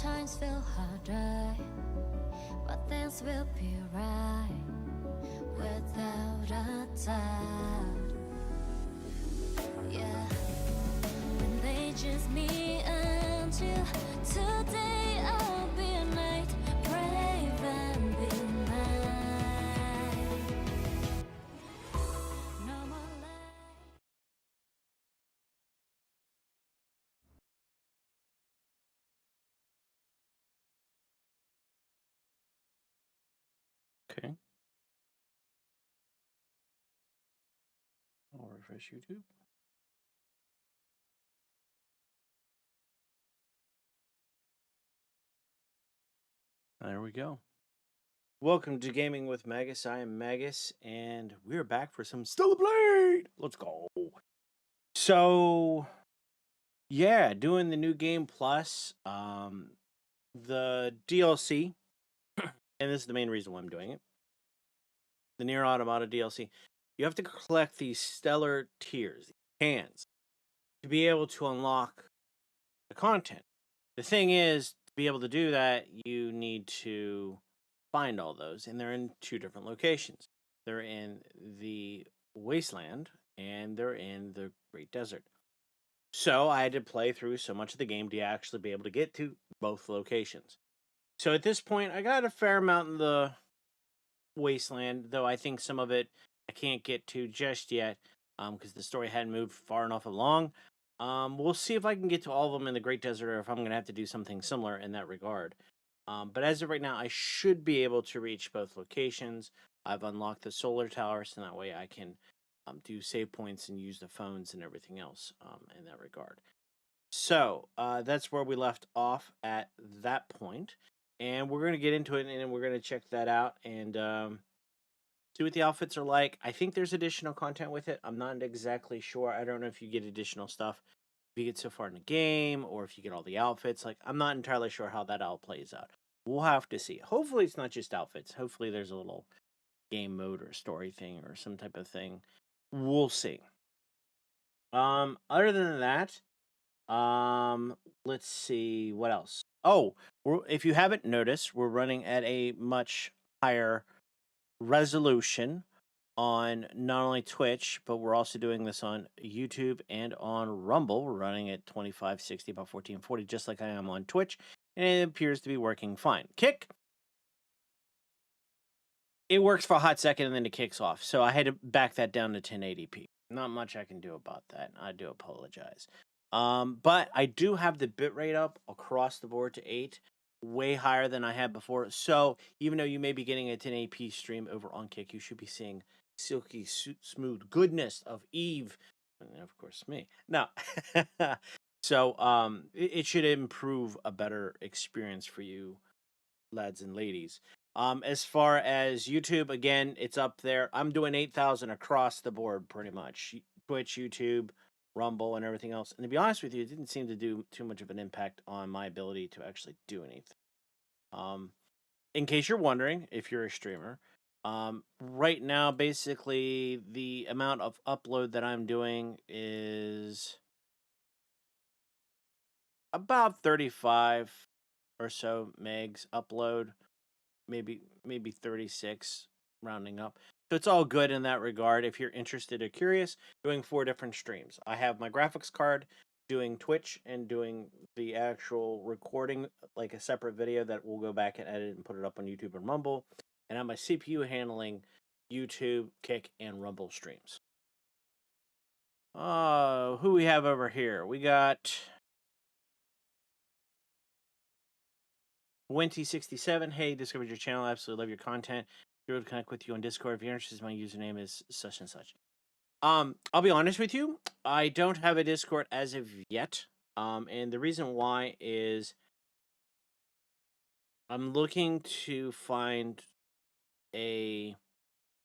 times feel harder, but things will be right without a doubt. Yeah, when they just me and you, today I'll be a knight, brave and be mine. No more lies. Okay. I'll refresh YouTube. There we go. Welcome to Gaming with Magus. I am Magus, and we're back for some Stellar Blade. Let's go. So, yeah, doing the new game plus, the DLC, and this is the main reason why I'm doing it. The Nier Automata DLC. You have to collect these stellar tiers, hands, to be able to unlock the content. The thing is, to be able to do that, you need to find all those, and they're in two different locations. They're in the wasteland, and they're in the Great Desert. So I had to play through so much of the game to actually be able to get to both locations. So at this point, I got a fair amount in the wasteland, though I think some of it I can't get to just yet because the story hadn't moved far enough along. We'll see if I can get to all of them in the Great Desert or if I'm going to have to do something similar in that regard. But as of right now, I should be able to reach both locations. I've unlocked the solar tower, so that way I can do save points and use the phones and everything else in that regard. So that's where we left off at that point, and we're going to get into it and we're going to check that out and see what the outfits are like. I think there's additional content with it. I'm not exactly sure. I don't know if you get additional stuff if you get so far in the game or if you get all the outfits. Like, I'm not entirely sure how that all plays out. We'll have to see. Hopefully, it's not just outfits. Hopefully, there's a little game mode or story thing or some type of thing. We'll see. Other than that, let's see what else. Oh, if you haven't noticed, we're running at a much higher resolution on not only Twitch, but we're also doing this on YouTube and on Rumble. We're running at 2560 by 1440, just like I am on Twitch, and it appears to be working fine. Kick. It works for a hot second and then it kicks off. So I had to back that down to 1080p. Not much I can do about that. I do apologize. But I do have the bitrate up across the board to 8, way higher than I had before. So even though you may be getting a 1080p stream over on Kick, you should be seeing silky smooth goodness of Eve, and of course me. No. So it should improve a better experience for you, lads and ladies. As far as YouTube, again, it's up there. I'm doing 8,000 across the board, pretty much. Twitch, YouTube, Rumble, and everything else. And to be honest with you, it didn't seem to do too much of an impact on my ability to actually do anything. In case you're wondering, if you're a streamer, right now, basically, the amount of upload that I'm doing is about 35 or so megs upload, maybe 36, rounding up. So it's all good in that regard. If you're interested or curious, doing 4 different streams. I have my graphics card doing Twitch and doing the actual recording, like a separate video that we'll go back and edit and put it up on YouTube and Rumble. And I have my CPU handling YouTube, Kick, and Rumble streams. Who we have over here? We got Wenty67. Hey, discovered your channel. Absolutely love your content. Be able to connect with you on Discord. If you're interested, my username is such and such. I'll be honest with you. I don't have a Discord as of yet. And the reason why is I'm looking to find a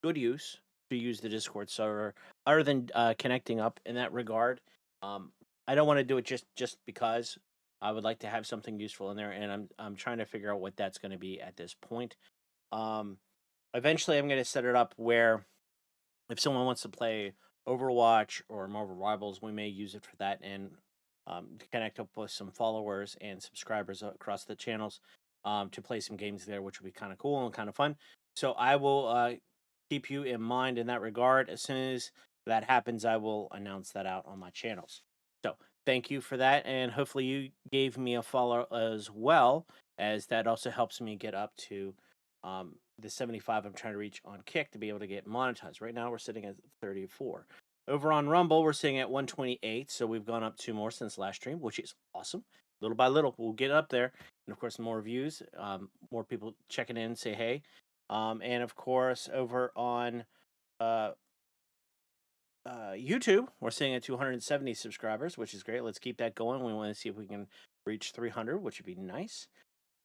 good use to use the Discord server other than connecting up in that regard. I don't want to do it just because. I would like to have something useful in there, and I'm trying to figure out what that's going to be at this point. Eventually, I'm going to set it up where if someone wants to play Overwatch or Marvel Rivals, we may use it for that. And to connect up with some followers and subscribers across the channels to play some games there, which would be kind of cool and kind of fun. So I will keep you in mind in that regard. As soon as that happens, I will announce that out on my channels. So thank you for that, and hopefully you gave me a follow as well, as that also helps me get up to the 75 I'm trying to reach on Kick to be able to get monetized. Right now we're sitting at 34. Over on Rumble, we're sitting at 128, so we've gone up 2 more since last stream, which is awesome. Little by little, we'll get up there, and of course, more views, more people checking in, say hey, and of course, over on uh, YouTube, we're sitting at 270 subscribers, which is great. Let's keep that going. We want to see if we can reach 300, which would be nice.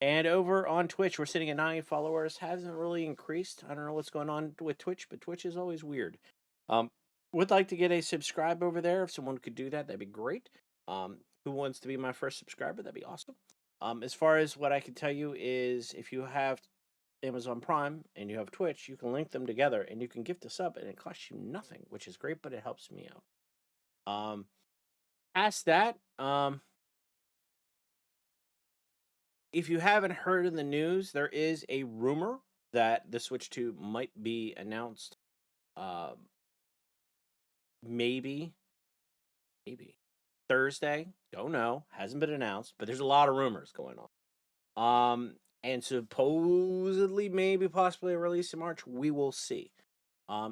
And over on Twitch, we're sitting at 90 followers. Hasn't really increased. I don't know what's going on with Twitch, but Twitch is always weird. Would like to get a subscribe over there. If someone could do that, that'd be great. Who wants to be my first subscriber? That'd be awesome. As far as what I can tell you is, if you have Amazon Prime and you have Twitch, you can link them together and you can gift a sub, and it costs you nothing, which is great, but it helps me out. Past that, if you haven't heard in the news, there is a rumor that the Switch 2 might be announced. Maybe Thursday. Don't know. Hasn't been announced, but there's a lot of rumors going on. And supposedly, maybe possibly a release in March. We will see.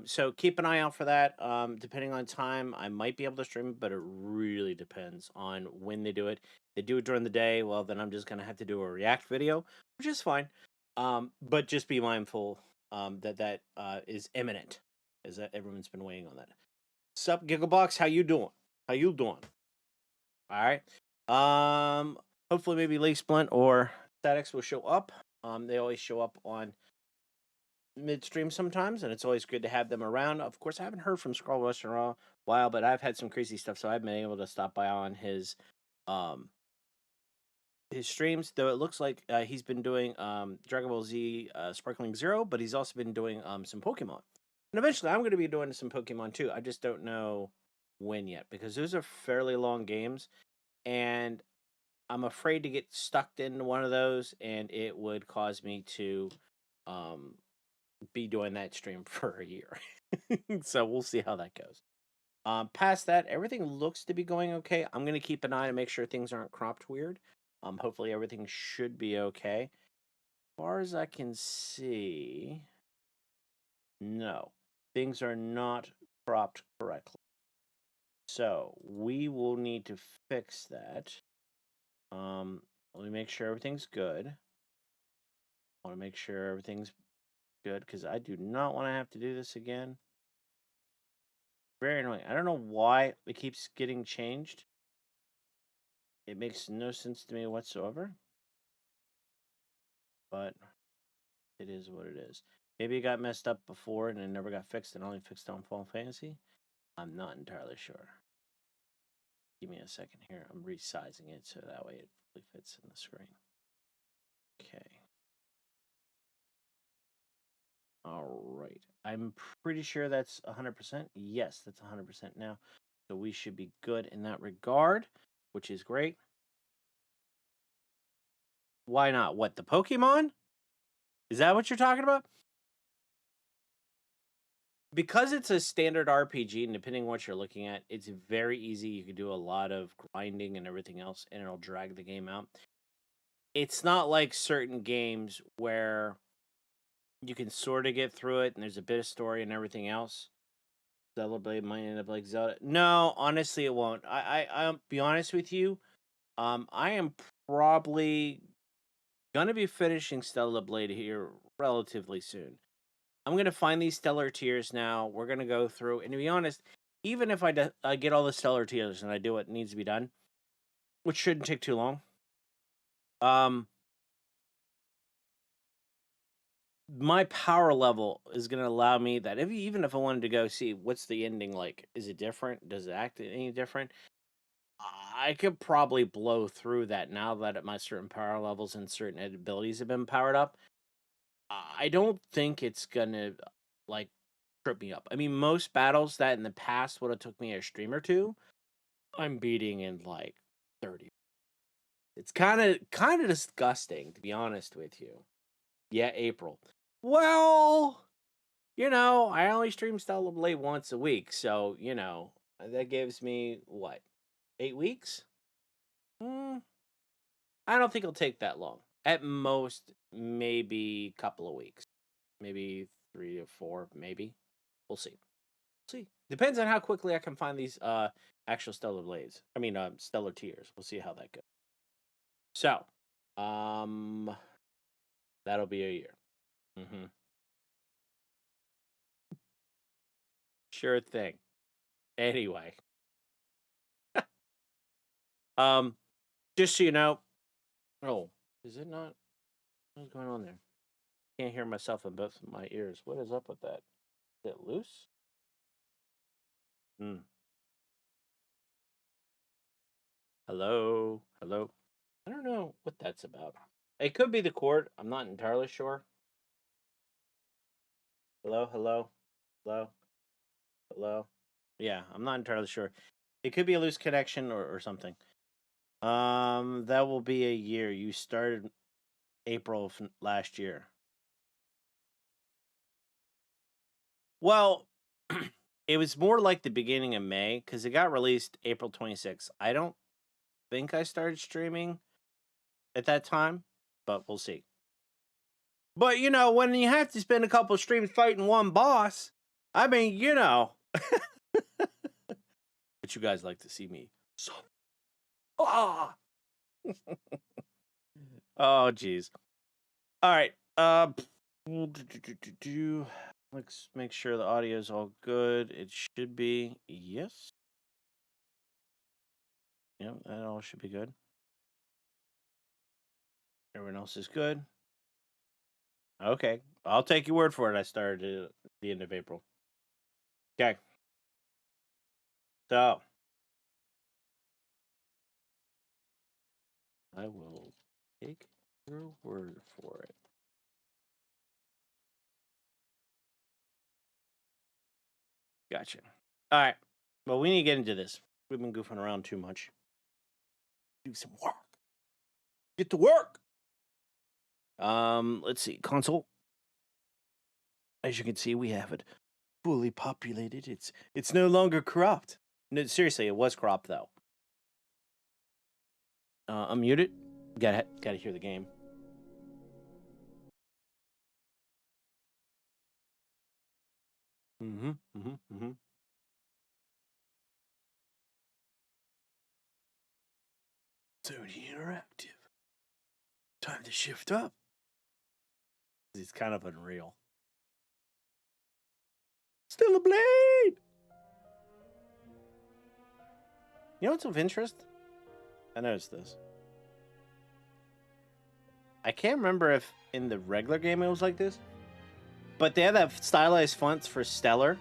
So keep an eye out for that. Depending on time, I might be able to stream it, but it really depends on when they do it. They do it during the day, well, then I'm just gonna have to do a react video, which is fine. But just be mindful that is imminent, as that everyone's been waiting on that. Sup, Gigglebox? How you doing? How you doing? All right. Hopefully, maybe Lake Splint or Statics will show up. They always show up on midstream sometimes, and it's always good to have them around. Of course, I haven't heard from Scroll West in a while, but I've had some crazy stuff, so I've been able to stop by on his streams. Though it looks like he's been doing Dragon Ball Z Sparkling Zero, but he's also been doing some Pokemon. And eventually, I'm going to be doing some Pokemon too. I just don't know when yet, because those are fairly long games, and I'm afraid to get stuck into one of those, and it would cause me to be doing that stream for a year. So we'll see how that goes. Past that, everything looks to be going okay. I'm gonna keep an eye to make sure things aren't cropped weird. Hopefully everything should be okay. As far as I can see, no, things are not cropped correctly. So we will need to fix that. Let me make sure everything's good. I want to make sure everything's good, because I do not want to have to do this again. Very annoying. I don't know why it keeps getting changed. It makes no sense to me whatsoever. But it is what it is. Maybe it got messed up before and it never got fixed and only fixed on Final Fantasy. I'm not entirely sure. Give me a second here. I'm resizing it so that way it fully fits in the screen. Okay. All right. I'm pretty sure that's 100%. Yes, that's 100% now. So we should be good in that regard, which is great. Why not? What, the Pokemon? Is that what you're talking about? Because it's a standard RPG, and depending on what you're looking at, it's very easy. You can do a lot of grinding and everything else, and it'll drag the game out. It's not like certain games where you can sort of get through it, and there's a bit of story and everything else. Zelda Blade might end up like Zelda. No, honestly, it won't. I'll be honest with you. I am probably gonna be finishing Stellar Blade here relatively soon. I'm gonna find these stellar tiers now. We're gonna go through, and to be honest, even if I get all the stellar tiers and I do what needs to be done, which shouldn't take too long, my power level is gonna allow me that even if I wanted to go see what's the ending like, is it different? Does it act any different? I could probably blow through that now that my certain power levels and certain abilities have been powered up. I don't think it's gonna like trip me up. I mean, most battles that in the past would have took me a stream or two, I'm beating in like 30. It's kind of disgusting, to be honest with you. Yeah, April. Well, I only stream Stellar Blade once a week, so that gives me what, 8 weeks? Hmm, I don't think it'll take that long. At most, maybe a couple of weeks, maybe 3 or 4, maybe. We'll see. See, depends on how quickly I can find these actual Stellar Blades. I mean, Stellar Tears. We'll see how that goes. So, um, that'll be a year. Mm-hmm. Sure thing. Anyway, um, just so you know. Oh, is it not? What's going on there? Can't hear myself in both of my ears. What is up with that? Is it loose? Hmm. Hello, hello. I don't know what that's about. It could be the cord. I'm not entirely sure. Hello, hello, hello, hello. Yeah, I'm not entirely sure. It could be a loose connection or something. That will be a year. You started April of last year. Well, it was more like the beginning of May because it got released April 26th. I don't think I started streaming at that time, but we'll see. But when you have to spend a couple streams fighting one boss, I mean, but you guys like to see me. So, ah, oh, jeez. All right. Let's make sure the audio is all good. It should be. Yes. Yep, that all should be good. Everyone else is good. Okay. I'll take your word for it. I started at the end of April. Okay. So, I will take your word for it. Gotcha. All right. Well, we need to get into this. We've been goofing around too much. Do some work. Get to work. Let's see. Console. As you can see, we have it fully populated. It's no longer cropped. No, seriously, it was cropped though. Unmute it. Gotta hear the game. Mm-hmm. Sony Interactive. Time to shift up. It's kind of unreal. Still a blade. You know what's of interest? I noticed this. I can't remember if in the regular game it was like this, but they have that stylized fonts for Stellar,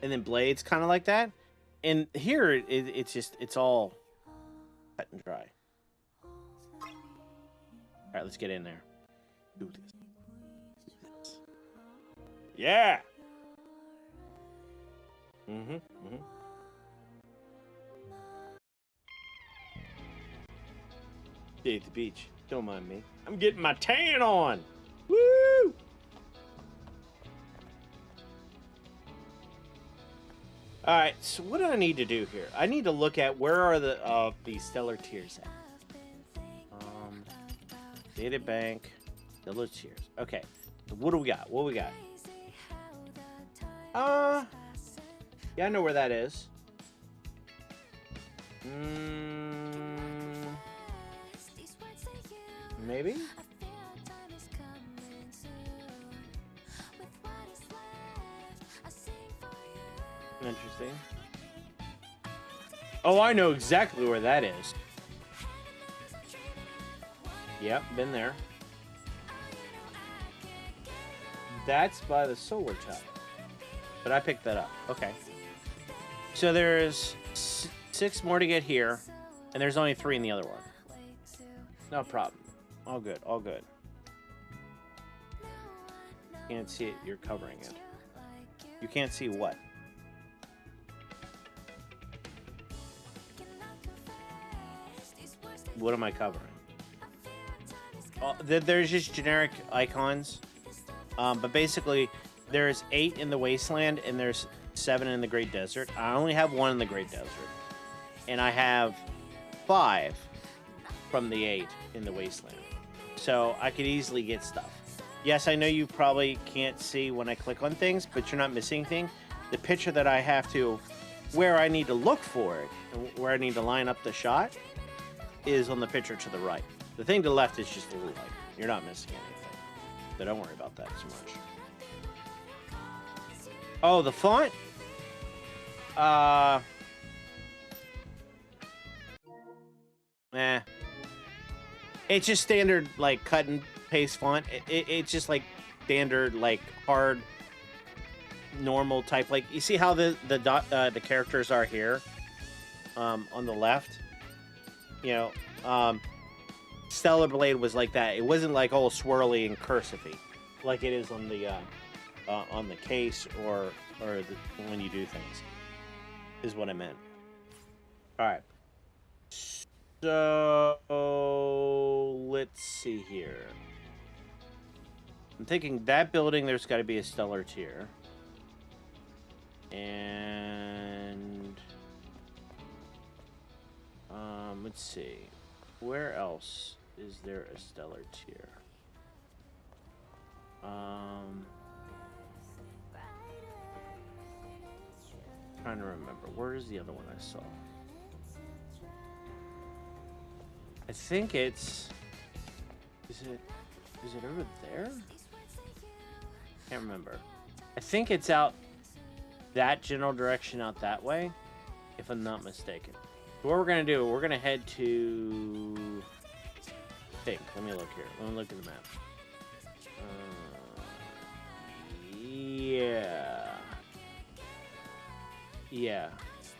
and then Blades kind of like that. And here it's all cut and dry. All right, let's get in there. Do this. Yeah. Mm-hmm. Stay at the beach. Don't mind me. I'm getting my tan on. Woo! All right. So what do I need to do here? I need to look at where are the Stellar Tears at. Data bank, Stellar Tears. Okay. So what do we got? What we got? Yeah, I know where that is. Maybe? Interesting. Oh, I know exactly where that is. Yep, been there. That's by the solar tile. But I picked that up. Okay. So there's 6 more to get here, and there's only 3 in the other one. No problem. All good, all good. Can't see it, you're covering it. You can't see what? What am I covering? There's just generic icons. But basically, there's 8 in the Wasteland, and there's 7 in the Great Desert. I only have 1 in the Great Desert. And I have 5 from the 8 in the Wasteland. So I could easily get stuff. Yes, I know you probably can't see when I click on things, but you're not missing anything. The picture that I have to, where I need to look for it, and where I need to line up the shot, is on the picture to the right. The thing to the left is just the light. You're not missing anything. So don't worry about that so much. Oh, the font? It's just standard, like, cut and paste font. It's just, like, standard, like, hard, normal type. Like, you see how the characters are here? On the left? You know, Stellar Blade was like that. It wasn't, like, all swirly and cursive-y, like it is on the case or when you do things, is what I meant. All right. So let's see here. I'm thinking that building, there's got to be a stellar tier. And let's see. Where else is there a stellar tier? Trying to remember. Where is the other one I saw? I think it's... Is it over there? Can't remember. I think it's out that general direction out that way, if I'm not mistaken. So what we're going to do, we're going to head to... Let me look here. Let me look at the map. Yeah. Yeah.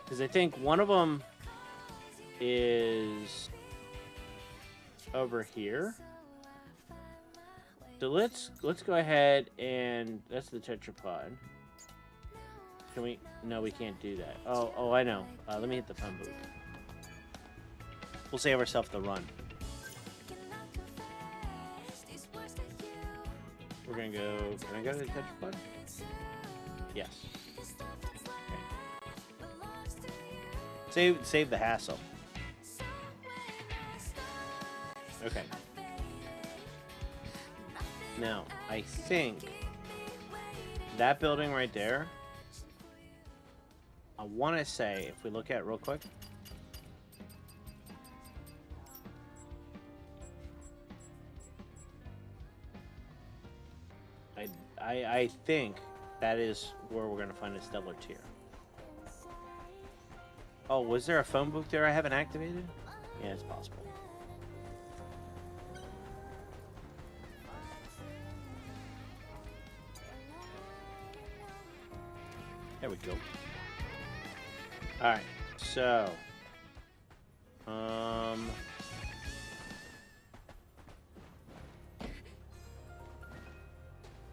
Because I think one of them is over here. So let's go ahead and that's the tetrapod. Can we? No, we can't do that. Oh, I know. Let me hit the phone booth. We'll save ourselves the run. We're gonna go. Can I go to the tetrapod? Yes. Okay. Save the hassle. Okay. Now, I think that building right there, I want to say, if we look at it real quick. I think that is where we're going to find a stellar tier. Oh, was there a phone booth there I haven't activated? Yeah, it's possible. There we go. Alright, so...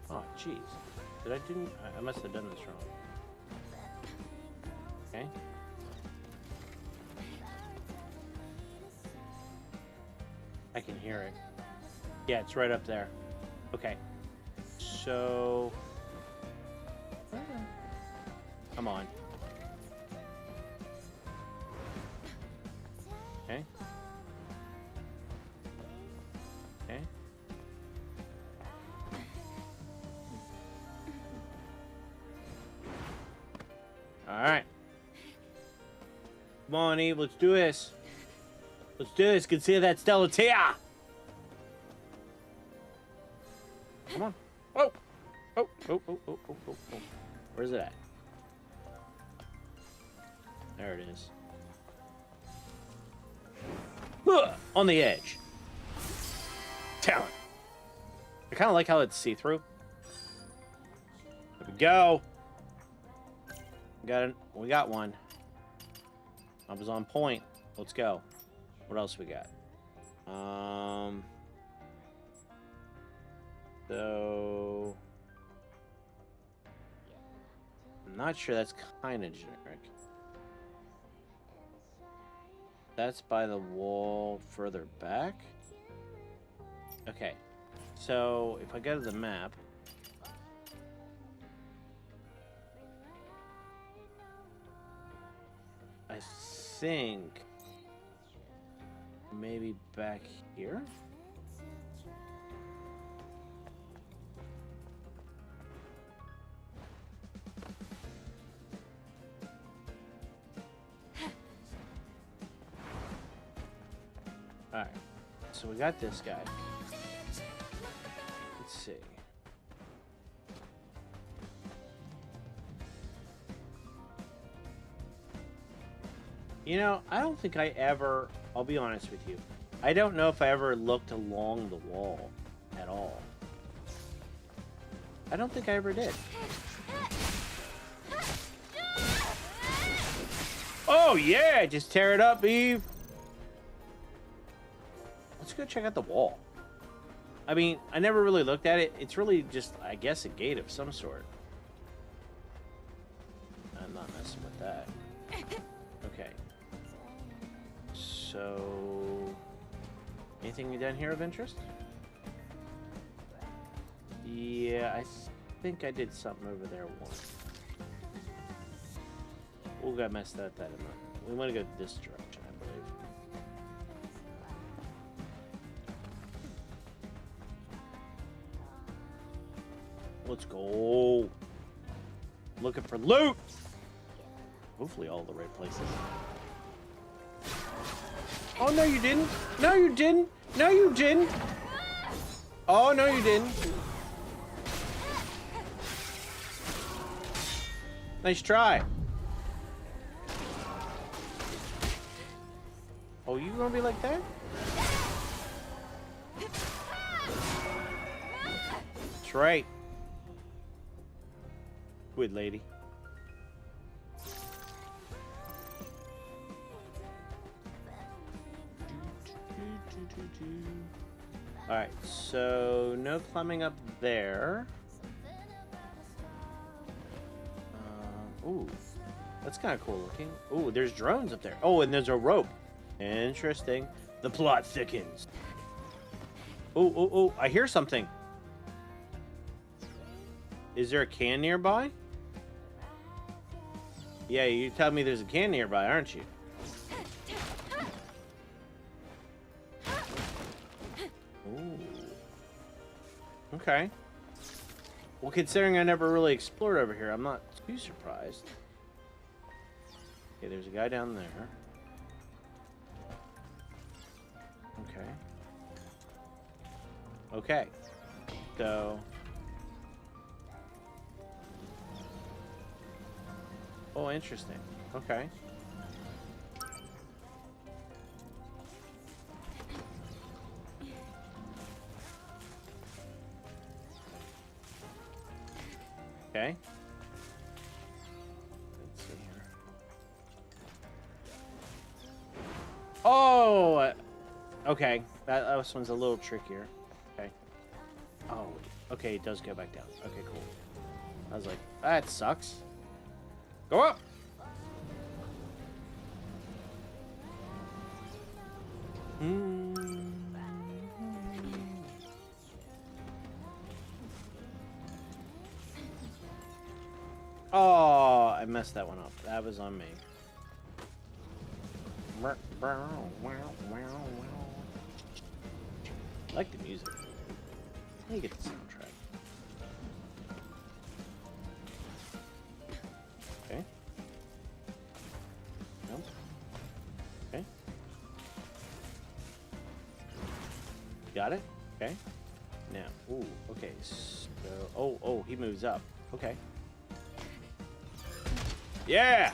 Oh, jeez. I must have done this wrong. Okay. I can hear it. Yeah, it's right up there. Okay. So... Come on. Okay. Okay. Alright. Come on, Eve, let's do this. Let's do this. Consider that stellar tier. Come on. Oh. Oh. Where's it at? There it is. On the edge. Talent. I kind of like how it's see-through. There we go. We got one. I was on point. Let's go. What else we got? So I'm not sure. That's kind of generic. That's by the wall further back. Okay. So, if I go to the map... I think... maybe back here? Alright, so we got this guy. Let's see. You know, I don't think I ever, I'll be honest with you, I don't know if I ever looked along the wall at all. I don't think I ever did. Oh yeah, just tear it up, Eve. Let's go check out the wall. I mean, I never really looked at it. It's really just, I guess, a gate of some sort. I'm not messing with that. Okay. So... anything down here of interest? Yeah, I think I did something over there once. Oh, got messed up that. We want to go this direction, I believe. Let's go. Looking for loot. Hopefully all the right places. Oh, no, you didn't. No, you didn't. No, you didn't. Oh, no, you didn't. Nice try. Oh, you gonna be like that? That's right. Good lady. Alright, so no climbing up there. Ooh, that's kind of cool looking. Ooh, there's drones up there. Oh, and there's a rope. Interesting. The plot thickens. Ooh, ooh, ooh, I hear something. Is there a can nearby? Yeah, you tell me there's a can nearby, aren't you? Ooh. Okay. Well, considering I never really explored over here, I'm not too surprised. Okay, there's a guy down there. Okay. Okay. So... oh, interesting. Okay. Okay. Let's see here. Oh! Okay. This one's a little trickier. Okay. Oh, okay, it does go back down. Okay, cool. I was like, that sucks. Go up! Oh, I messed that one up. That was on me. I like the music. Let me get the soundtrack. Okay. Nope. Okay. Got it? Okay. Now, ooh, okay. So, oh, he moves up. Okay. Yeah!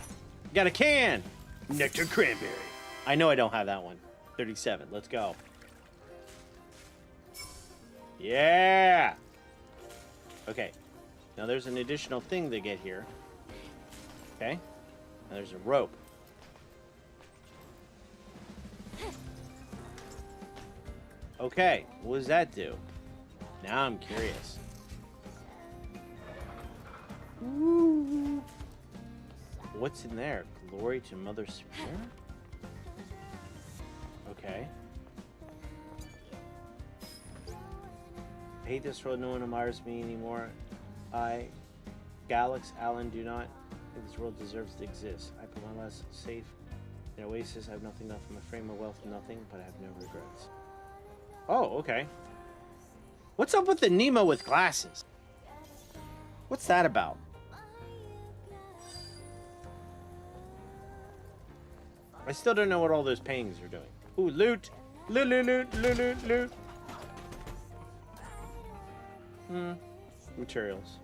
Got a can! Nectar cranberry. I know I don't have that one. 37. Let's go. Yeah! Okay. Now there's an additional thing to get here. Okay. Now there's a rope. Okay. What does that do? Now I'm curious. Ooh. What's in there? Glory to Mother Superior? I hate this world. No one admires me anymore. I, Galax, Alan, do not think this world deserves to exist. I put my life safe in Oasis. I have nothing left from a frame of wealth, nothing, but I have no regrets. Oh, okay. What's up with the Nemo with glasses? What's that about? I still don't know what all those paintings are doing. Ooh, loot! Loot, loot, loot, loot, loot, loot. Materials.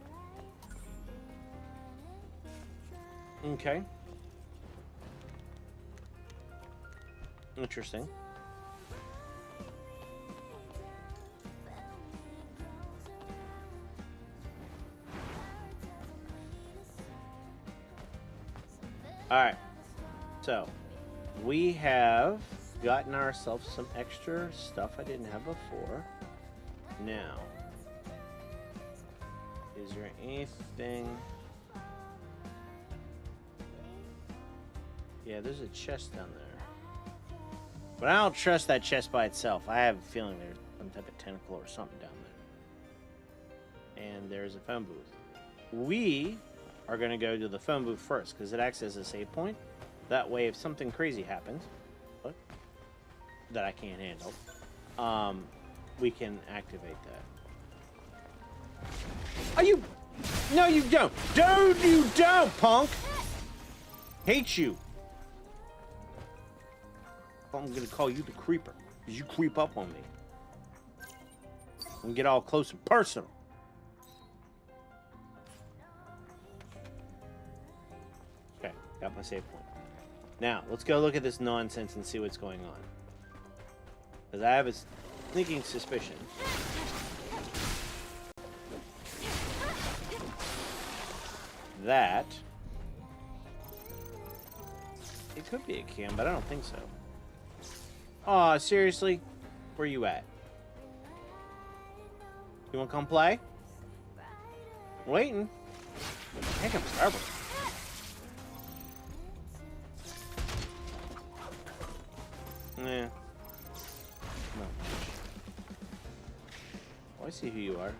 Okay. Interesting. Alright. So, we have gotten ourselves some extra stuff I didn't have before. Now, is there anything... Yeah, there's a chest down there. But I don't trust that chest by itself. I have a feeling there's some type of tentacle or something down there. And there's a phone booth. We are going to go to the phone booth first, because it acts as a save point. That way, if something crazy happens, that I can't handle, we can activate that. Are you... No, you don't. Dude, you don't, punk. Hate you. I'm gonna call you the creeper, because you creep up on me. And get all close and personal. Okay, got my save point. Now, let's go look at this nonsense and see what's going on. Because I have a sneaking suspicion that it could be a cam, but I don't think so. Aw, seriously? Where you at? You wanna come play? I'm waiting. Heck, I'm forever. Yeah. No. Oh, I see who you are.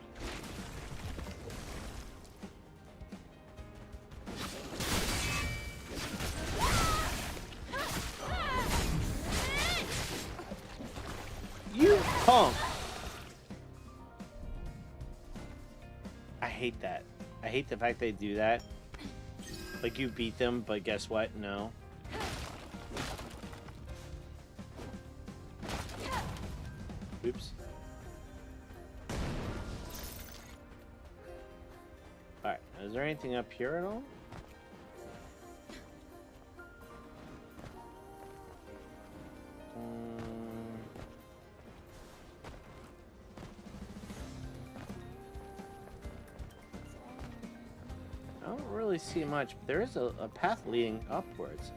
You punk! I hate that. I hate the fact they do that. Like, you beat them, but guess what? No. Oops. Alright, is there anything up here at all? I don't really see much, but there is a path leading upwards.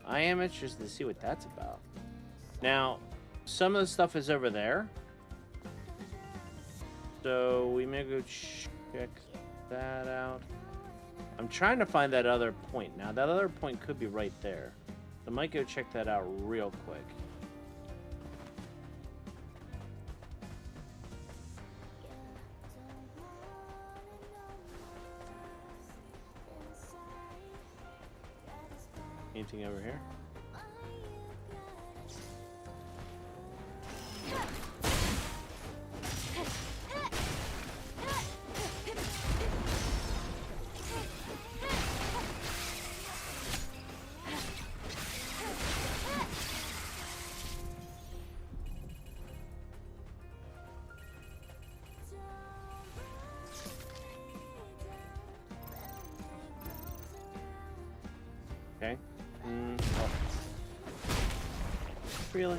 I am interested to see what that's about. Now, some of the stuff is over there. So we may go check that out. I'm trying to find that other point. Now, that other point could be right there. I might go check that out real quick. Anything over here? Okay. Oh. Really?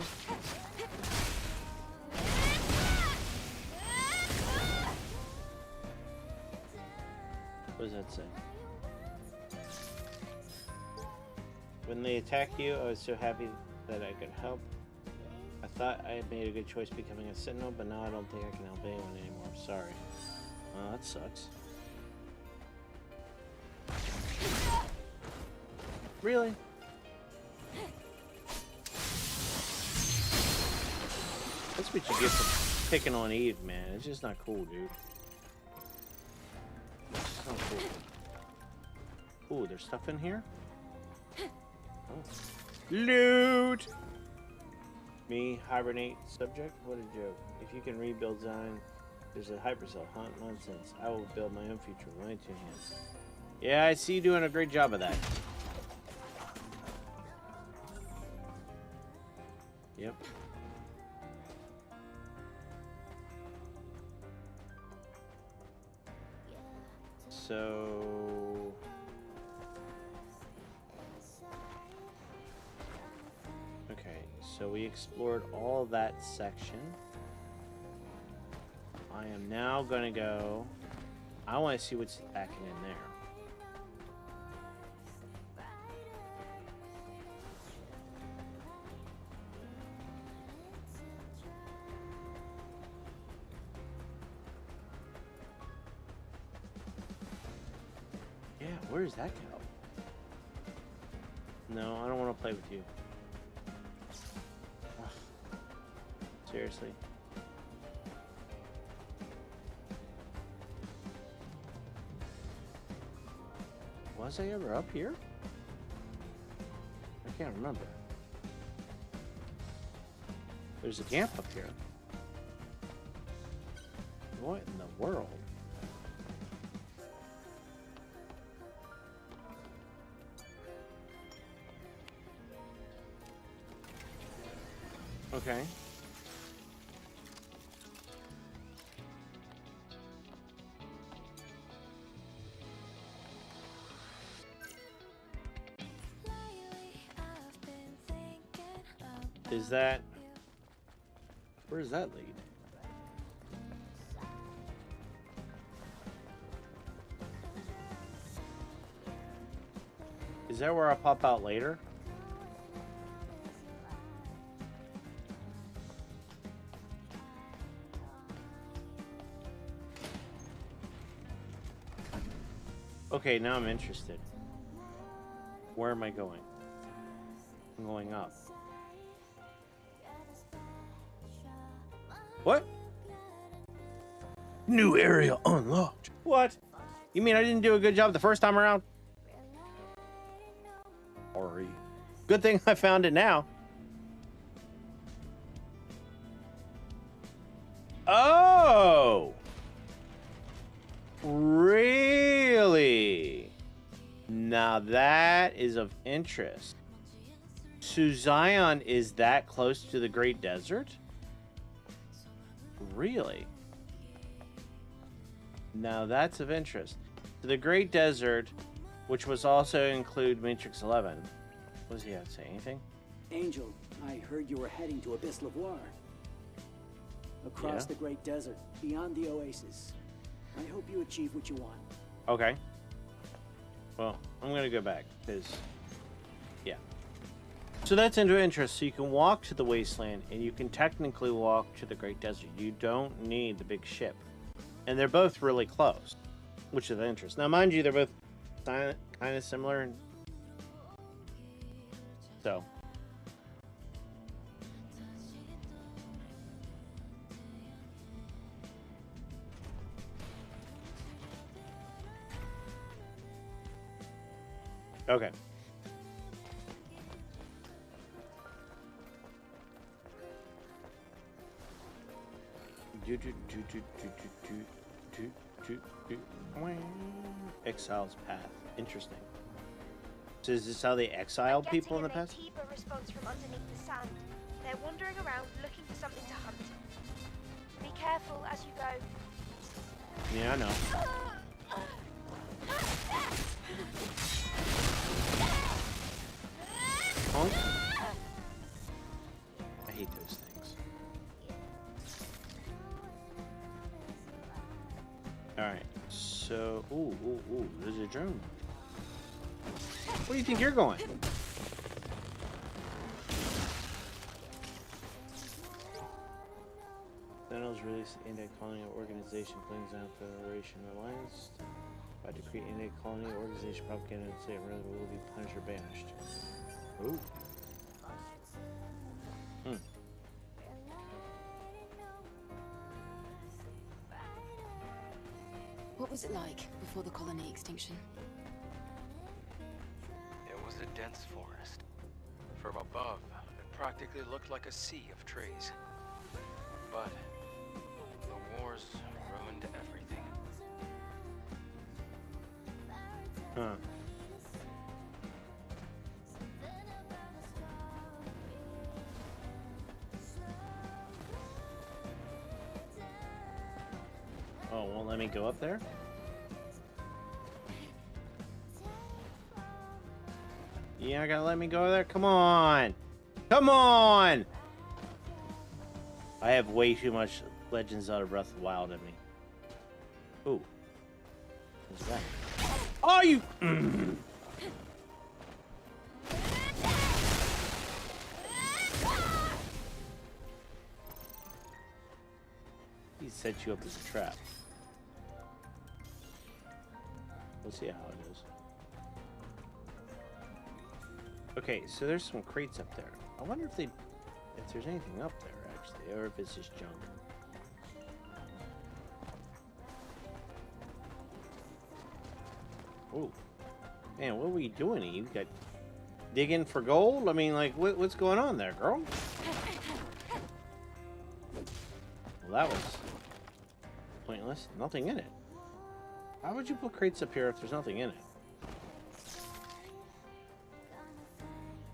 What does that say? When they attack you, I was so happy that I could help. I thought I had made a good choice becoming a sentinel, but now I don't think I can help anyone anymore. Sorry. Oh, that sucks. Really? That's what you get for picking on Eve, man. It's just not cool, dude. It's just not cool. Ooh, there's stuff in here? Oh. Loot! Me, hibernate subject? What a joke. If you can rebuild Zion, there's a hypercell. Huh? Nonsense. I will build my own future with my 2 hands. Yeah, I see you doing a great job of that. Yep. So... okay, so we explored all that section. I am now gonna go... I want to see what's packing in there. Yeah, where is that cow? No, I don't want to play with you. Ugh. Seriously. Was I ever up here? I can't remember. There's a camp up here. What in the world? Okay. Is that... where does that lead? Is that where I pop out later? Okay, now I'm interested. Where am I going? I'm going up. What? New area unlocked. What? You mean I didn't do a good job the first time around? Sorry. Good thing I found it now. Oh! Really? Now that is of interest. So Zion is that close to the Great Desert? Really? Now that's of interest. The Great Desert, which was also include Matrix 11. What does he have to say? Anything? Angel, I heard you were heading to Abyss Lavoir. Across the Great Desert, beyond the Oasis. I hope you achieve what you want. Okay. Well, I'm going to go back, because... yeah. So that's into interest. So you can walk to the wasteland, and you can technically walk to the Great Desert. You don't need the big ship. And they're both really close, which is of interest. Now, mind you, they're both kind of similar. So... okay. Exile's path. Interesting. So is this how they exiled people in the past? I'm getting an Antifa response from underneath the sand. They're wandering around looking for something to hunt. Be careful as you go. Yeah, I know. Honk. I hate those things. Alright, so... ooh, there's a drone. Where do you think you're going? Thanos released the anti-colonial organization Flings Out Federation Alliance. By decree, anti-colonial organization propaganda and state will be punished or banished. Ooh. was it like before the colony extinction? It was a dense forest. From above, it practically looked like a sea of trees. But the wars ruined everything. Huh. Oh, won't let me go up there? You're not gonna let me go there? Come on! Come on! I have way too much Legend of Zelda Breath of the Wild in me. Ooh. What's that? Oh, you... He set you up as a trap. We'll see how it is. Okay, so there's some crates up there. I wonder if there's anything up there actually, or if it's just junk. Oh, man, what were you doing? You got digging for gold? I mean, like, what's going on there, girl? Well, that was pointless. Nothing in it. How would you put crates up here if there's nothing in it?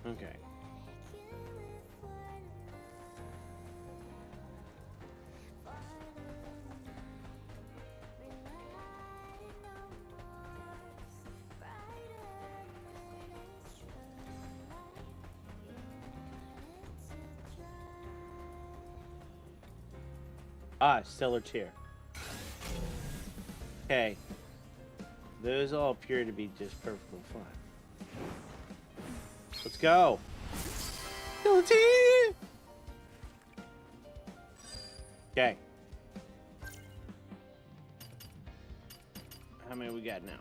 Okay. Ah, stellar tier. Okay. Those all appear to be just perfectly fine. Let's go. Stellar tier! Okay. How many we got now?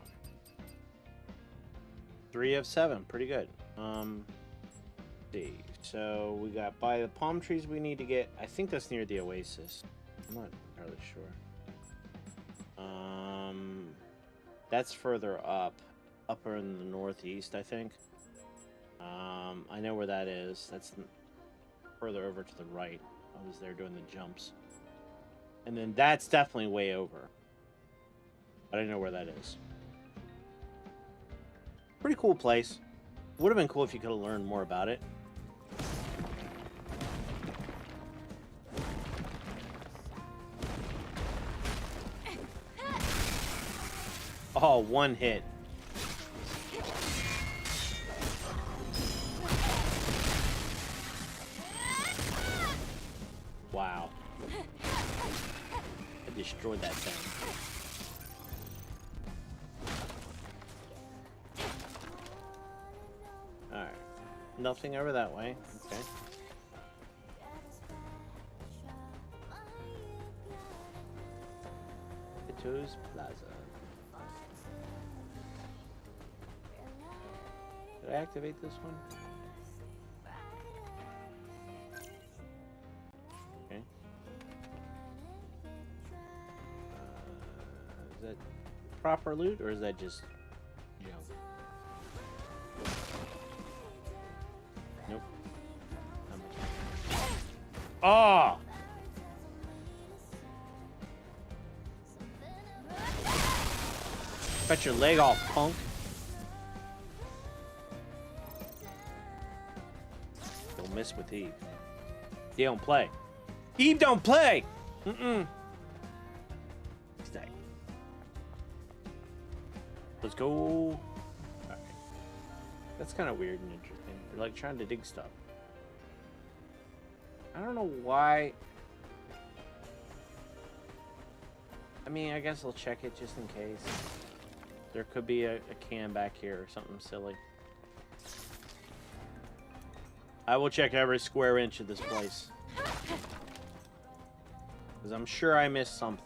3 of 7. Pretty good. Let's see. So we got by the palm trees we need to get. I think that's near the oasis. I'm not entirely sure. That's further up, upper in the northeast, I think. I know where that is. That's further over to the right. I was there doing the jumps. And then that's definitely way over. But I know where that is. Pretty cool place. Would have been cool if you could have learned more about it. Oh, one hit. Wow. I destroyed that thing. Alright. Nothing over that way. Okay. Pito's Plaza. Did I activate this one? Okay. Is that proper loot or is that just junk? Nope. Not much. Oh! Cut your leg off, punk. Don't mess with Eve. He don't play. Eve don't play! Mm-mm. Stay. Let's go. Alright. That's kind of weird and interesting. They're like trying to dig stuff. I don't know why. I mean, I guess I'll check it just in case. There could be a can back here or something silly. I will check every square inch of this place. Because I'm sure I missed something.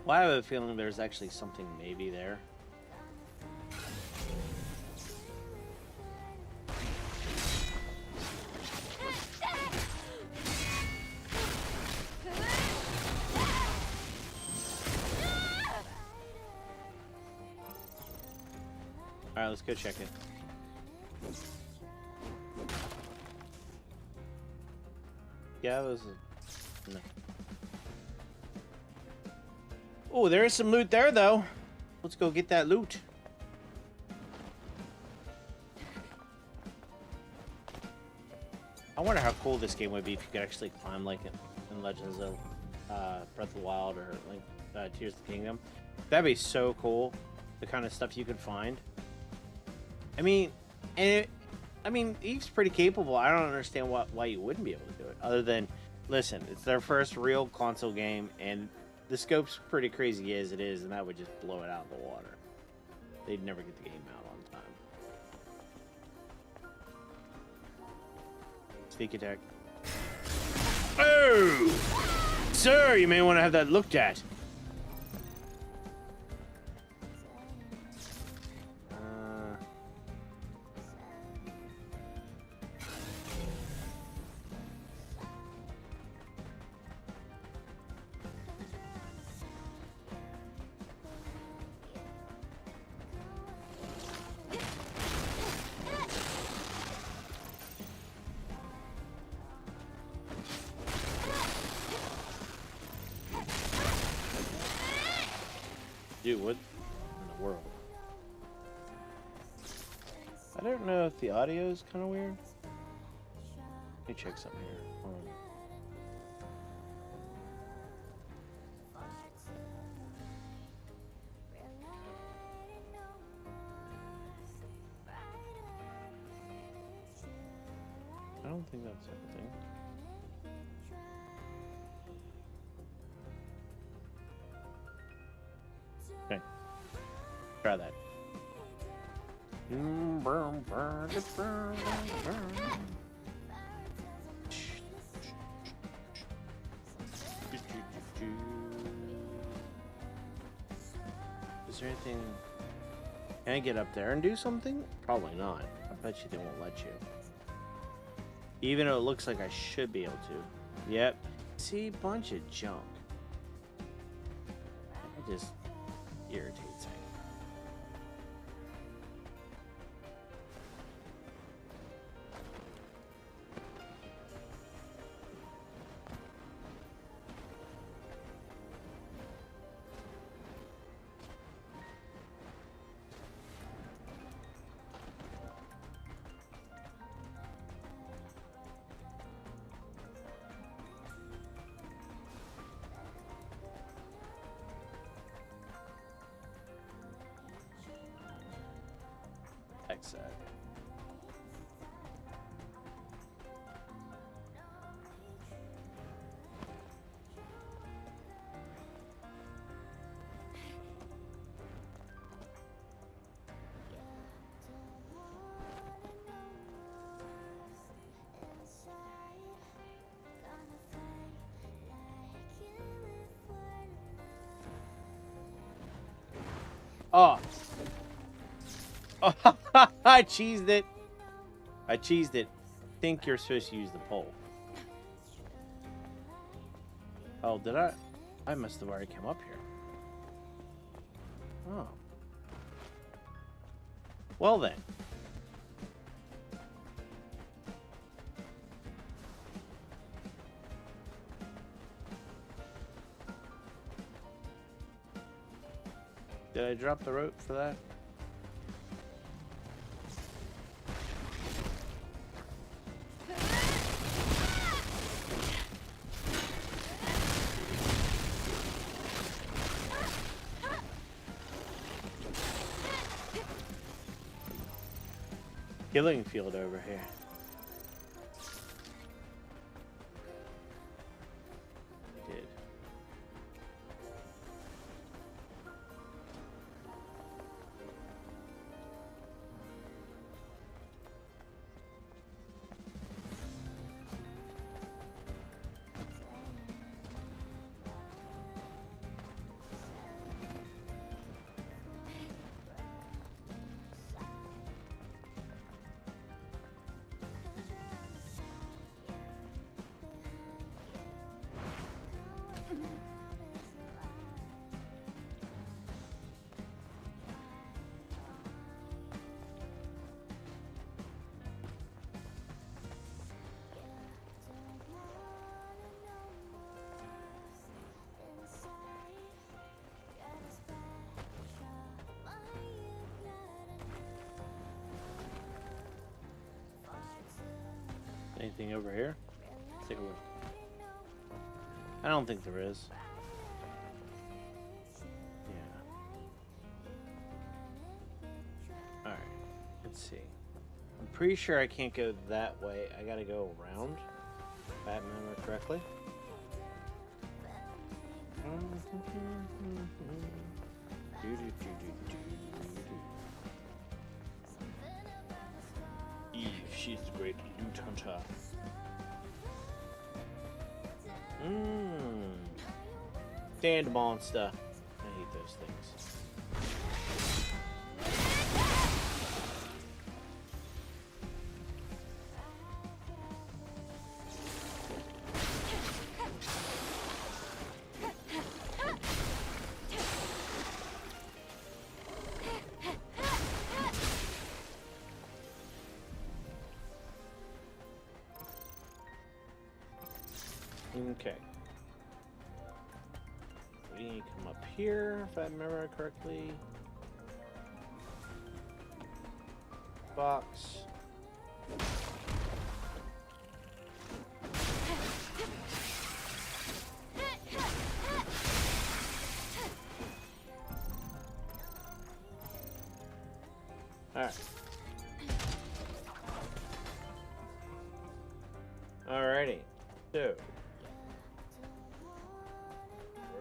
Well, I have a feeling there's actually something maybe there. Alright, let's go check it. Yeah, it was... No. Oh, there is some loot there, though. Let's go get that loot. I wonder how cool this game would be if you could actually climb like it in Legends of Breath of the Wild or Link, Tears of the Kingdom. That'd be so cool. The kind of stuff you could find. I mean, Eve's pretty capable. I don't understand why you wouldn't be able to do it. Other than, listen, it's their first real console game, and the scope's pretty crazy as it is, and that would just blow it out of the water. They'd never get the game out on time. Sneak attack. Oh! Sir, you may want to have that looked at. Dude, what in the world? I don't know if the audio is kind of weird. Let me check something here. Hold on. I don't think that's everything. Okay. Try that. Is there anything? Can I get up there and do something? Probably not. I bet you they won't let you. Even though it looks like I should be able to. Yep. See, bunch of junk. It just irritates me. Exit. Oh. Oh, I cheesed it. I cheesed it. I think you're supposed to use the pole. Oh, did I? I must have already come up here. Oh. Well then. Did I drop the rope for that? Killing field over here. I did. Anything over here? Let's take a look. I don't think there is. Yeah. Alright. Let's see. I'm pretty sure I can't go that way. I gotta go around. If I remember correctly. Eve, she's the great loot hunter. Sand monster. I hate those things. Okay. We need to come up here, if I remember correctly. Box. Alright. Alrighty. So.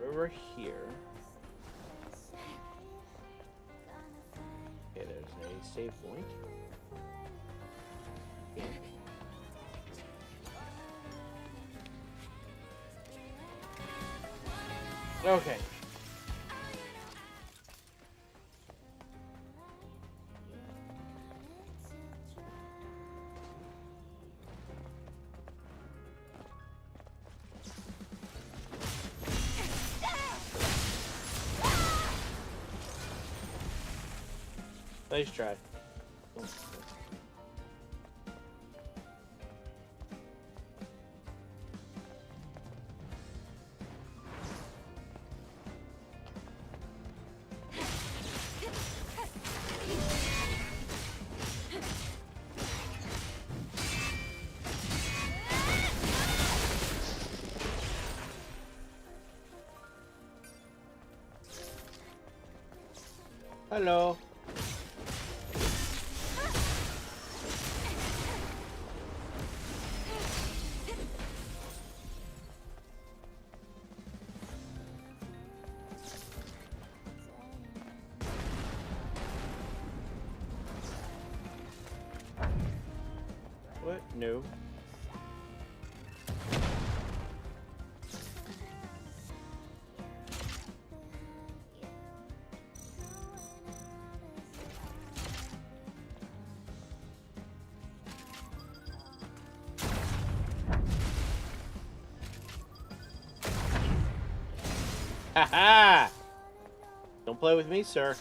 Over here. Okay, there's a save point. Okay. Okay. Nice try. Hello. What? No. Ha ha! Don't play with me, sir.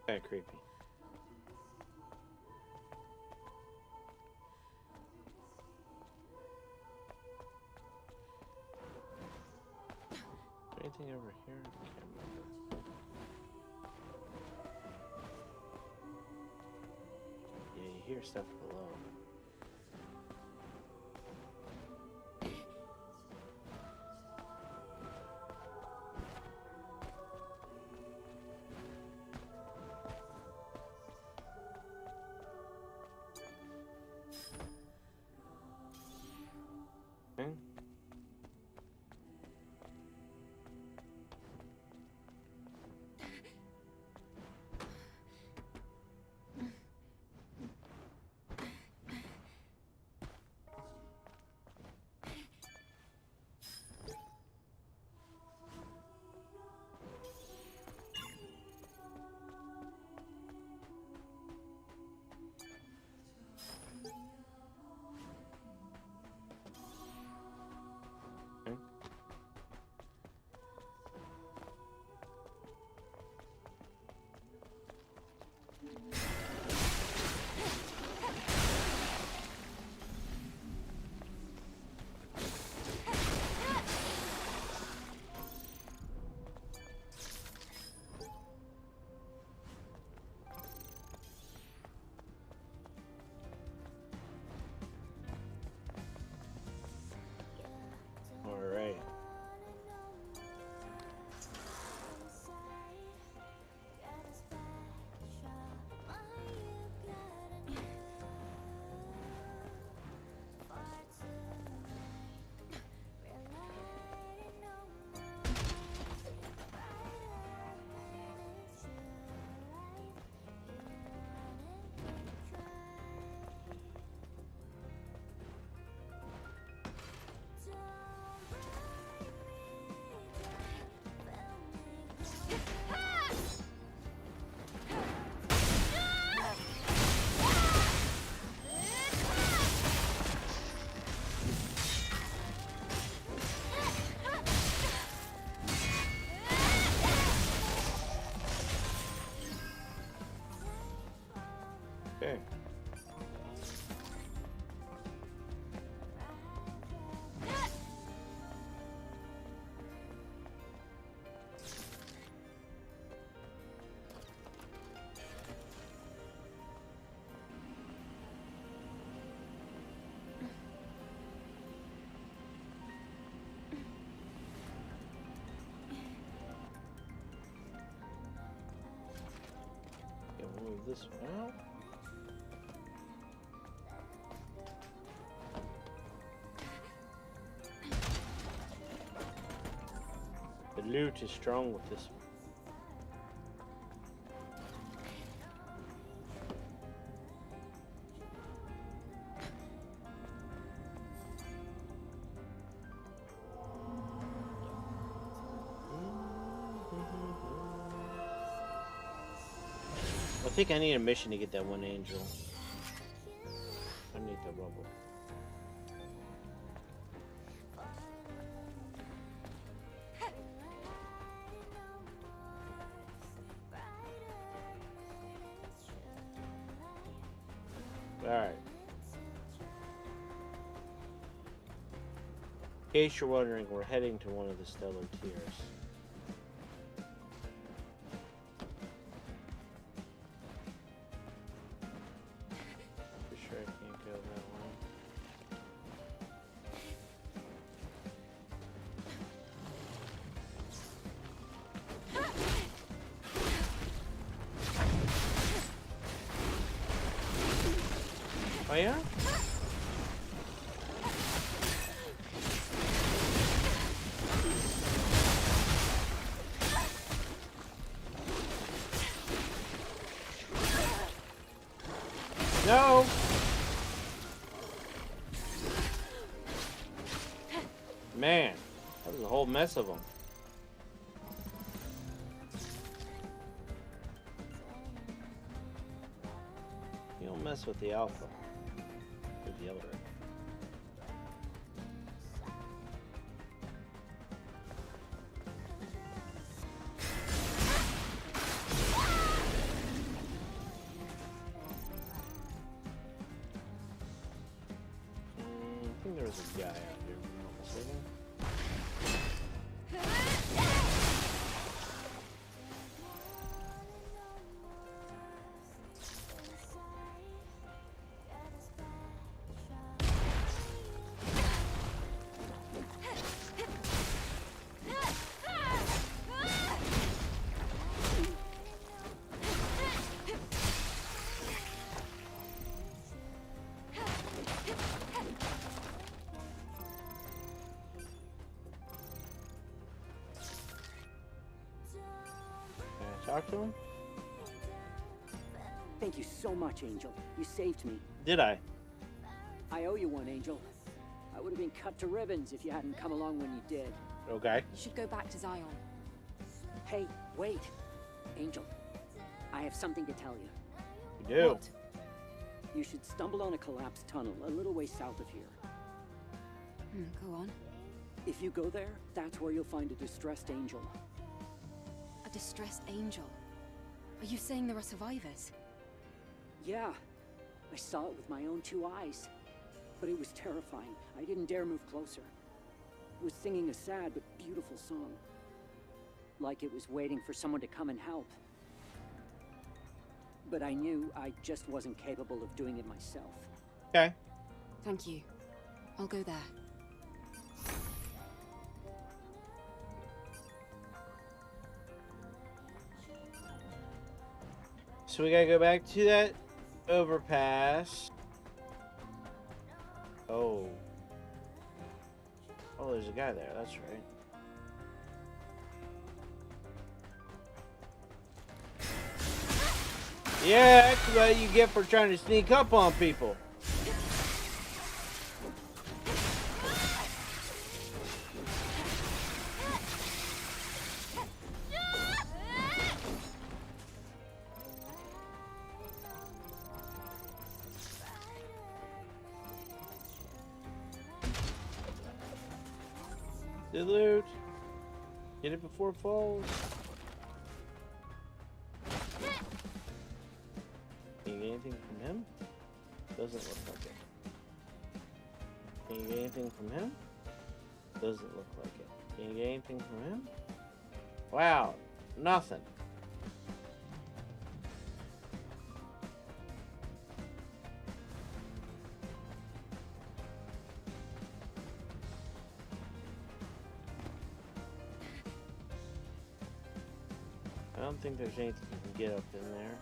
Kinda creepy. Anything over here? I can't remember. Yeah, you hear stuff below. Okay. this one out. The loot is strong with this one. I think I need a mission to get that one angel. I need the rubble. Alright. In case you're wondering, we're heading to one of the stellar tiers. For sure I can't go that way. Oh yeah? No! Man, that was a whole mess of them. You don't mess with the alpha. With the other. I think there was a guy out here. If I'm not mistaken. Can I talk to him? Thank you so much, Angel. You saved me. Did I? I owe you one, Angel. I would have been cut to ribbons if you hadn't come along when you did. Okay. You should go back to Zion. Hey, wait. Angel, I have something to tell you. You do. What? You should stumble on a collapsed tunnel a little way south of here. Go on. If you go there, that's where you'll find a distressed angel. A distressed angel. Are you saying there are survivors? Yeah, I saw it with my own 2 eyes. But it was terrifying. I didn't dare move closer. It was singing a sad but beautiful song. Like it was waiting for someone to come and help. But I knew I just wasn't capable of doing it myself. Okay. Thank you. I'll go there. So we gotta go back to that overpass. Oh. Oh, there's a guy there. That's right. Yeah, that's what you get for trying to sneak up on people. The loot. Get it before it falls. Can you get anything from him? Doesn't look like it. Can you get anything from him? Doesn't look like it. Can you get anything from him? Wow, nothing. I don't think there's anything you can get up in there.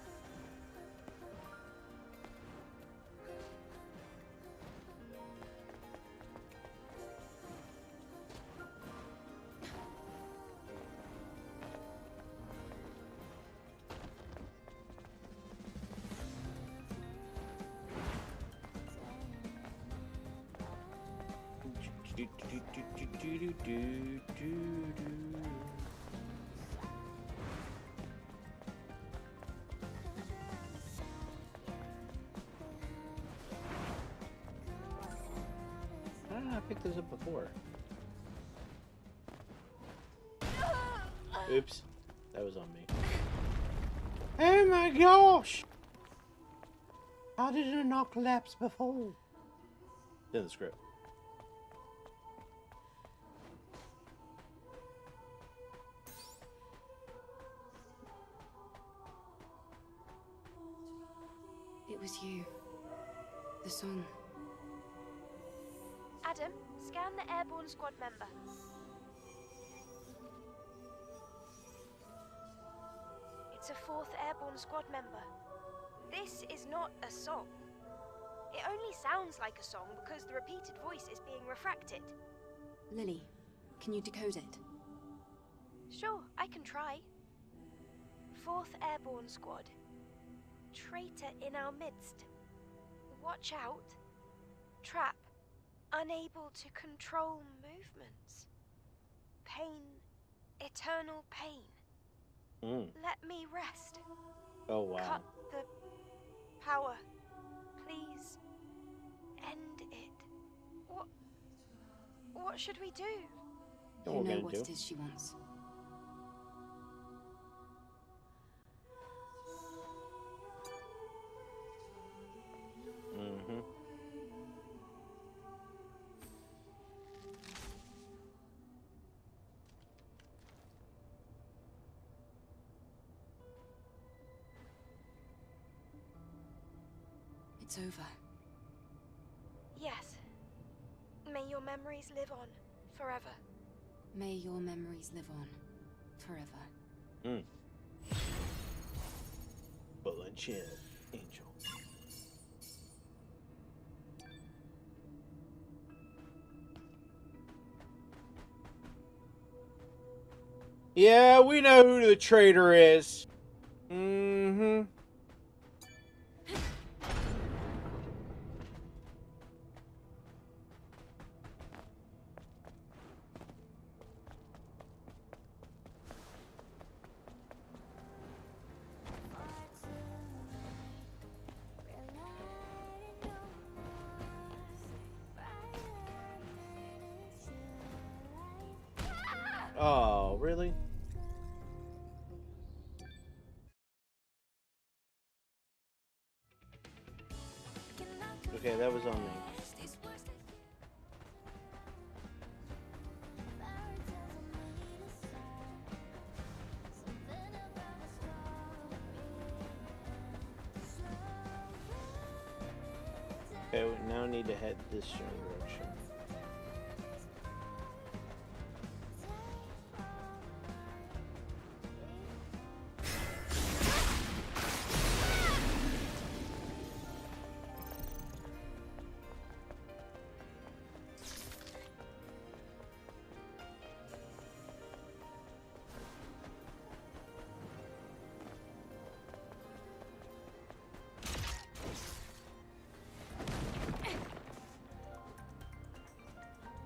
I picked this up before. Oops. That was on me. Oh my gosh! How did it not collapse before? In the script. It was you. The song. Adam, scan the airborne squad member. It's a 4th Airborne Squad member. This is not a song. It only sounds like a song because the repeated voice is being refracted. Lily, can you decode it? Sure, I can try. 4th Airborne Squad. Traitor in our midst. Watch out. Trap. Unable to control movements. Pain. Eternal pain. Let me rest. Oh wow. Cut the power. Please. End it. What should we do? What You we're know gonna what do? it is she wants. Mm-hmm. It's over. Yes. May your memories live on forever. May your memories live on forever. Bull and chill, Angel. Yeah, we know who the traitor is. Mm-hmm. Oh, really? Okay, that was on me. Okay, we now need to head this direction.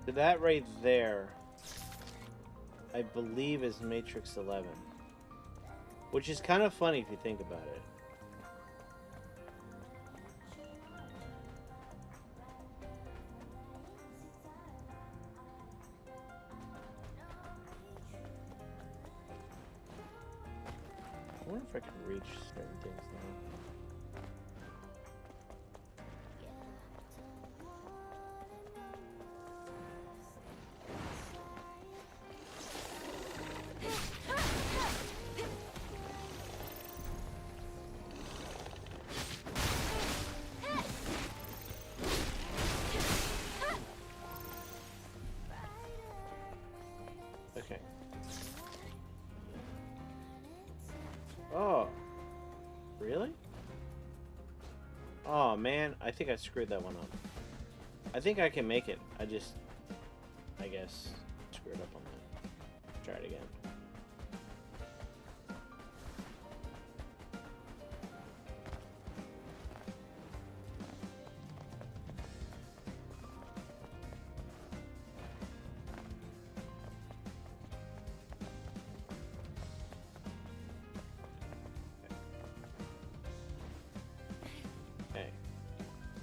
So that right there, I believe, is Matrix 11. Which is kind of funny if you think about it. I wonder if I can reach certain things now. Okay. Oh. Really? Oh, man. I think I screwed that one up. I think I can make it. I guess, screwed up on that. Try it again.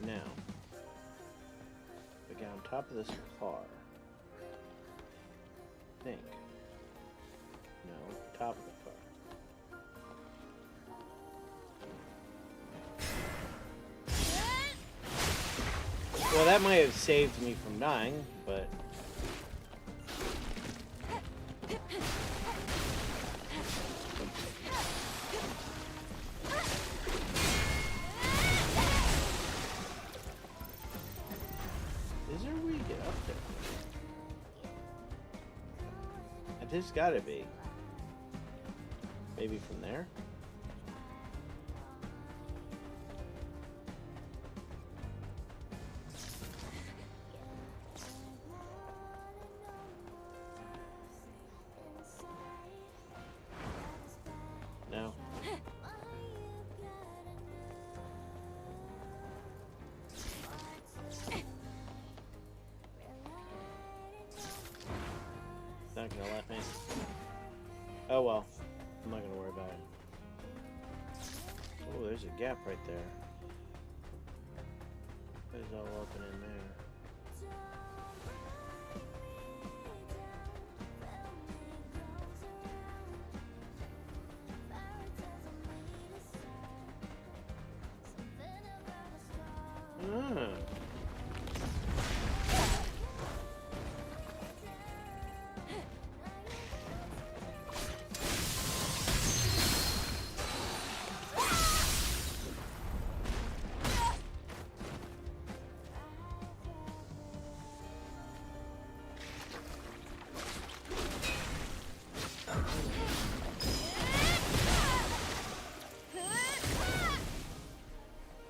Now, we get on top of this car. I think. No, top of the car. Well, that might have saved me from dying, but... Is there a way to get up there? There's gotta be. Maybe from there? No. Not gonna let me. Oh well. I'm not gonna worry about it. Oh, there's a gap right there. It's all open in there. Ah.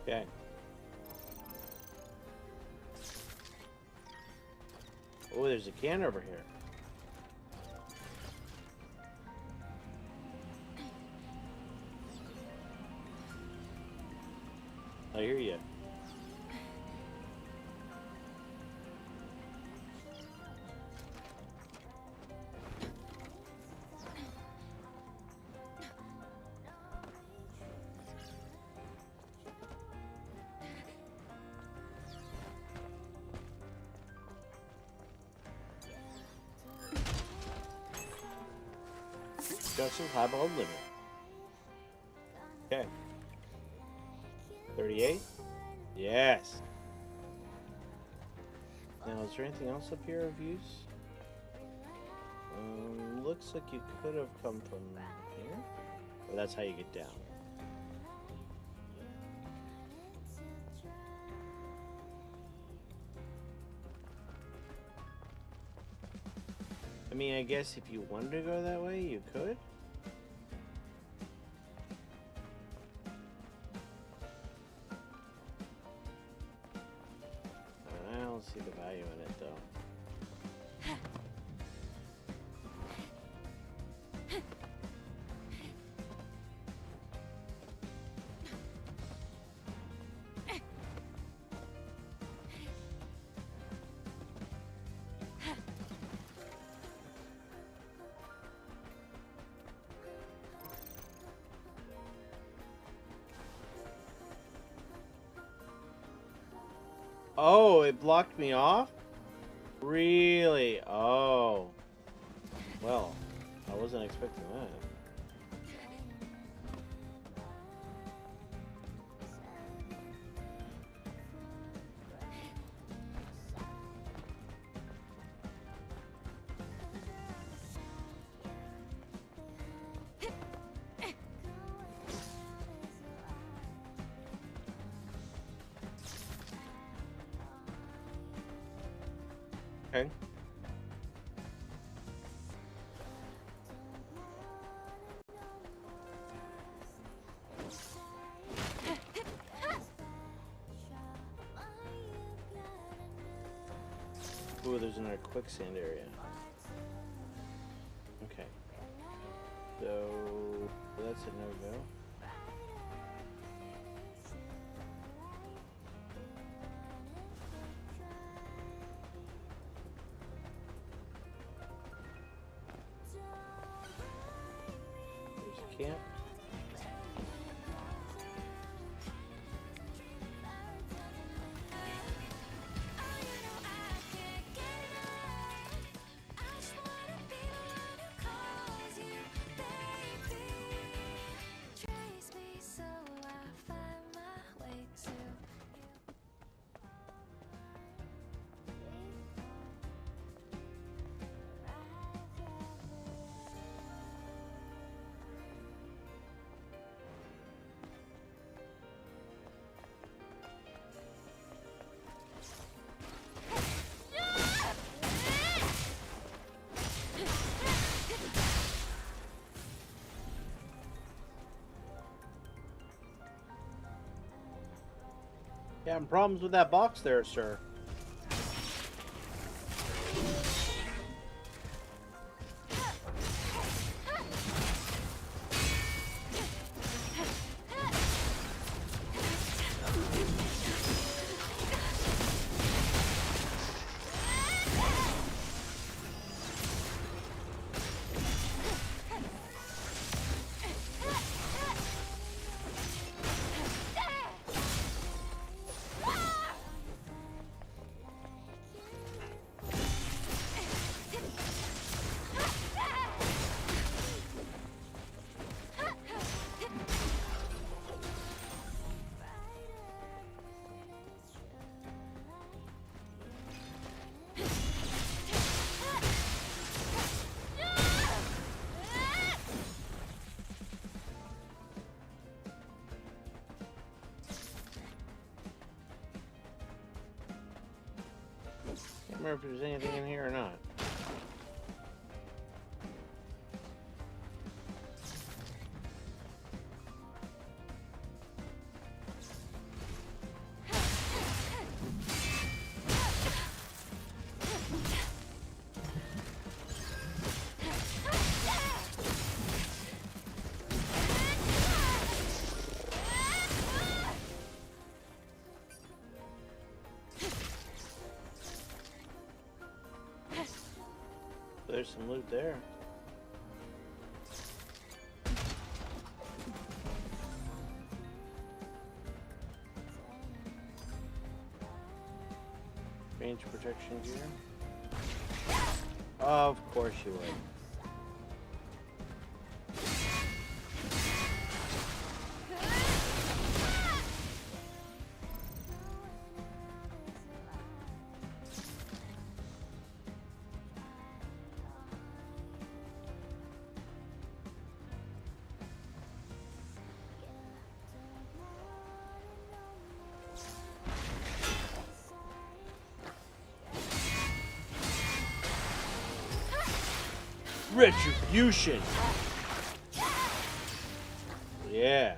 Okay. Oh, there's a can over here. I hear you. Justice highball limit. Okay. 38? Yes. Now, is there anything else up here of use? Looks like you could have come from here. Or that's how you get down. I mean, I guess if you wanted to go that way, you could. I don't see the value in it, though. Oh, it blocked me off? Really? Oh. Well, I wasn't expecting that. Okay. Ooh, there's another quicksand area. Okay. So, that's a no-go. Camp. having problems with that box there, sir. Can't remember if there's anything in here or not. There's some loot there. Range protection gear. Of course you would. Retribution. Yeah.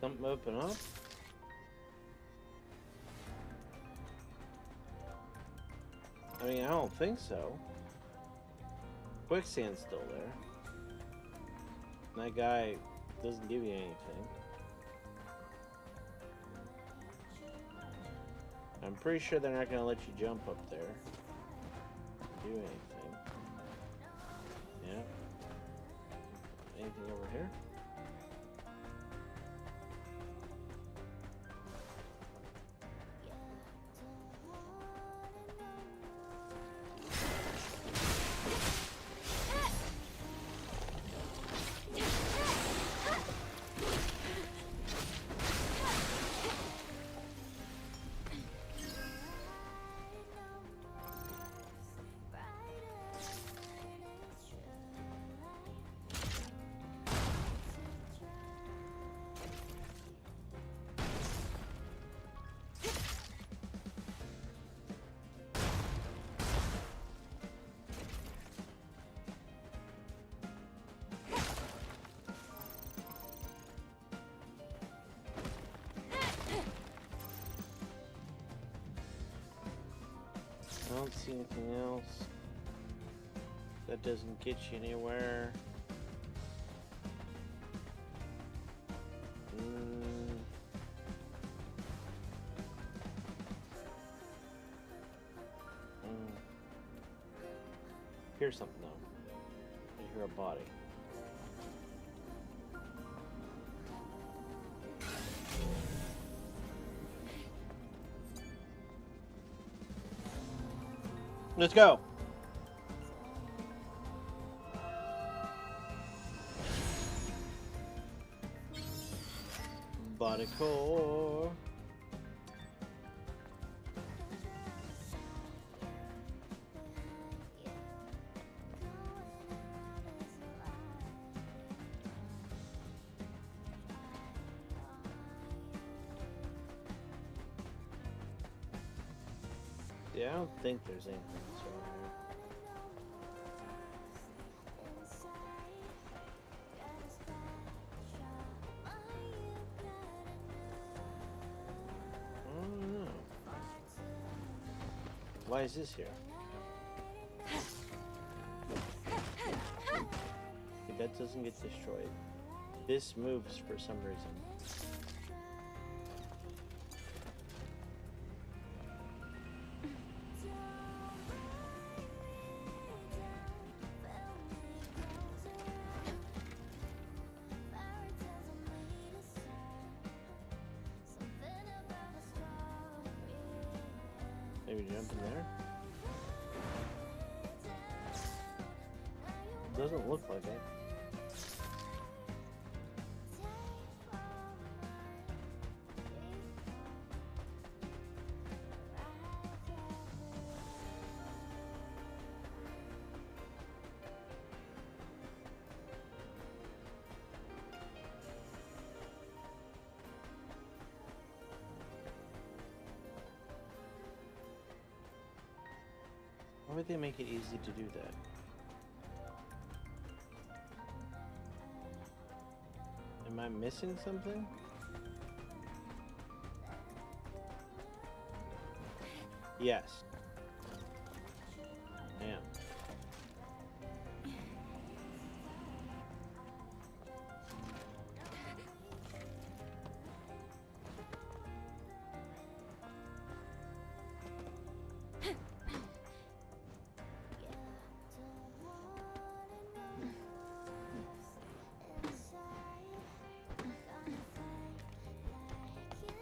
Something open up? I mean, I don't think so. Quicksand's still there. That guy doesn't give you anything. I'm pretty sure they're not going to let you jump up there. Do anything. Yeah. Anything over here? I don't see anything else. That doesn't get you anywhere. Mm. hear something though. I hear a body. Let's go. Body core. Yeah, I don't think there's anything else around here. I don't know. Why is this here? Okay, that doesn't get destroyed. This moves for some reason. Maybe jump in there? Doesn't look like it. Why would they make it easy to do that? Am I missing something? Yes. I am.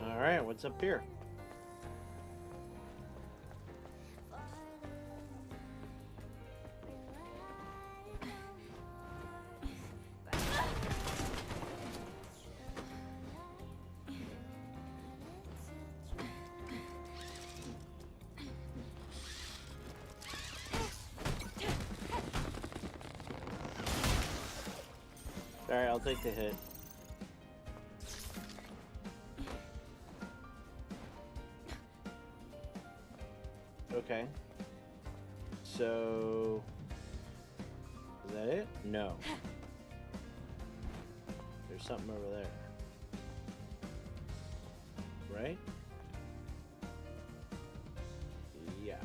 Alright, what's up here? Alright, I'll take the hit. Okay. So... is that it? No. There's something over there. Right? Yeah.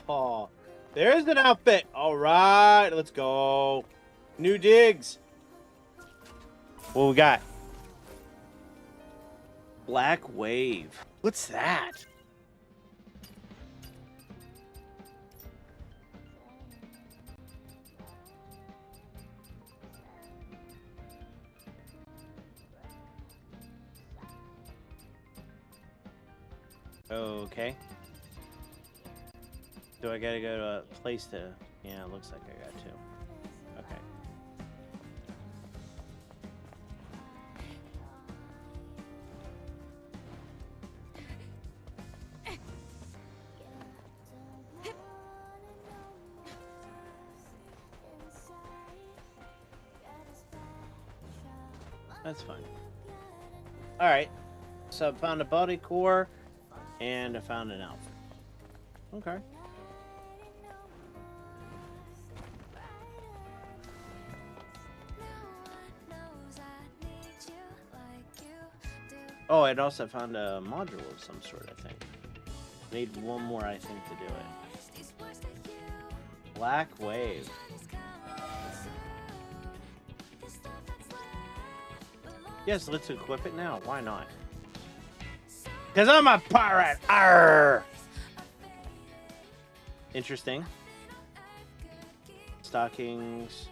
Oh, there's an outfit! Alright, let's go. New digs. What we got? Black Wave. What's that? Okay. Do I gotta go to a place to... yeah, it looks like I got to. Okay. That's fine. Alright. So I found a body core and I found an outfit. Okay. Oh, I'd also found a module of some sort, I think. Need one more, I think, to do it. Black Wave. Yes, let's equip it now. Why not? Because I'm a pirate. Arr! Interesting. Stockings.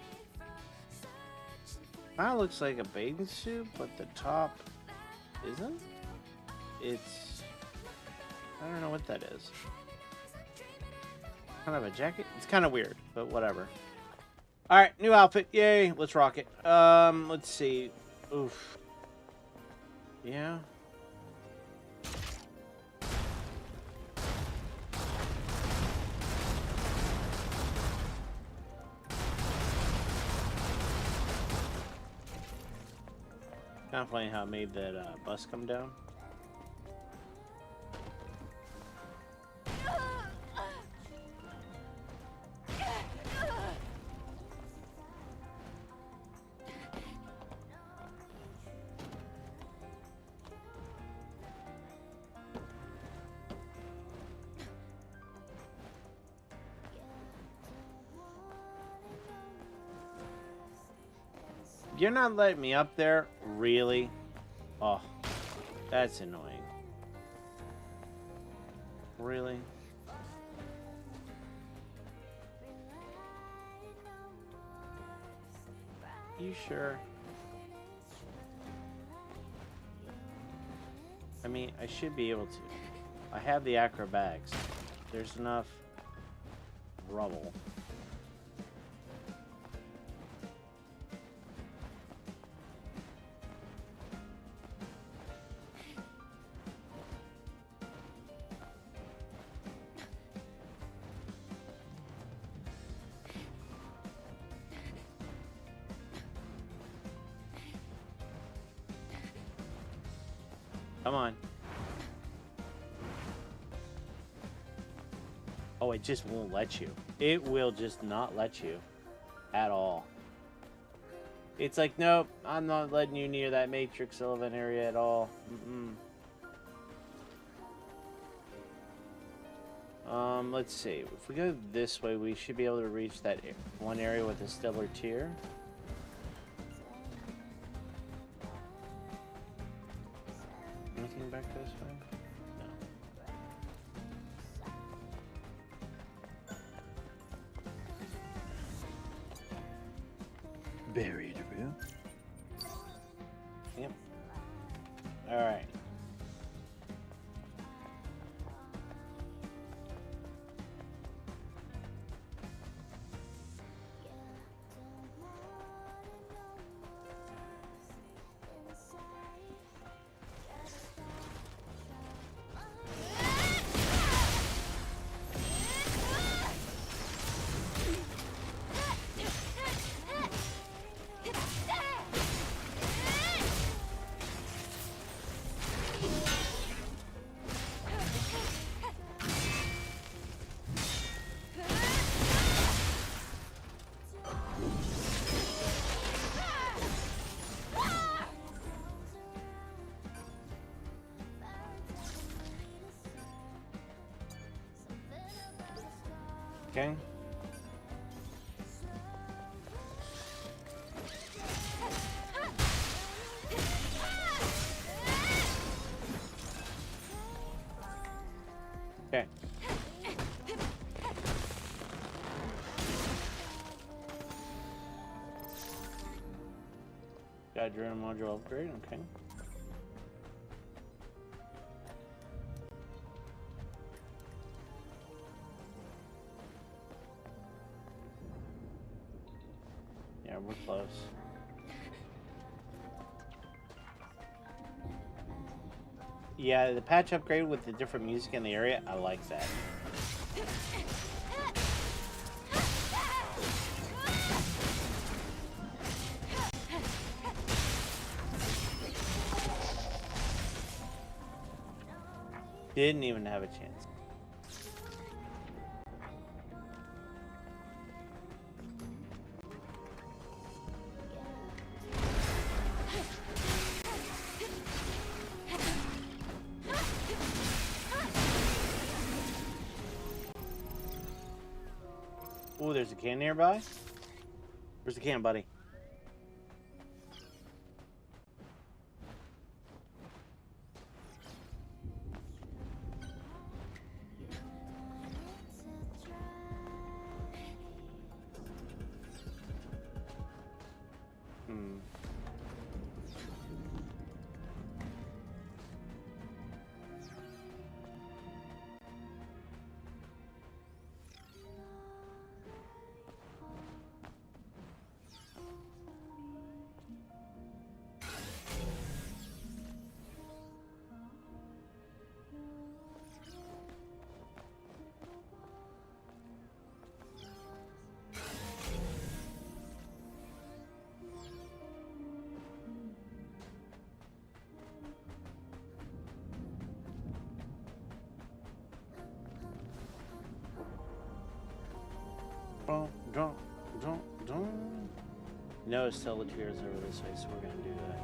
Kind of looks like a bathing suit, but the top isn't. It's... I don't know what that is. Kind of a jacket? It's kind of weird, but whatever. Alright, new outfit. Yay. Let's rock it. Let's see. Oof. Yeah. Kind of funny how it made that bus come down. You're not letting me up there? Really? Oh, that's annoying. Really? You sure? I mean, I should be able to. I have the acrobatics. There's enough rubble. Come on. Oh, it just won't let you. It will just not let you. At all. It's like, nope, I'm not letting you near that Matrix Sylvan area at all. Let's see. If we go this way, we should be able to reach that one area with a stellar tier. Anything back this way? No. Buried room. Yep. Alright. Okay. Okay. Got drone module upgrade, okay. Yeah, we're close. Yeah, the patch upgrade with the different music in the area, I like that. Didn't even have a chance. Ooh, there's a can nearby. Where's the can, buddy? Bum, dum, dum, dum. No, Stella Tears over this way, so we're gonna do that.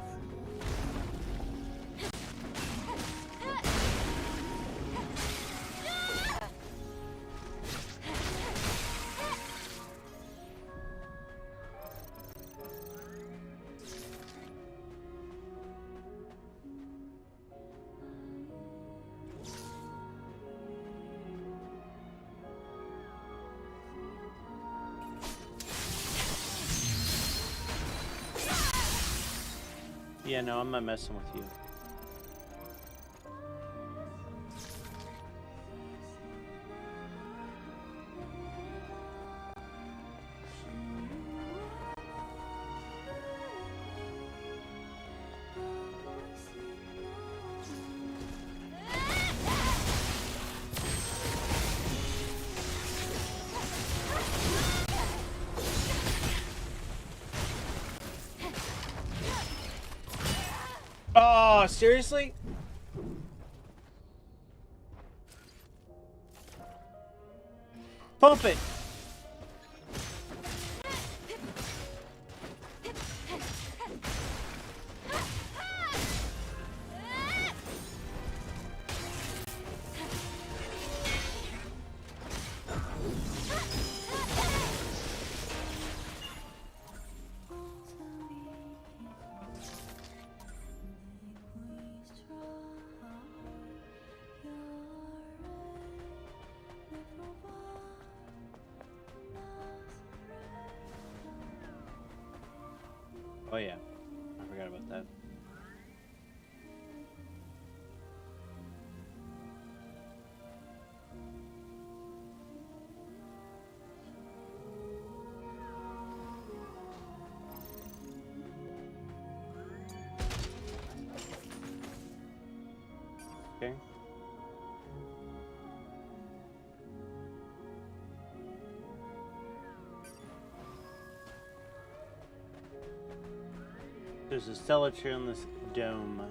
Yeah, no, I'm not messing with you. Oh, seriously? Pump it! Oh yeah, I forgot about that. Okay. There's a Stella Tear in this dome.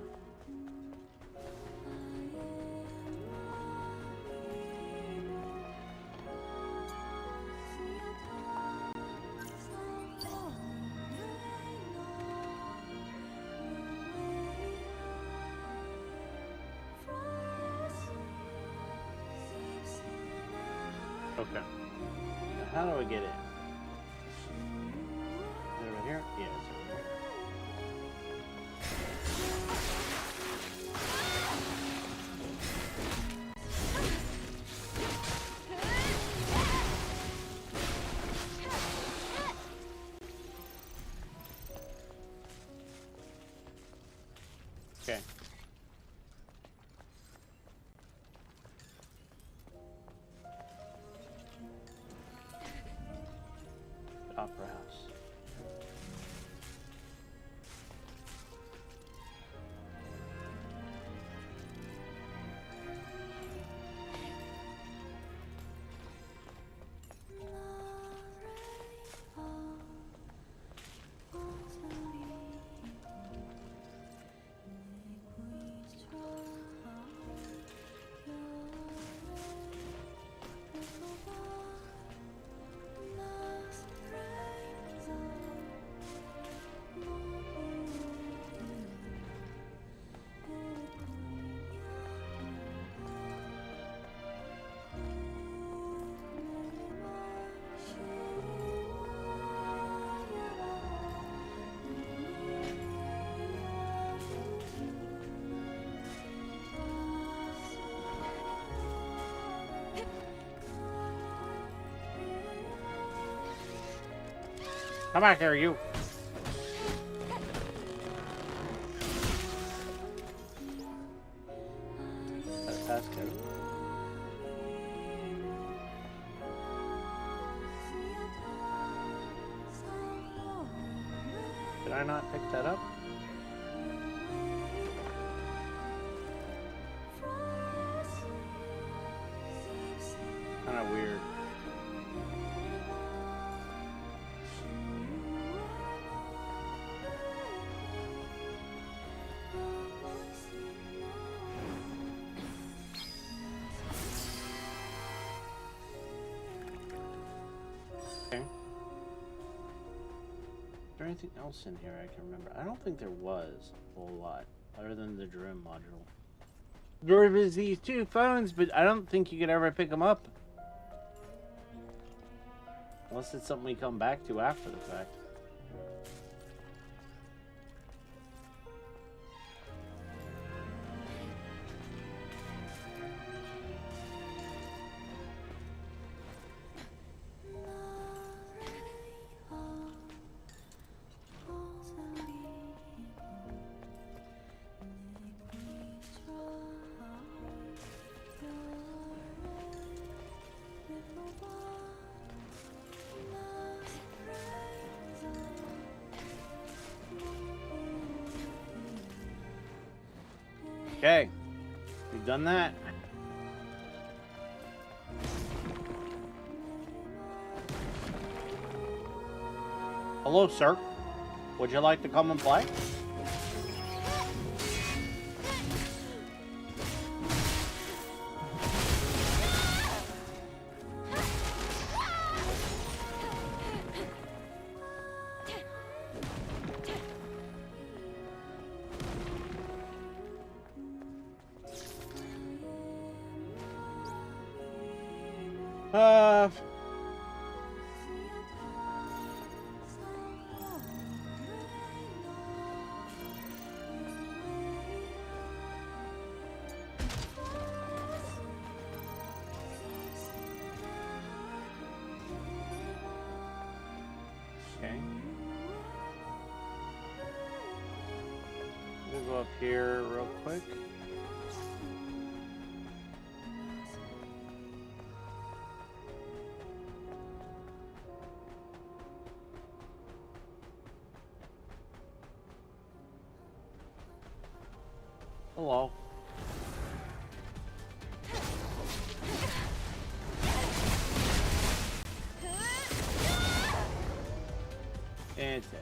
Okay. Now how do I get in? Is it over here? Yeah, it's over here. Okay. Opera House. Come back here, you. That's good. Did I not pick that up? Kind of weird. Okay. Is there anything else in here I can remember? I don't think there was a whole lot, other than the drone module. There was these two phones, but I don't think you could ever pick them up. Unless it's something we come back to after the fact. Okay, we've done that. Hello, sir. Would you like to come and play? Okay. We'll go up here real quick. Hello. And it's dead.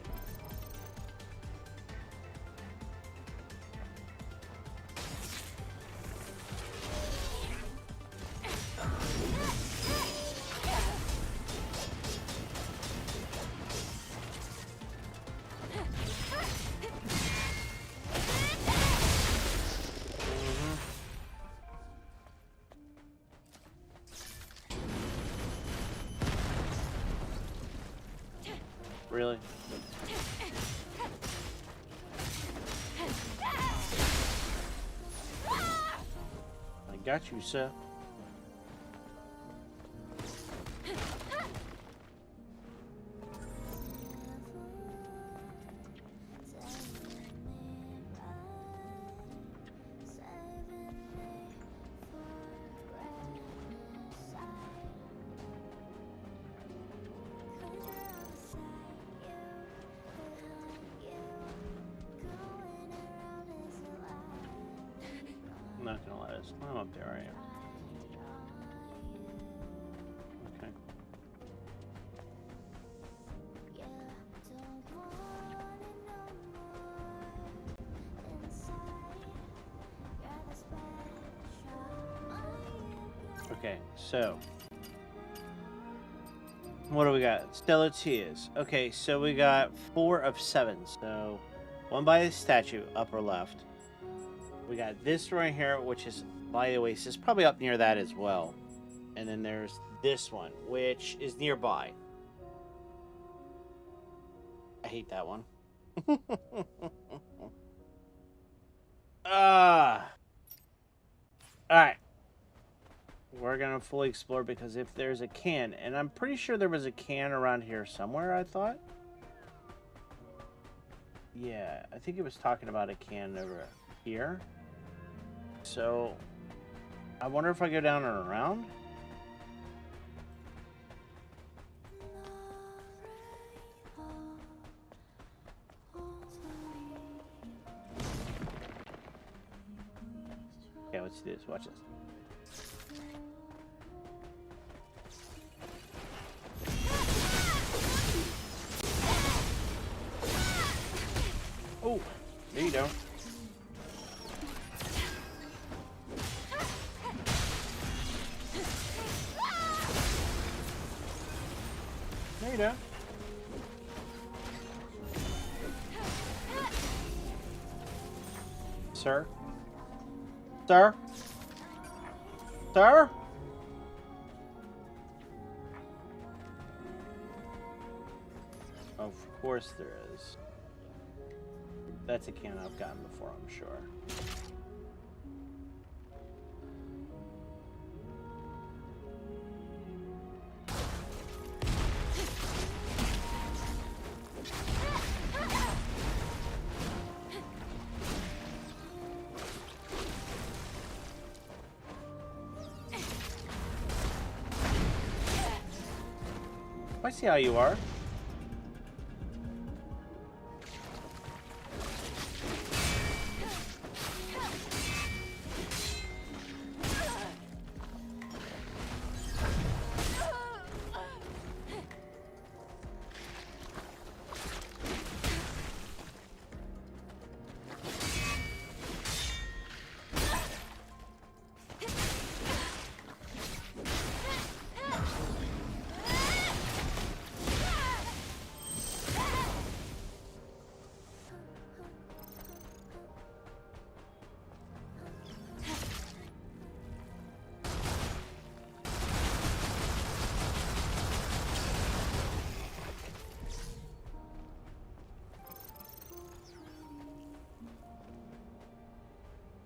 Really? I got you, sir. I'm not gonna let us climb up there, are you? Okay. Okay, so what do we got? Stellar Tears. Okay, so we got 4 of 7. So one by the statue, upper left. We got this right here, which is by the Oasis, probably up near that as well. And then there's this one, which is nearby. I hate that one. Alright. We're gonna fully explore, because if there's a can, and I'm pretty sure there was a can around here somewhere, I thought. Yeah, I think it was talking about a can over here. So, I wonder if I go down and around. Okay, let's do this. Watch this. Oh, there you go. There you doing? Sir? Sir? Sir? Of course there is. That's a can I've gotten before, I'm sure. I see how you are.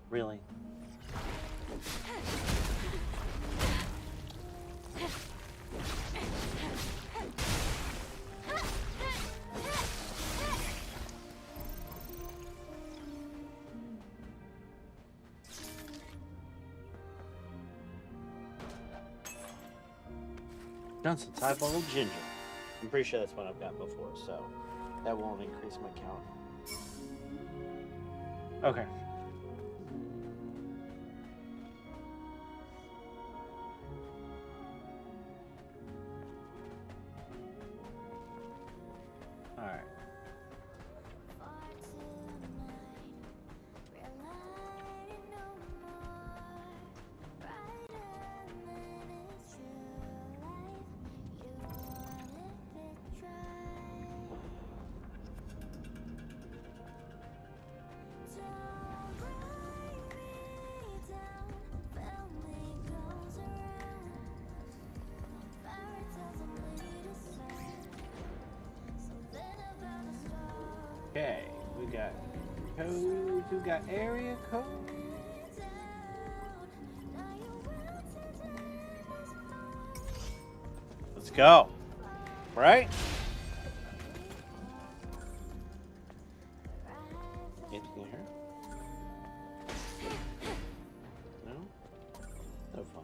Really? Johnson, type old ginger. I'm pretty sure that's what I've got before, so that won't increase my count. Okay. Alright. Okay, we got codes, we got area code. Let's go. Right? Anything here? No? No fun.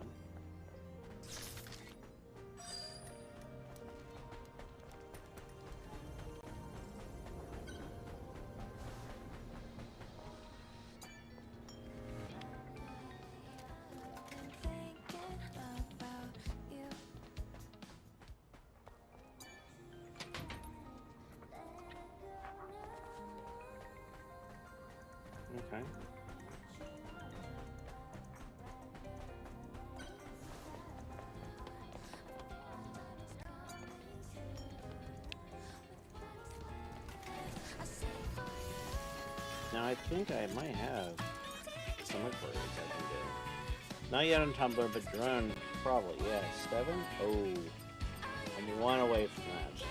Okay. Now I think I might have some upgrades I can do. Not yet on Tumblr, but drone probably. Yeah, 7? Oh, I'm 1 away from that.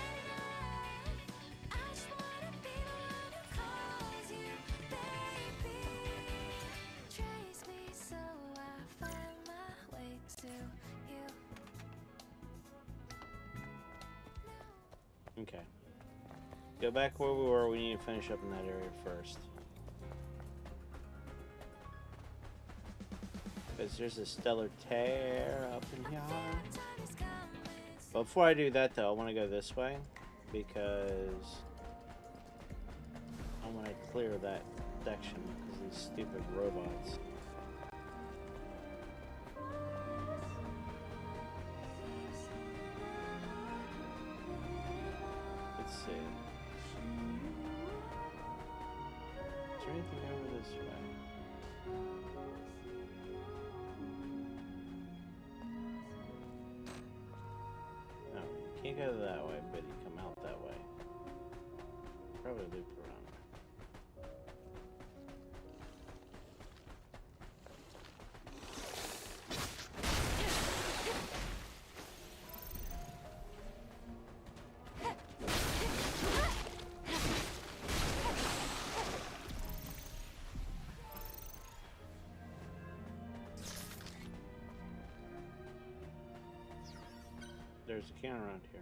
Okay. Go back where we were. We need to finish up in that area first. Because there's a stellar tear up in here. But before I do that, though, I want to go this way. Because I want to clear that section because of these stupid robots. Let's see. Is there anything over this way? No, you Can't go that way, but you come out that way. Probably loop around. There's a can around here.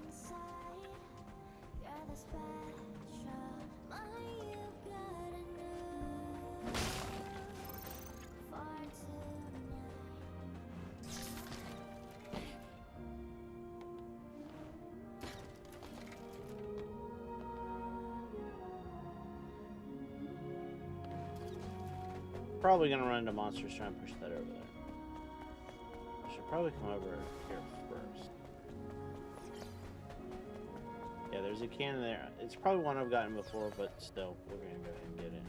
Inside, you're the special one you gotta know for tonight. Probably gonna run into monsters trying to push that over there. I should probably come over here first. Yeah, there's a can there. It's probably one I've gotten before, but still, we're gonna go ahead and get it.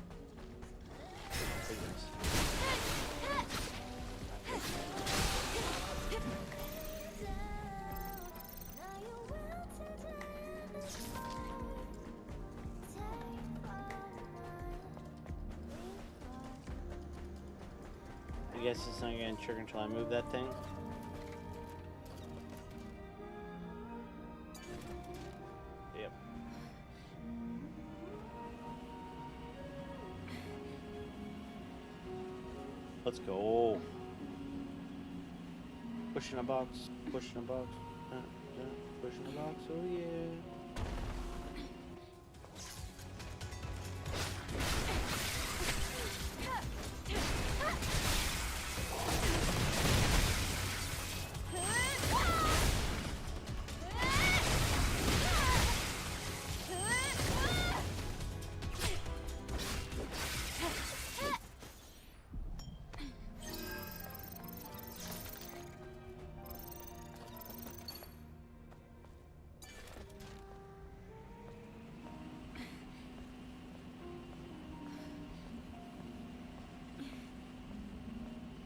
I guess it's not gonna trigger until I move that thing. Yep. Let's go. Pushing a box, pushing a box, pushing a box, oh yeah.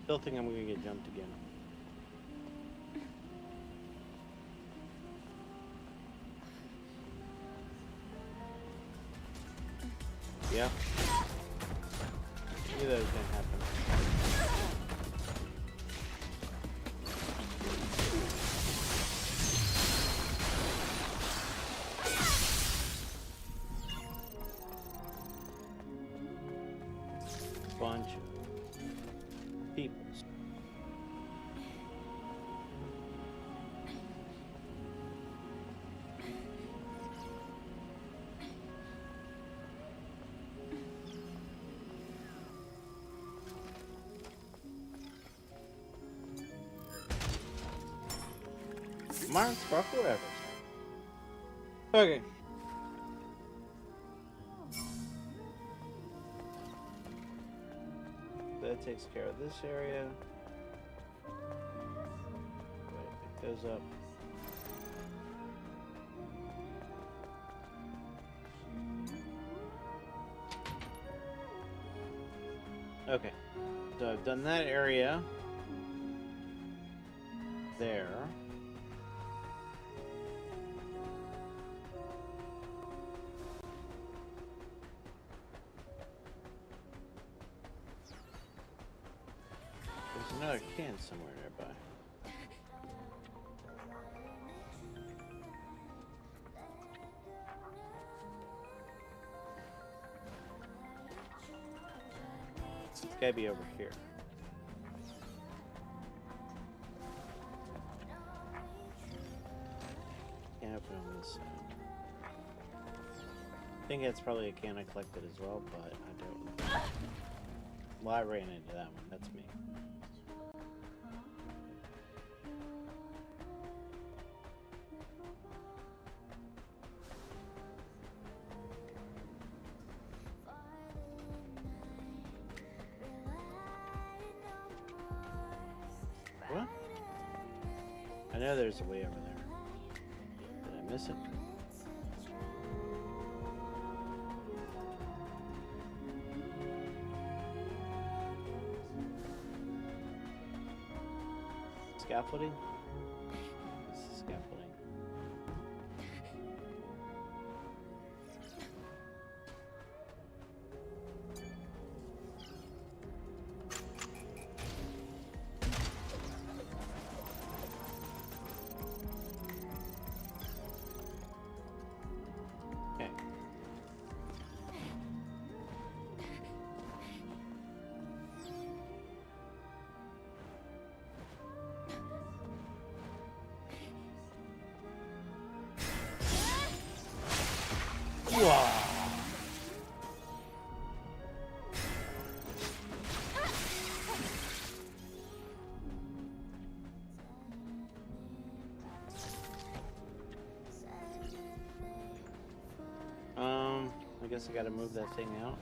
Still think I'm gonna get jumped again. Yeah. Knew that was gonna happen. Bunch of peoples. Mine sparkle whatever. Okay. That takes care of this area. Wait, it goes up. Okay. So I've done that area. There. There's another can somewhere nearby. It's gotta be over here. Can't open on this side. I think it's probably a can I collected as well, but I don't. Well, I ran into that one. That's me. What? I know there's a way over there. I miss it? Scaffolding? This is scaffolding. Okay. Whoa. I guess I gotta move that thing out.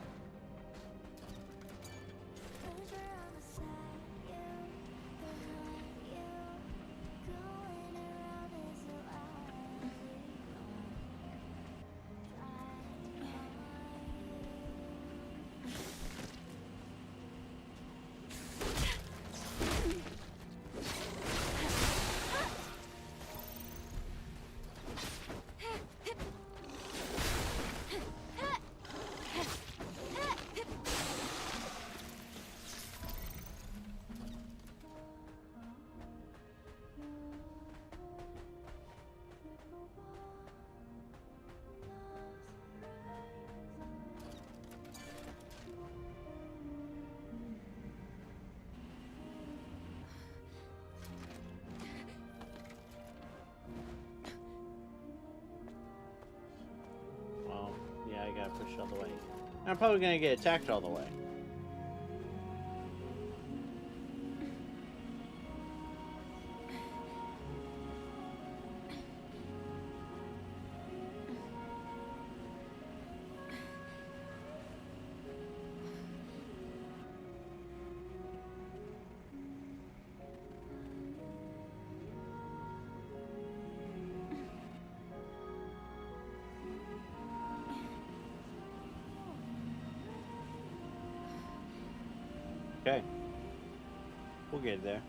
Yeah, I gotta push it all the way. I'm probably gonna get attacked all the way. Okay. We'll get there.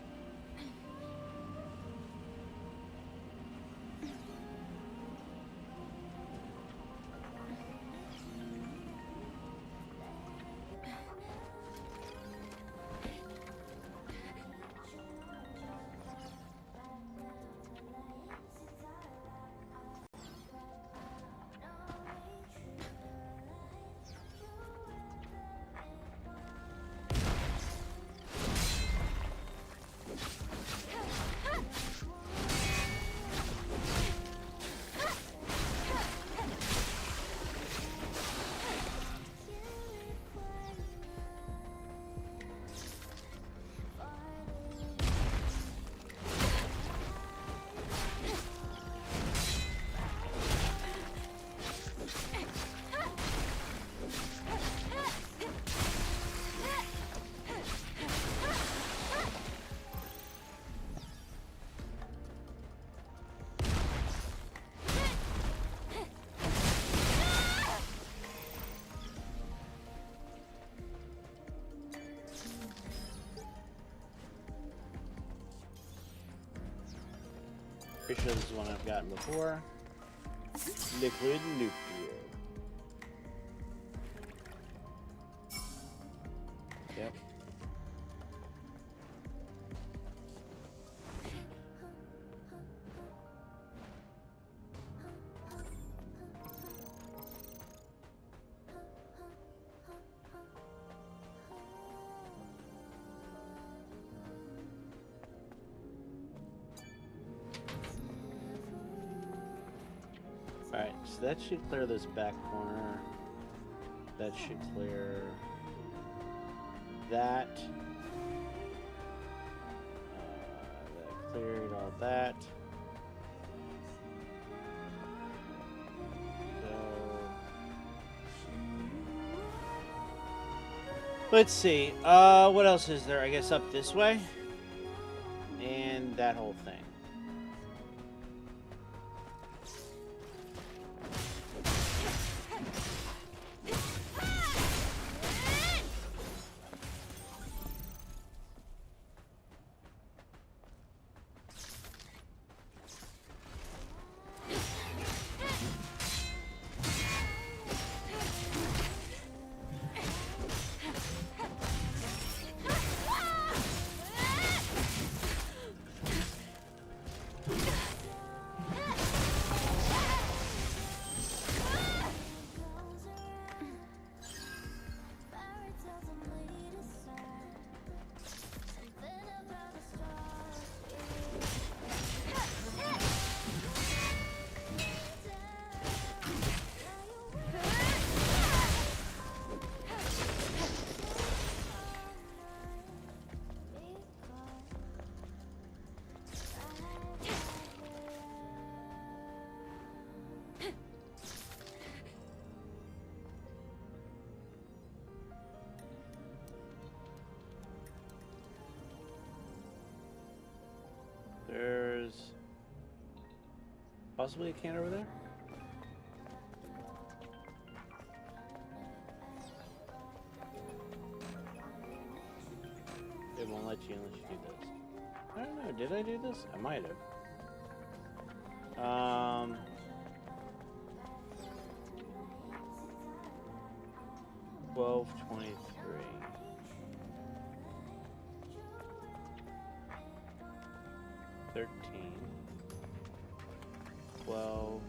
Pretty sure this is one I've gotten before. Liquid nuclear. Yep. Alright, so that should clear this back corner. That should clear that. That cleared all that. So let's see. What else is there? I guess up this way. And that whole thing. possibly a can over there? It won't let you unless you do this. I don't know. Did I do this? I might have. 12:23. 13. 12.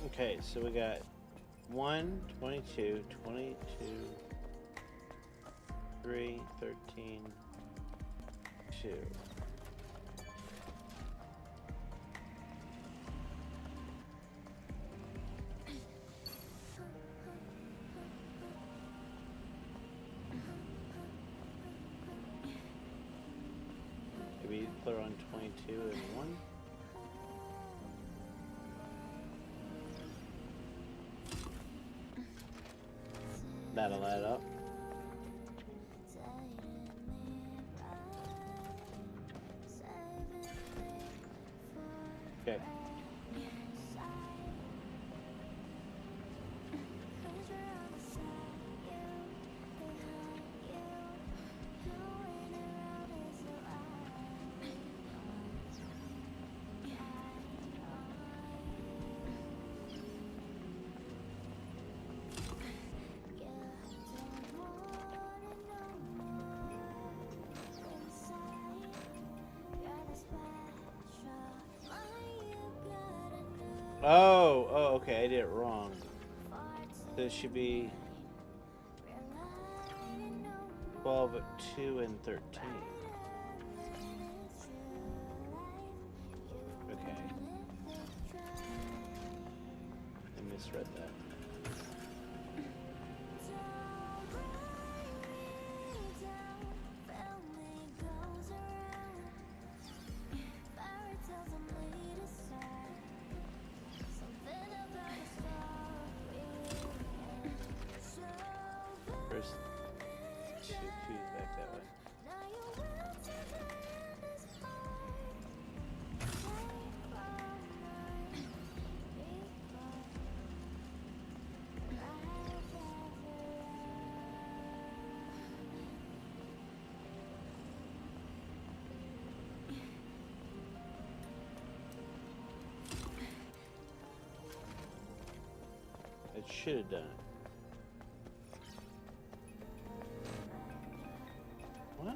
Okay, so we got 1, 22, 22, 3, 13, 2. Maybe put her on 22 and 1. That'll add up. Okay. Oh, okay, I did it wrong. So it should be 12, 2, and 13. Okay. I misread that. First, two back that way. It should have done it. What?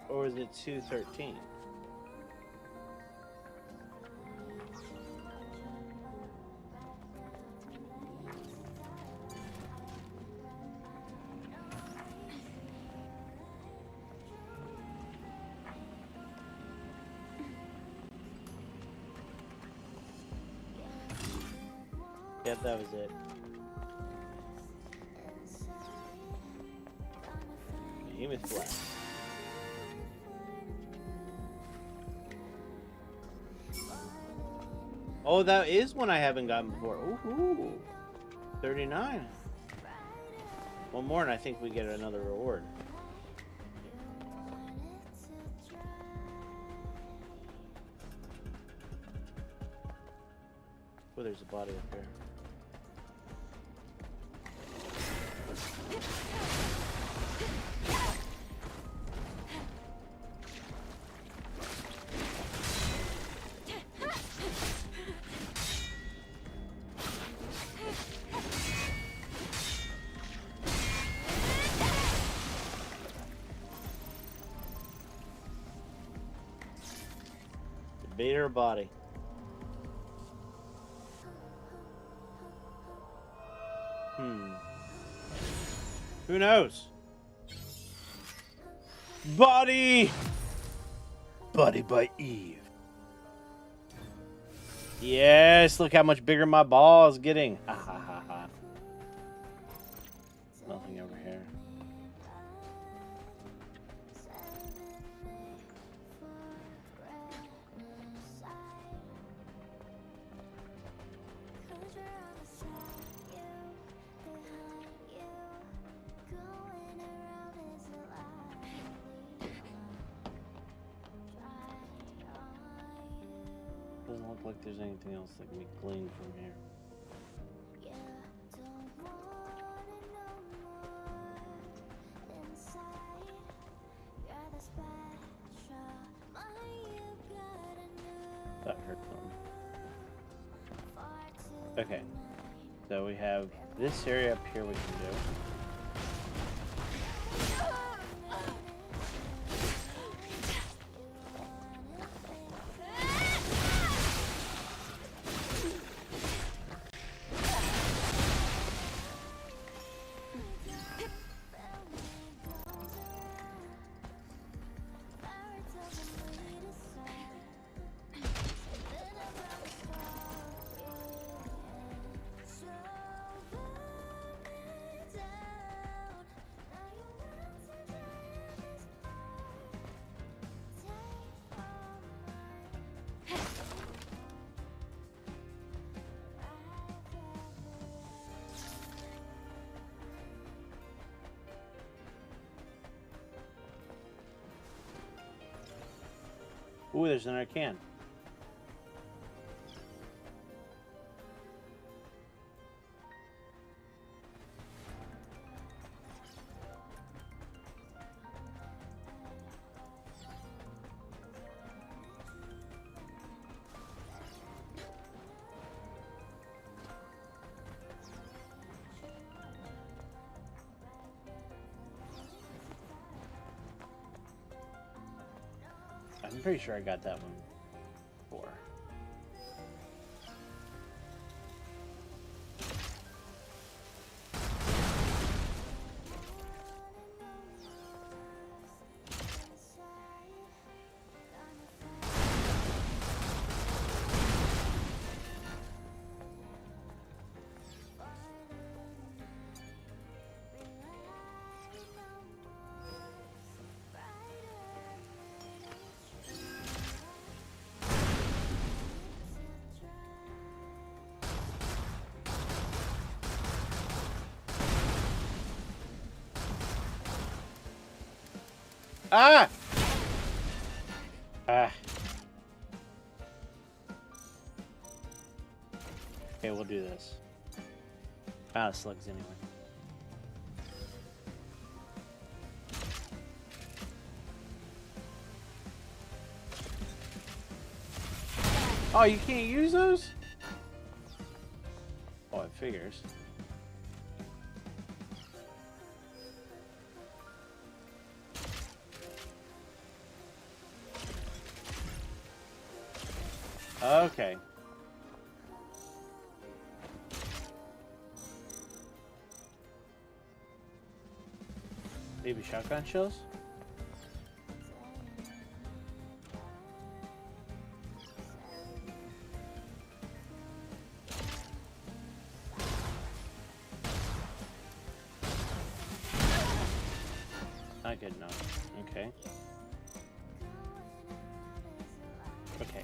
Or is it 213? Yep, that was it. Aim is flat. Oh, that is one I haven't gotten before. Ooh, 39. One more and I think we get another reward. Oh, there's a body up there. Beat her body. Who knows? Body! Body by Eve. Yes, look how much bigger my ball is getting. Ha ha ha ha. Nothing over here. Doesn't look like there's anything else that can be gleaned from here. That hurt them. Okay, so we have this area up here we can do. Ooh, there's another can. I'm pretty sure I got that one before. Ah! Ah. Okay, we'll do this. Out of slugs anyway. Oh, you can't use those? Oh, it figures. Okay. Maybe shotgun shells? Not good enough. Okay. Okay.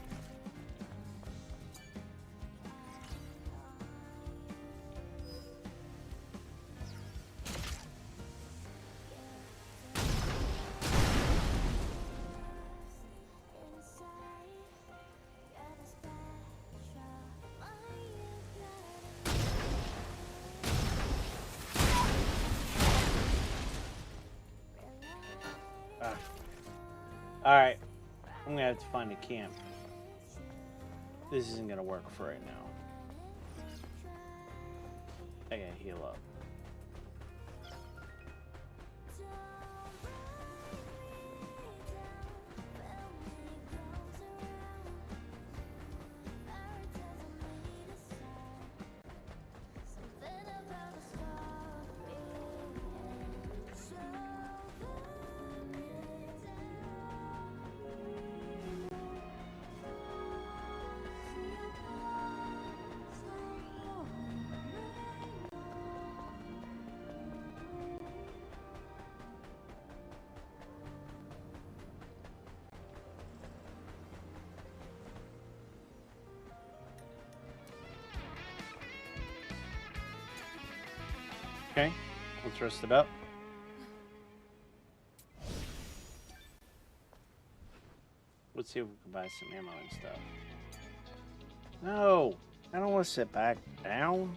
Alright. I'm gonna have to find a camp. This isn't gonna work for right now. I gotta heal up. Okay, let's rest it up. Let's see if we can buy some ammo and stuff. No, I don't want to sit back down.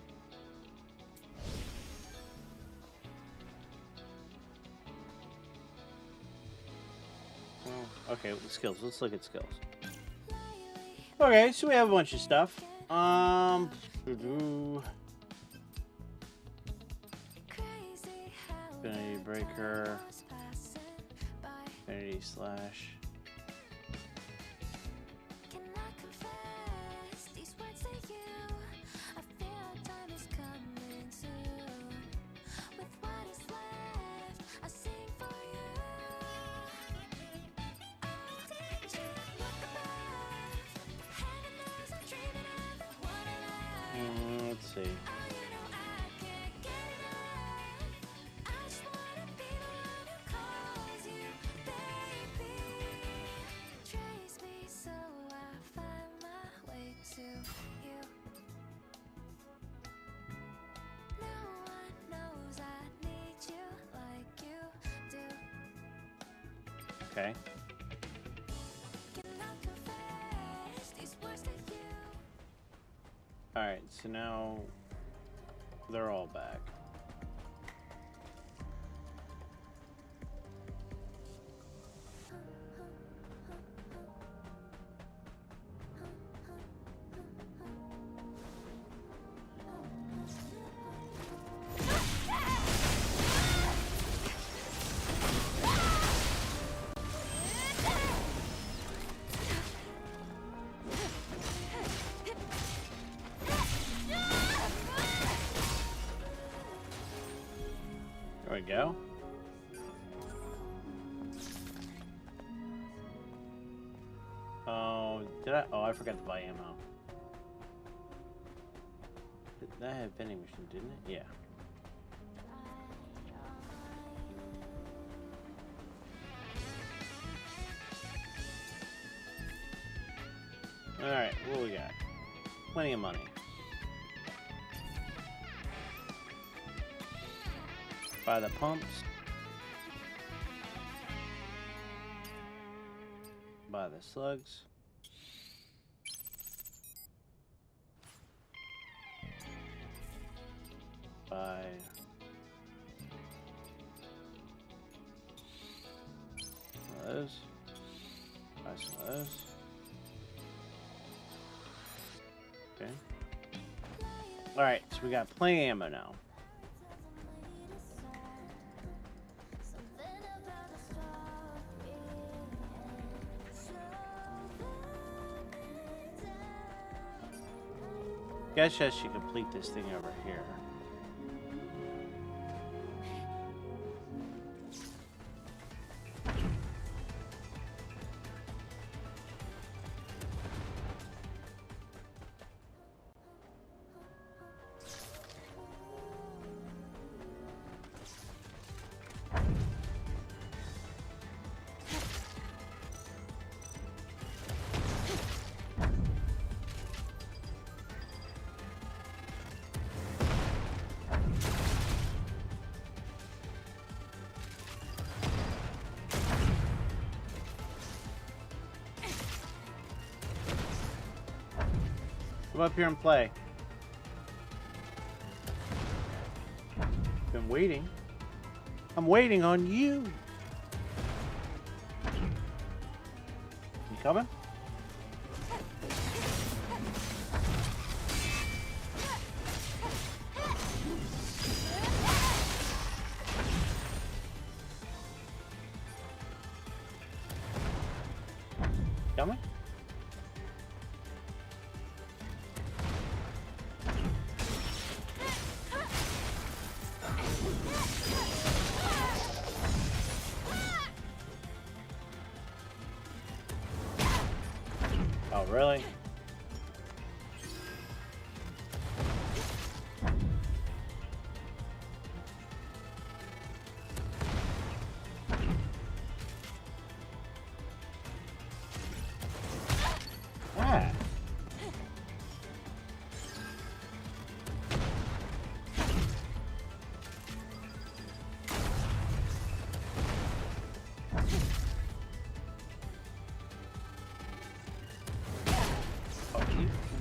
Well, okay, with skills. Let's look at skills. Okay, so we have a bunch of stuff. Infinity Breaker. Infinity Slash. Let's see. Okay. Alright, so now they're all back. There we go. Oh, did I? Oh, I forgot to buy ammo. That had vending machine, didn't it? Yeah. Alright, what we got? Plenty of money. Buy the pumps. Buy the slugs. Buy some of those. Buy some of those. Okay. Alright, so we got plenty of ammo now. Guess I should complete this thing over here. Come up here and play. Been waiting. I'm waiting on you. You coming? Coming? Oh, really? Ah.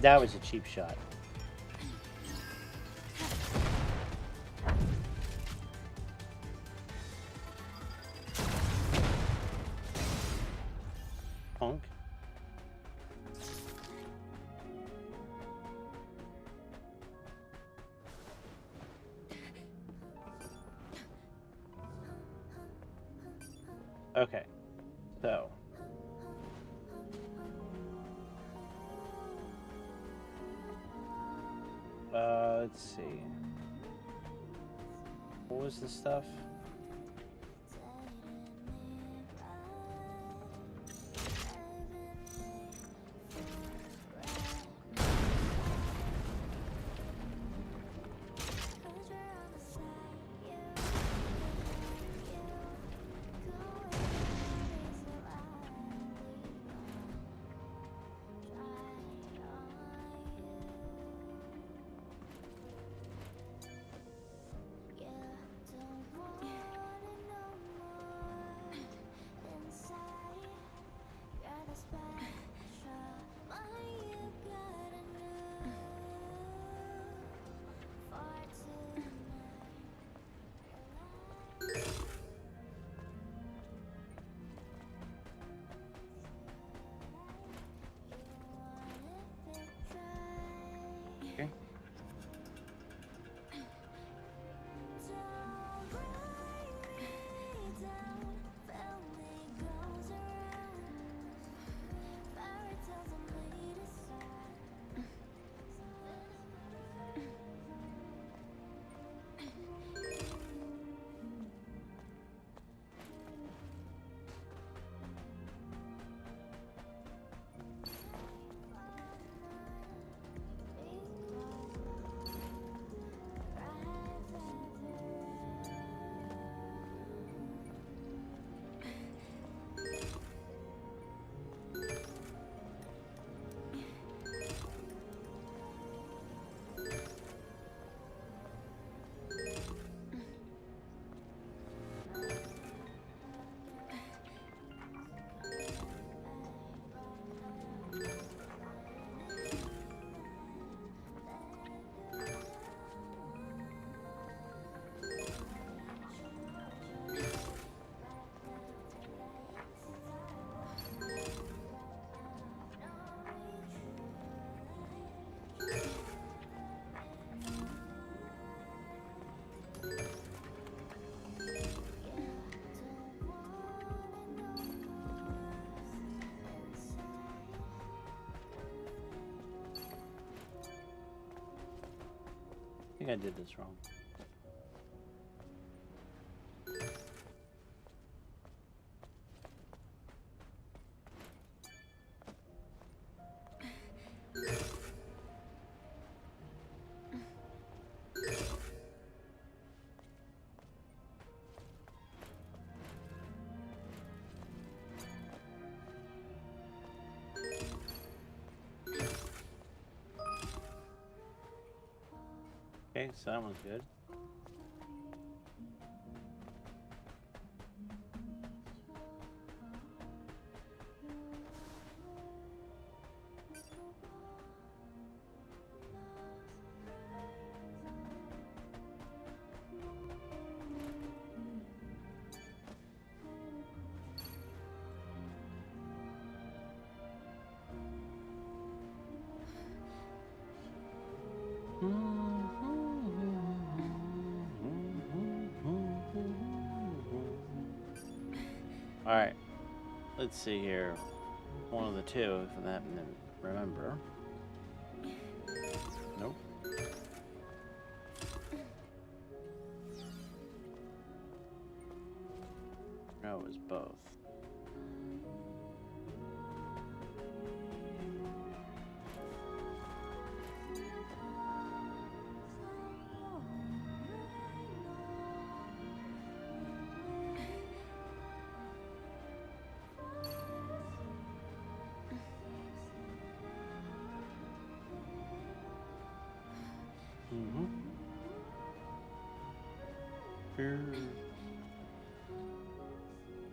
That was a cheap shot. Punk. Okay, so let's see. What was the stuff? Okay. I think I did this wrong. Okay, so that one's good. All right, let's see here. One of the two, if I happen to remember. Nope. No, it was both.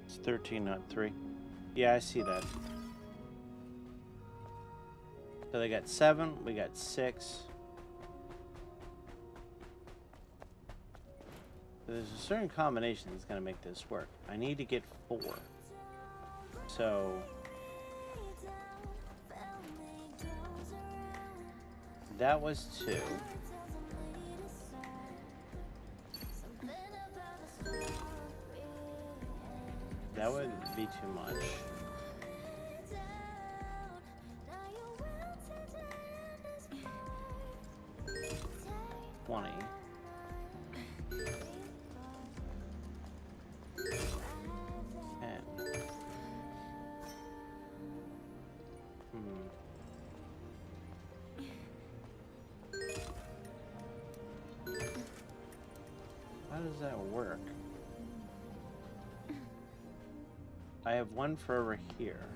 It's 13, not 3. Yeah, I see that. So they got 7, we got 6. There's a certain combination that's going to make this work. I need to get 4. So that was 2. That would be too much. 20. 10. How does that work? I have 1 for over here.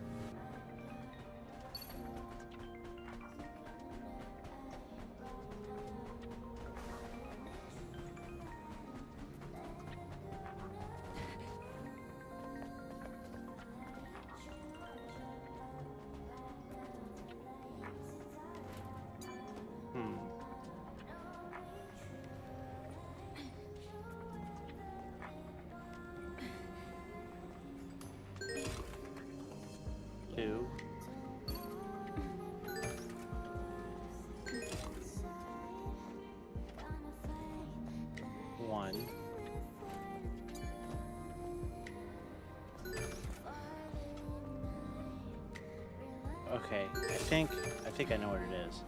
Two. 1. Okay, I think I know what it is.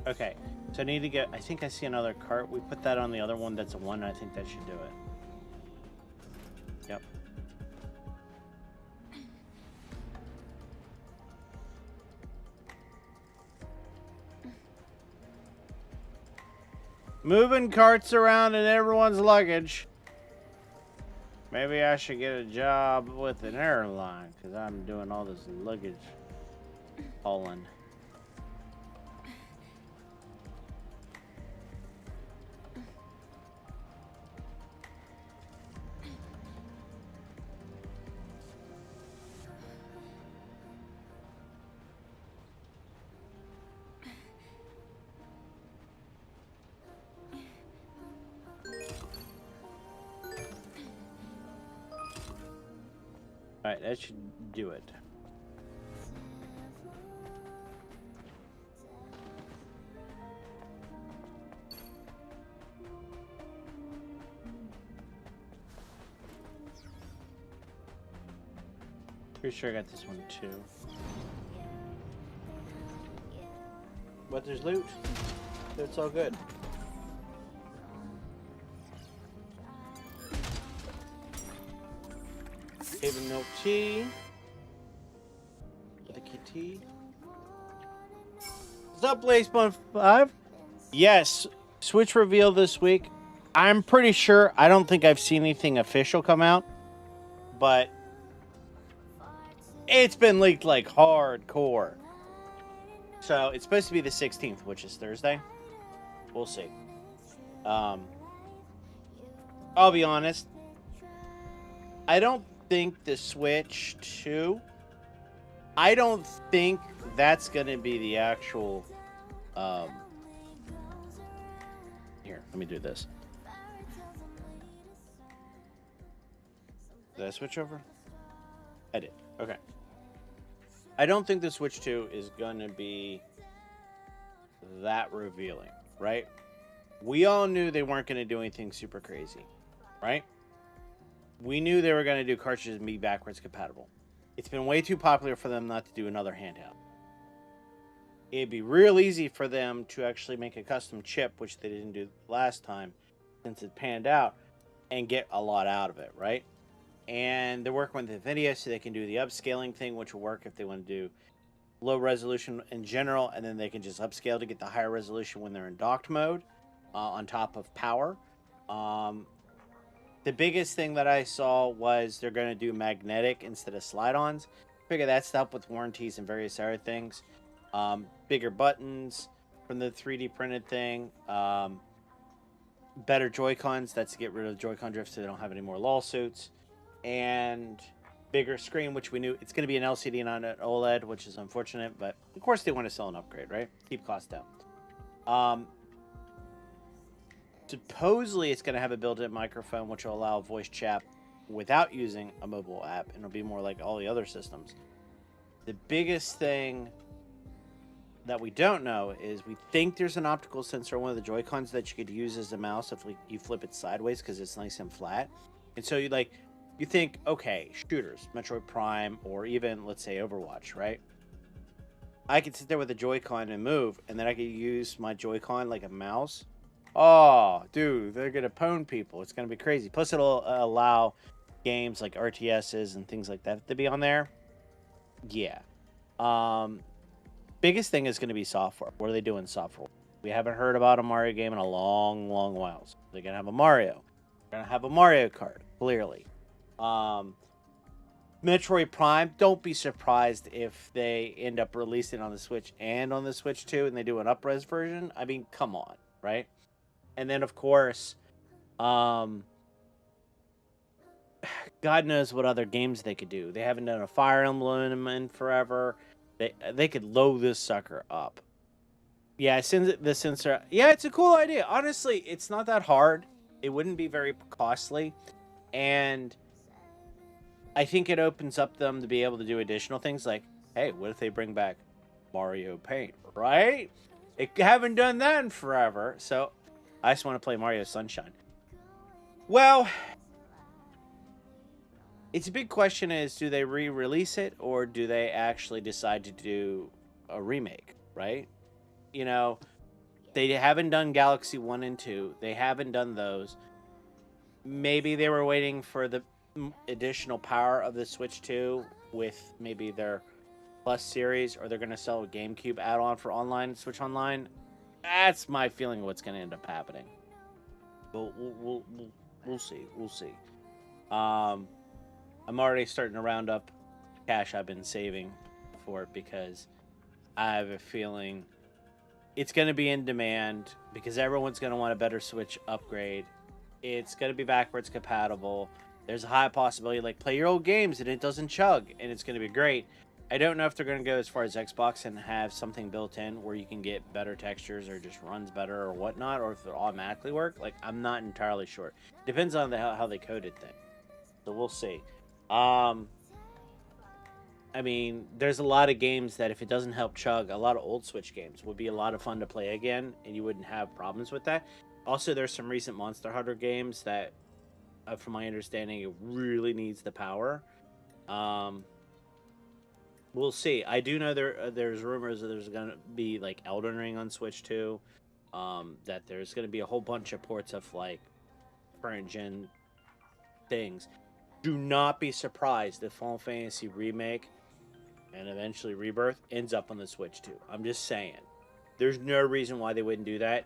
Okay, so I need to get, I think I see another cart. We put that on the other one that's a 1, and I think that should do it. Yep. Moving carts around in everyone's luggage. Maybe I should get a job with an airline, because I'm doing all this luggage hauling. Alright, that should do it. Pretty sure I got this one too. But there's loot. So it's all good. Haven milk tea. Licky tea. What's up, Blaze15? Yes, Switch reveal this week. I'm pretty sure, I don't think I've seen anything official come out, but it's been leaked like hardcore. So it's supposed to be the 16th, which is Thursday. We'll see. I'll be honest. I don't think the Switch 2, I don't think that's going to be the actual, here, let me do this. Did I switch over? I did. Okay. I don't think the Switch 2 is going to be that revealing, right? We all knew they weren't going to do anything super crazy, right? We knew they were going to do cartridges and be backwards compatible. It's been way too popular for them not to do another handheld. It'd be real easy for them to actually make a custom chip, which they didn't do last time, since it panned out, and get a lot out of it, right? And they're working with NVIDIA so they can do the upscaling thing, which will work if they want to do low resolution in general, and then they can just upscale to get the higher resolution when they're in docked mode on top of power. The biggest thing that I saw was they're going to do magnetic instead of slide-ons. Figure that's to help with warranties and various other things. Bigger buttons from the 3D printed thing. Better Joy-Cons. That's to get rid of the Joy-Con drift so they don't have any more lawsuits. And bigger screen, which we knew it's going to be an LCD and not an OLED, which is unfortunate. But of course, they want to sell an upgrade, right? Keep costs down. Supposedly, it's going to have a built-in microphone, which will allow voice chat without using a mobile app, and it'll be more like all the other systems. The biggest thing that we don't know is we think there's an optical sensor on one of the Joy-Cons that you could use as a mouse if you flip it sideways because it's nice and flat. And so you think, okay, shooters, Metroid Prime, or even, let's say, Overwatch, right? I could sit there with a Joy-Con and move, and then I could use my Joy-Con like a mouse. Oh, dude, they're going to pwn people. It's going to be crazy. Plus, it'll allow games like RTSs and things like that to be on there. Yeah. Biggest thing is going to be software. What are they doing software? We haven't heard about a Mario game in a long, long while. So they're going to have a Mario. They're going to have a Mario Kart, clearly. Metroid Prime, don't be surprised if they end up releasing on the Switch and on the Switch 2 and they do an up-res version. I mean, come on, right? And then, of course, God knows what other games they could do. They haven't done a Fire Emblem in forever. They could load this sucker up. Yeah, the sensor. Yeah, it's a cool idea. Honestly, it's not that hard. It wouldn't be very costly. And I think it opens up them to be able to do additional things like, hey, what if they bring back Mario Paint, right? They haven't done that in forever. So I just want to play Mario Sunshine. Well, it's a big question is, do they re-release it or do they actually decide to do a remake, right? You know, they haven't done Galaxy 1 and 2. They haven't done those. Maybe they were waiting for the additional power of the Switch 2 with maybe their Plus series, or they're going to sell a GameCube add-on for online, Switch Online. That's my feeling of what's going to end up happening. But we'll see. We'll see. I'm already starting to round up cash I've been saving for it because I have a feeling it's going to be in demand because everyone's going to want a better Switch upgrade. It's going to be backwards compatible. There's a high possibility, like, play your old games and it doesn't chug, and it's going to be great. I don't know if they're going to go as far as Xbox and have something built in where you can get better textures or just runs better or whatnot, or if it'll automatically work. Like, I'm not entirely sure. Depends on how they coded things. So we'll see. I mean, there's a lot of games that if it doesn't help chug, a lot of old Switch games would be a lot of fun to play again, and you wouldn't have problems with that. Also, there's some recent Monster Hunter games that, from my understanding, it really needs the power. We'll see. I do know there's rumors that there's going to be, like, Elden Ring on Switch 2. That there's going to be a whole bunch of ports of, like, current-gen things. Do not be surprised if Final Fantasy Remake and eventually Rebirth ends up on the Switch too. I'm just saying. There's no reason why they wouldn't do that.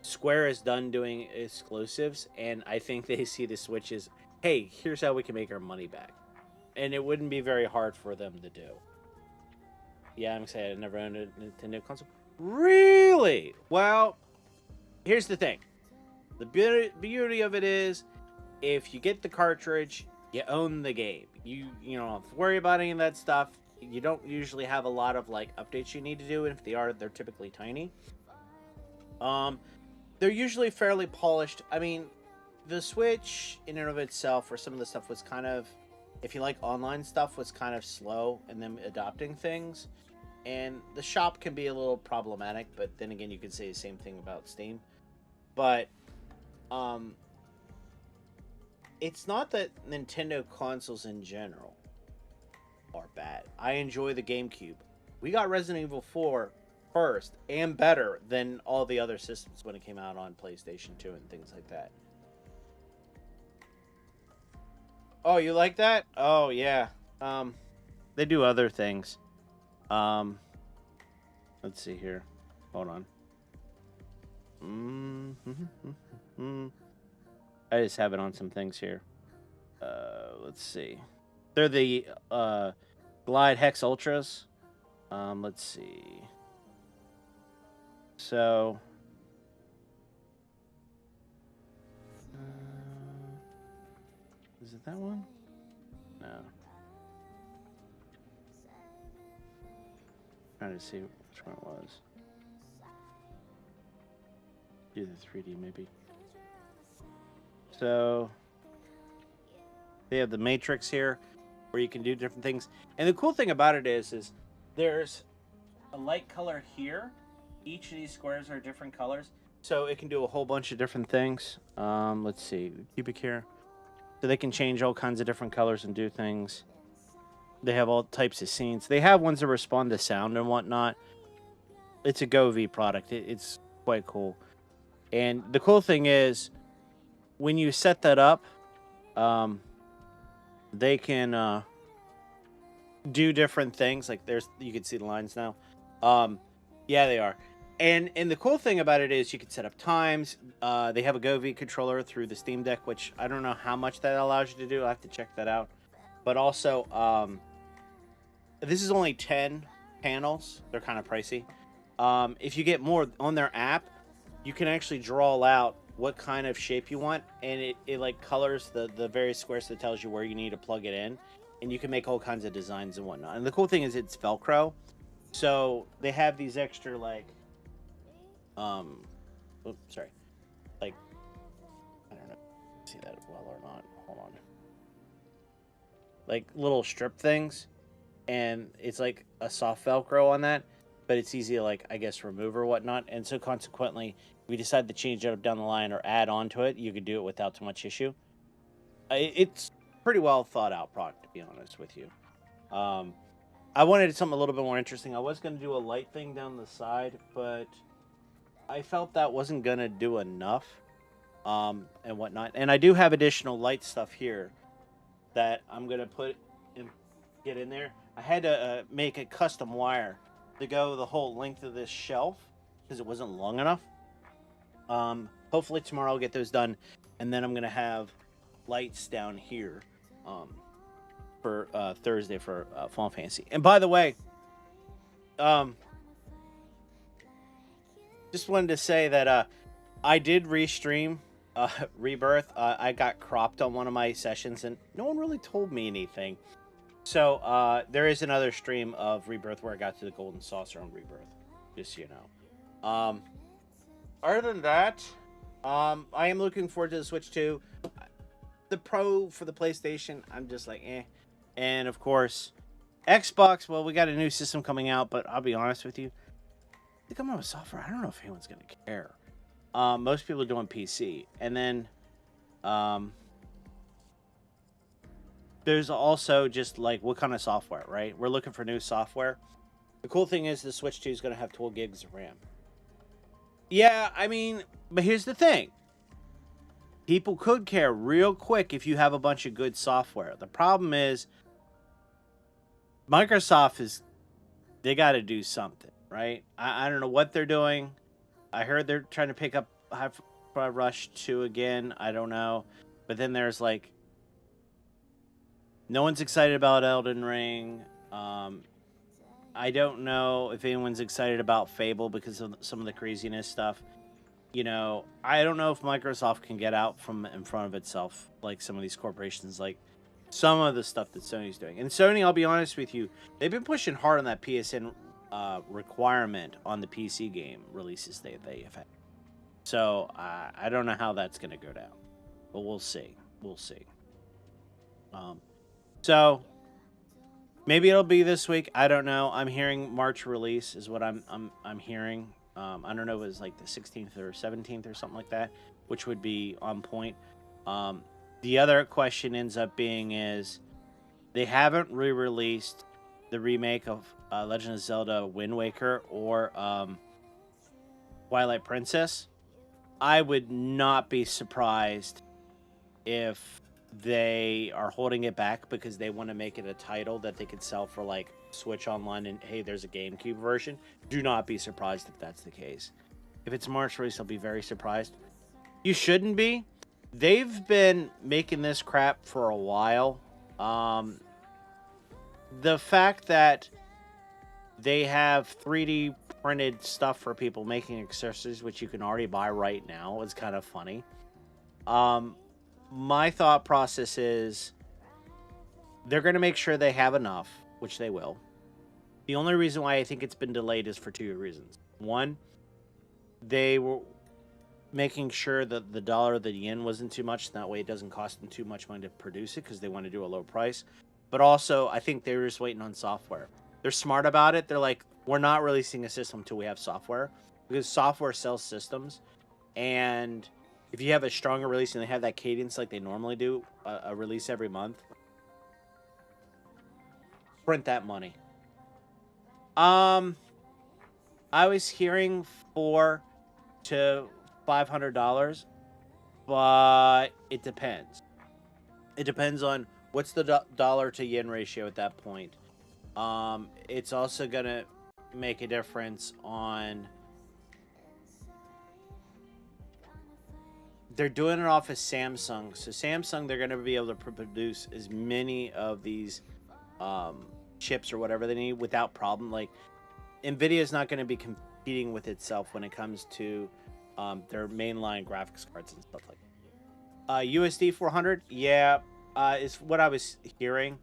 Square is done doing exclusives, and I think they see the Switch as, hey, here's how we can make our money back. And it wouldn't be very hard for them to do. Yeah, I'm excited. I never owned a Nintendo console. Really? Well, here's the thing. The beauty of it is, if you get the cartridge, you own the game. You don't have to worry about any of that stuff. You don't usually have a lot of, like, updates you need to do, and if they are, they're typically tiny. They're usually fairly polished. I mean, the Switch in and of itself, for some of the stuff, was kind of, if you like online stuff, was kind of slow in them adopting things. And the shop can be a little problematic, but then again, you could say the same thing about Steam. But, it's not that Nintendo consoles in general are bad. I enjoy the GameCube. We got Resident Evil 4 first and better than all the other systems when it came out on PlayStation 2 and things like that. Oh, you like that? Oh, yeah. They do other things. Let's see here. Hold on. I just have it on some things here. Let's see. They're the Glide Hex Ultras. Let's see. So, is it that one? Trying to see which one it was. Do the 3D maybe. So they have the matrix here where you can do different things. And the cool thing about it is there's a light color here. Each of these squares are different colors. So it can do a whole bunch of different things. Let's see, cubic here. So they can change all kinds of different colors and do things. They have all types of scenes. They have ones that respond to sound and whatnot. It's a GoV product. It's quite cool. And the cool thing is, when you set that up, they can do different things. Like you can see the lines now. Yeah, they are. And the cool thing about it is you can set up times. They have a GoV controller through the Steam Deck, which I don't know how much that allows you to do. I have to check that out. But also, this is only 10 panels. They're kind of pricey. If you get more on their app, you can actually draw out what kind of shape you want, and it like colors the various squares that tells you where you need to plug it in, and you can make all kinds of designs and whatnot. And the cool thing is it's Velcro, so they have these extra like, oops, sorry, like, I don't know, see that well or not. Hold on, like little strip things, and it's like a soft Velcro on that, but it's easy to, like, I guess, remove or whatnot. And so consequently, if we decide to change it up down the line or add on to it, you could do it without too much issue. It's pretty well thought out product, to be honest with you. I wanted something a little bit more interesting. I was going to do a light thing down the side, but I felt that wasn't going to do enough, and whatnot. And I do have additional light stuff here that I'm going to put and get in there. I had to make a custom wire to go the whole length of this shelf because it wasn't long enough. Hopefully tomorrow I'll get those done, and then I'm going to have lights down here for Thursday for Final Fantasy. And by the way, just wanted to say that I did restream Rebirth. I got cropped on one of my sessions, and no one really told me anything. So there is another stream of Rebirth where I got to the Golden Saucer on Rebirth, just so you know. Other than that, I am looking forward to the Switch 2. The Pro for the PlayStation, I'm just like, eh. And of course, Xbox, well, we got a new system coming out, but I'll be honest with you, they come out with software. I don't know if anyone's going to care. Most people are doing PC. And then there's also just like what kind of software, right? We're looking for new software. The cool thing is the Switch 2 is going to have 12 gigs of RAM. Yeah, I mean, but here's the thing. People could care real quick if you have a bunch of good software. The problem is Microsoft they got to do something, right? I don't know what they're doing. I heard they're trying to pick up Hi-Fi Rush 2 again. I don't know. But then there's like, no one's excited about Elden Ring. I don't know if anyone's excited about Fable because of some of the craziness stuff. You know, I don't know if Microsoft can get out from in front of itself like some of these corporations, like some of the stuff that Sony's doing. And Sony, I'll be honest with you, they've been pushing hard on that PSN requirement on the PC game releases they have had. So I don't know how that's going to go down, but we'll see. We'll see. So maybe it'll be this week. I don't know. I'm hearing March release is what I'm hearing. I don't know if it was like the 16th or 17th or something like that, which would be on point. The other question ends up being is they haven't re-released the remake of Legend of Zelda Wind Waker or Twilight Princess. I would not be surprised if they are holding it back because they want to make it a title that they could sell for like Switch Online and hey, there's a GameCube version. Do not be surprised if that's the case. If it's March release, I'll be very surprised. You shouldn't be. They've been making this crap for a while. The fact that they have 3D printed stuff for people making accessories, which you can already buy right now, is kind of funny. My thought process is they're going to make sure they have enough, which they will. The only reason why I think it's been delayed is for two reasons. One, they were making sure that the dollar, the yen wasn't too much. That way it doesn't cost them too much money to produce it because they want to do a low price. But also, I think they were just waiting on software. They're smart about it. They're like, we're not releasing a system until we have software, because software sells systems. And if you have a stronger release and they have that cadence like they normally do, a release every month, print that money. I was hearing $400 to $500, but it depends. It depends on what's the dollar to yen ratio at that point. It's also gonna make a difference on. They're doing it off of Samsung, so Samsung, they're gonna be able to produce as many of these chips or whatever they need without problem. Like, Nvidia is not going to be competing with itself when it comes to their mainline graphics cards and stuff like that. USD 400, yeah, is what I was hearing.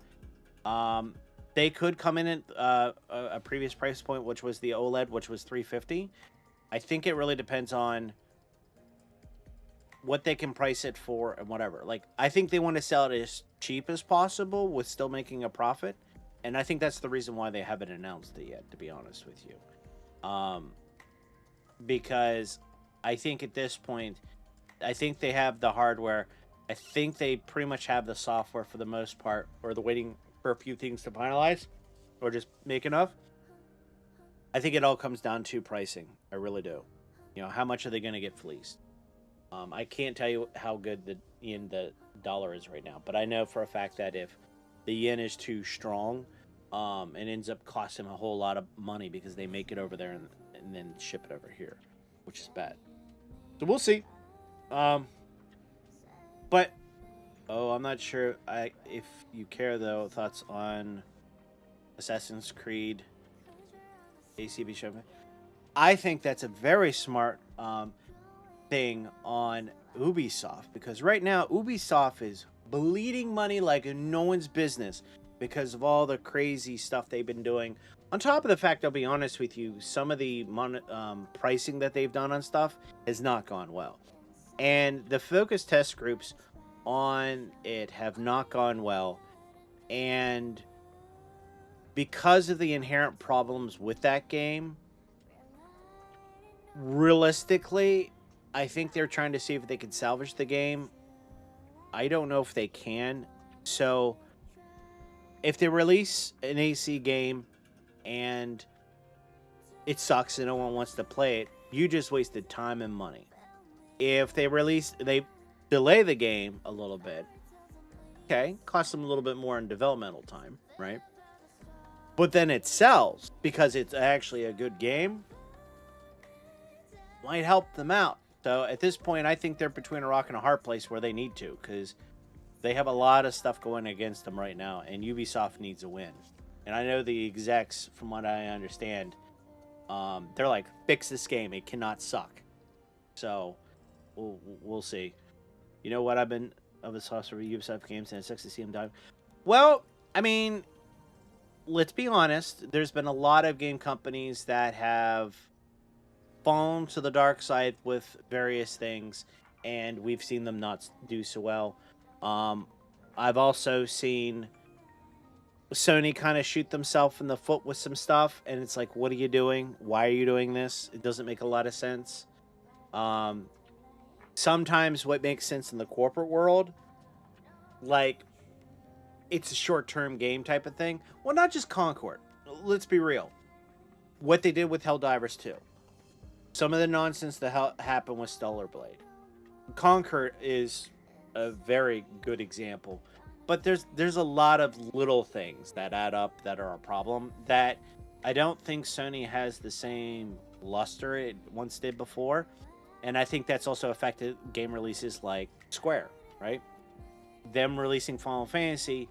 They could come in at a previous price point, which was the OLED, which was $350. I think it really depends on what they can price it for and whatever. Like, I think they want to sell it as cheap as possible with still making a profit. And I think that's the reason why they haven't announced it yet, to be honest with you. Because I think at this point, I think they have the hardware. I think they pretty much have the software for the most part, or they're waiting for a few things to finalize, or just make enough. I think it all comes down to pricing. I really do. You know, how much are they going to get fleeced? I can't tell you how good the dollar is right now, but I know for a fact that if the yen is too strong, it ends up costing a whole lot of money because they make it over there and then ship it over here, which is bad. So we'll see. But I'm not sure if you care though. Thoughts on Assassin's Creed ACB show? I think that's a very smart thing on Ubisoft, because right now Ubisoft is bleeding money like no one's business because of all the crazy stuff they've been doing. On top of the fact, I'll be honest with you, some of the pricing that they've done on stuff has not gone well. And the focus test groups on it have not gone well. And because of the inherent problems with that game, realistically, I think they're trying to see if they can salvage the game. I don't know if they can. So if they release an AC game and it sucks and no one wants to play it, you just wasted time and money. If they delay the game a little bit, okay, costs them a little bit more in developmental time, right? But then it sells because it's actually a good game, might help them out. So at this point, I think they're between a rock and a hard place where they need to, because they have a lot of stuff going against them right now, and Ubisoft needs a win. And I know the execs, from what I understand, they're like, fix this game. It cannot suck. So we'll see. You know what? I've been of a sauce for Ubisoft games, and it sucks to see them die. Well, I mean, let's be honest. There's been a lot of game companies that have fallen to the dark side with various things, and we've seen them not do so well. I've also seen Sony kind of shoot themselves in the foot with some stuff, and it's like, what are you doing? Why are you doing this? It doesn't make a lot of sense. Sometimes what makes sense in the corporate world, like, it's a short-term game type of thing. Well, not just Concord. Let's be real. What they did with Helldivers 2. Some of the nonsense that happened with Stellar Blade. Concord is a very good example. But there's a lot of little things that add up that are a problem that I don't think Sony has the same luster it once did before. And I think that's also affected game releases like Square, right? Them releasing Final Fantasy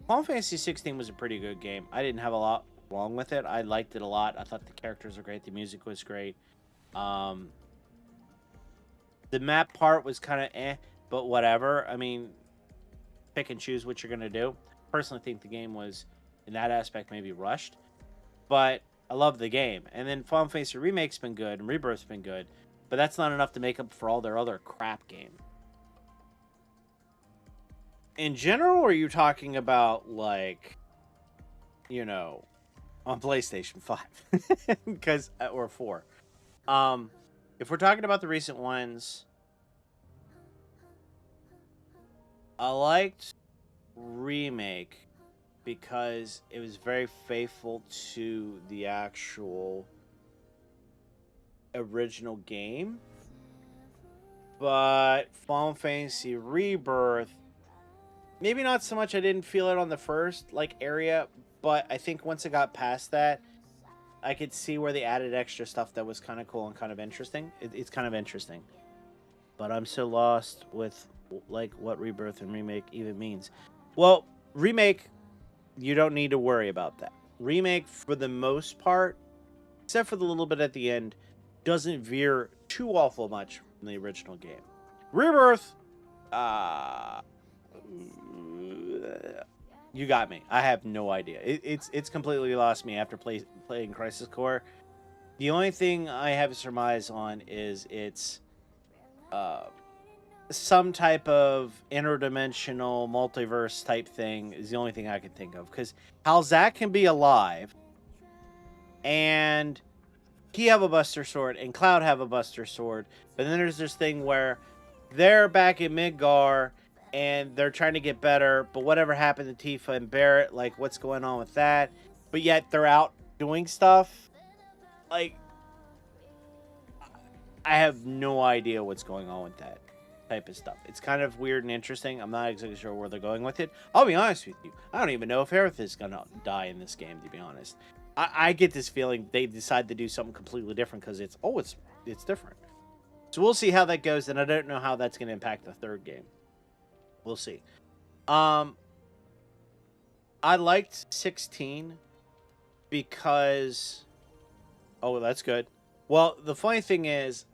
16 was a pretty good game. I didn't have a lot wrong with it. I liked it a lot. I thought the characters were great. The music was great. The map part was kind of but whatever. I mean, pick and choose what you're going to do. Personally think the game was, in that aspect, maybe rushed. But I love the game. And then Final Fantasy Remake's been good, and Rebirth's been good. But that's not enough to make up for all their other crap games. In general, or are you talking about, like, you know, on PlayStation 5? Because, or 4. If we're talking about the recent ones, I liked Remake because it was very faithful to the actual original game. But Final Fantasy Rebirth, maybe not so much. I didn't feel it on the first area, but I think once I got past that, I could see where they added extra stuff that was kind of cool and kind of interesting. It's kind of interesting, but I'm so lost with what Rebirth and Remake even means. Well, Remake, you don't need to worry about that. Remake, for the most part, except for the little bit at the end, doesn't veer too awful much from the original game. Rebirth, you got me. I have no idea. It's completely lost me after playing Crisis Core. The only thing I have a surmise on is it's some type of interdimensional multiverse type thing is the only thing I can think of. Because how Zack can be alive and he have a Buster Sword and Cloud have a Buster Sword, but then there's this thing where they're back in Midgar and they're trying to get better, but whatever happened to Tifa and Barrett, like what's going on with that? But yet they're out doing stuff. Like, I have no idea what's going on with that type of stuff. It's kind of weird and interesting. I'm not exactly sure where they're going with it. I'll be honest with you. I don't even know if Aerith is going to die in this game, to be honest. I get this feeling they decide to do something completely different because it's different. So we'll see how that goes, and I don't know how that's going to impact the third game. We'll see. I liked 16 because... Oh, that's good. Well, the funny thing is,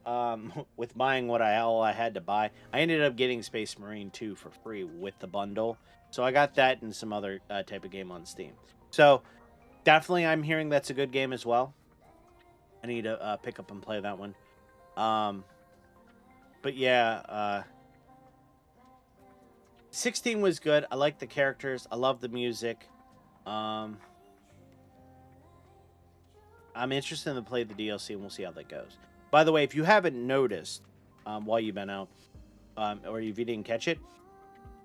with buying what I had to buy, I ended up getting Space Marine 2 for free with the bundle. So I got that and some other type of game on Steam. So definitely I'm hearing that's a good game as well. I need to pick up and play that one. But yeah, 16 was good. I like the characters. I love the music. I'm interested to play the DLC, and we'll see how that goes. By the way, if you haven't noticed while you've been out, or if you didn't catch it,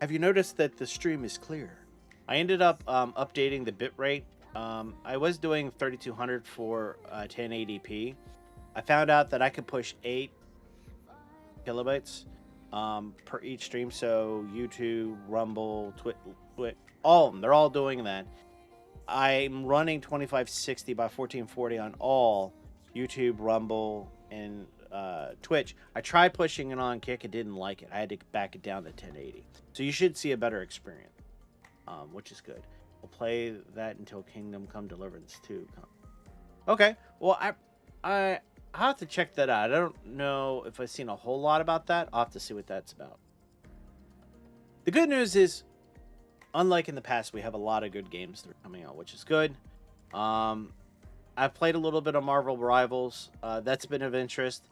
have you noticed that the stream is clear? I ended up updating the bitrate. I was doing 3200 for 1080p. I found out that I could push 8 kilobytes per each stream. So YouTube, Rumble, Twitch, all of them, they're all doing that. I'm running 2560 by 1440 on all YouTube, Rumble, and Twitch. I tried pushing it on Kick. It didn't like it. I had to back it down to 1080. So you should see a better experience, which is good. We'll play that until Kingdom Come Deliverance 2 comes. Okay. Well, I have to check that out. I don't know if I've seen a whole lot about that. I'll have to see what that's about. The good news is, unlike in the past, we have a lot of good games that are coming out, which is good. I've played a little bit of Marvel Rivals. That's been of interest.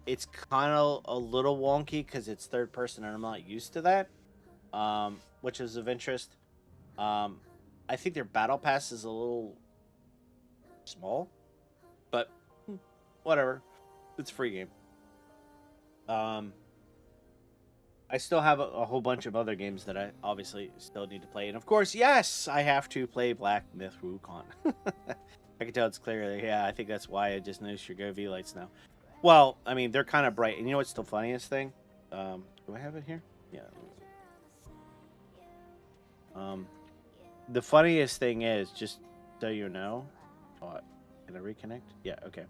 It's kind of a little wonky because it's third person and I'm not used to that, which is of interest. I think their battle pass is a little small, but whatever. It's a free game. I still have a whole bunch of other games that I obviously still need to play. And of course, yes, I have to play Black Myth Wukong. I can tell it's clear. Yeah, I think that's why I just noticed your Go V lights now. Well, I mean, they're kind of bright. And you know what's the funniest thing? Do I have it here? Yeah. The funniest thing is, just so you know... Oh, can I reconnect? Yeah, okay.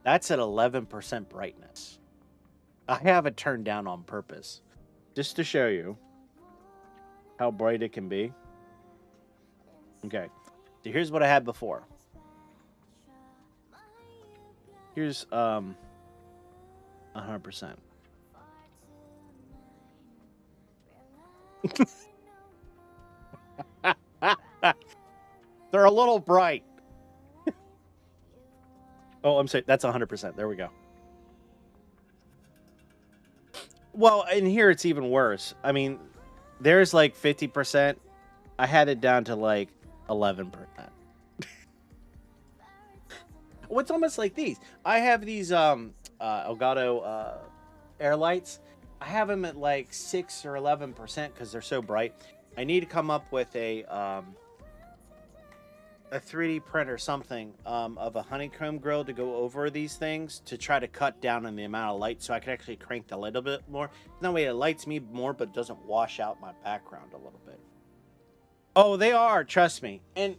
That's at 11% brightness. I have it turned down on purpose, just to show you how bright it can be. Okay, so here's what I had before. Here's 100%. They're a little bright. Oh, I'm sorry. That's 100%. There we go. Well, and here it's even worse. I mean, there's like 50%. I had it down to like 11%. Well, it's almost like these. I have these Elgato air lights. I have them at like 6 or 11% because they're so bright. I need to come up with a 3D print or something of a honeycomb grill to go over these things to try to cut down on the amount of light so I can actually crank a little bit more. That way it lights me more but doesn't wash out my background a little bit. Oh, they are, trust me. And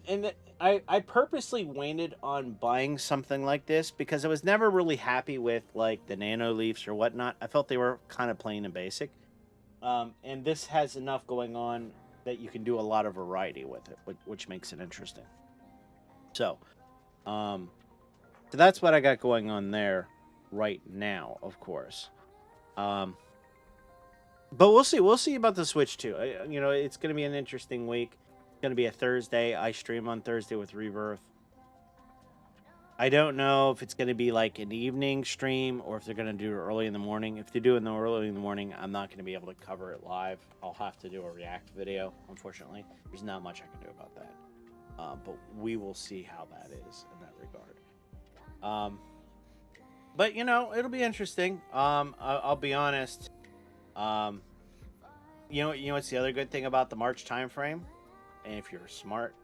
I purposely waited on buying something like this because I was never really happy with like the nano leafs or whatnot. I felt they were kind of plain and basic. And this has enough going on that you can do a lot of variety with it, which makes it interesting. So that's what I got going on there right now, of course. But we'll see. We'll see about the Switch too. You know, it's going to be an interesting week. It's going to be a Thursday. I stream on Thursday with Rebirth. I don't know if it's going to be like an evening stream or if they're going to do it early in the morning. If they do it early in the morning, I'm not going to be able to cover it live. I'll have to do a react video, unfortunately. There's not much I can do about that. But we will see how that is in that regard. But, you know, it'll be interesting. I'll be honest. You know what's the other good thing about the March time frame? And if you're smart,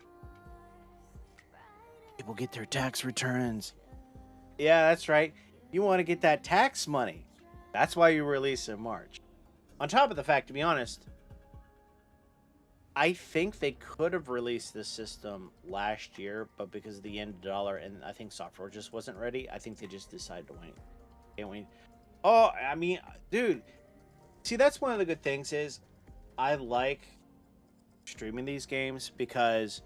people get their tax returns. Yeah, that's right. You want to get that tax money. That's why you release in March. On top of the fact, to be honest, I think they could have released this system last year, but because of the yen dollar and I think software just wasn't ready, I think they just decided to wait. Can't wait. Oh, I mean, dude, see, that's one of the good things is I like streaming these games because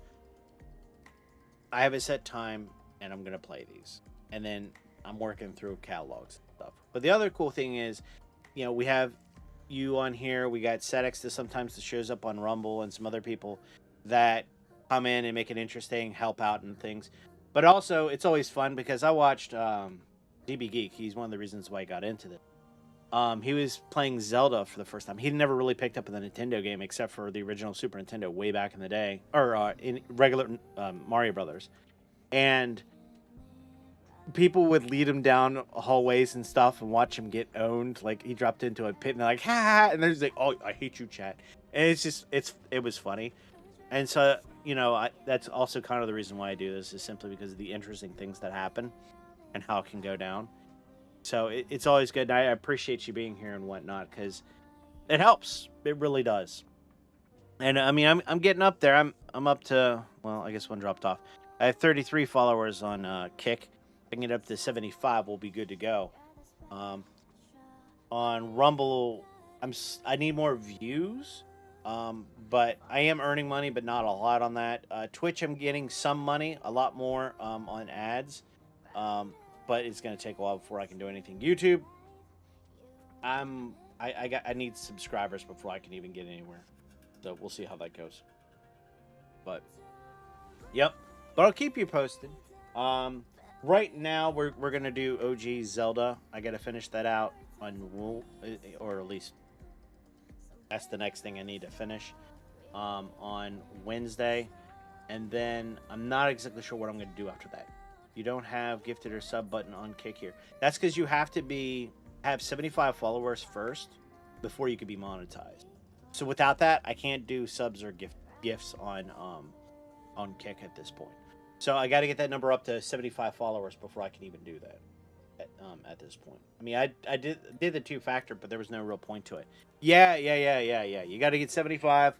I have a set time and I'm gonna play these, and then I'm working through catalogs and stuff. But the other cool thing is, you know, we have you on here. We got Sedex that sometimes shows up on Rumble and some other people that come in and make it interesting, help out and things. But also, it's always fun because I watched DB Geek. He's one of the reasons why I got into this. He was playing Zelda for the first time. He'd never really picked up a Nintendo game except for the original Super Nintendo way back in the day, or in regular Mario Brothers. And people would lead him down hallways and stuff and watch him get owned. Like he dropped into a pit and they're like, ha, and they're just like, oh, I hate you, chat. And it's just, it was funny. And so, you know, that's also kind of the reason why I do this is simply because of the interesting things that happen and how it can go down. So it's always good. I appreciate you being here and whatnot because it helps. It really does. And I mean, I'm getting up there. I'm up to, well, I guess one dropped off. I have 33 followers on Kick. If I can get up to 75, we'll be good to go. On Rumble, I need more views. But I am earning money, but not a lot on that. Twitch, I'm getting some money, a lot more on ads. But it's going to take a while before I can do anything. YouTube, I need subscribers before I can even get anywhere. So we'll see how that goes. But yep, but I'll keep you posted. Right now we're going to do OG Zelda. I got to finish that out or at least that's the next thing I need to finish on Wednesday. And then I'm not exactly sure what I'm going to do after that. You don't have gifted or sub button on Kick here. That's because you have to have 75 followers first before you can be monetized. So without that, I can't do subs or gifts on Kick at this point. So I got to get that number up to 75 followers before I can even do that at this point. I mean, I did the 2-factor, but there was no real point to it. Yeah. You got to get 75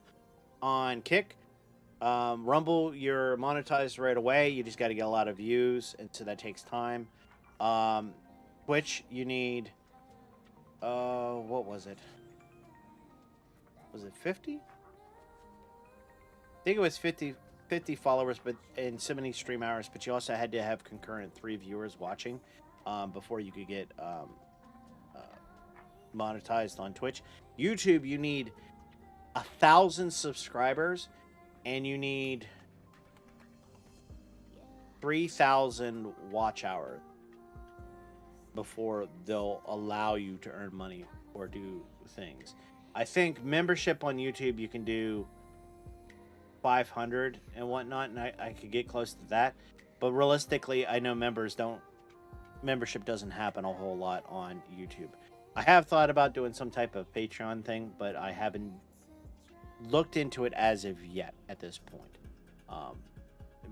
on Kick. Rumble, you're monetized right away. You just got to get a lot of views, and so that takes time. Twitch, you need what was it? Was it 50? I think it was 50 followers, but in so many stream hours. But you also had to have concurrent 3 viewers watching before you could get monetized on Twitch. YouTube, you need 1,000 subscribers, and you need 3,000 watch hours before they'll allow you to earn money or do things. I think membership on YouTube, you can do 500 and whatnot, and I could get close to that. But realistically, I know membership doesn't happen a whole lot on YouTube. I have thought about doing some type of Patreon thing, but I haven't looked into it as of yet at this point.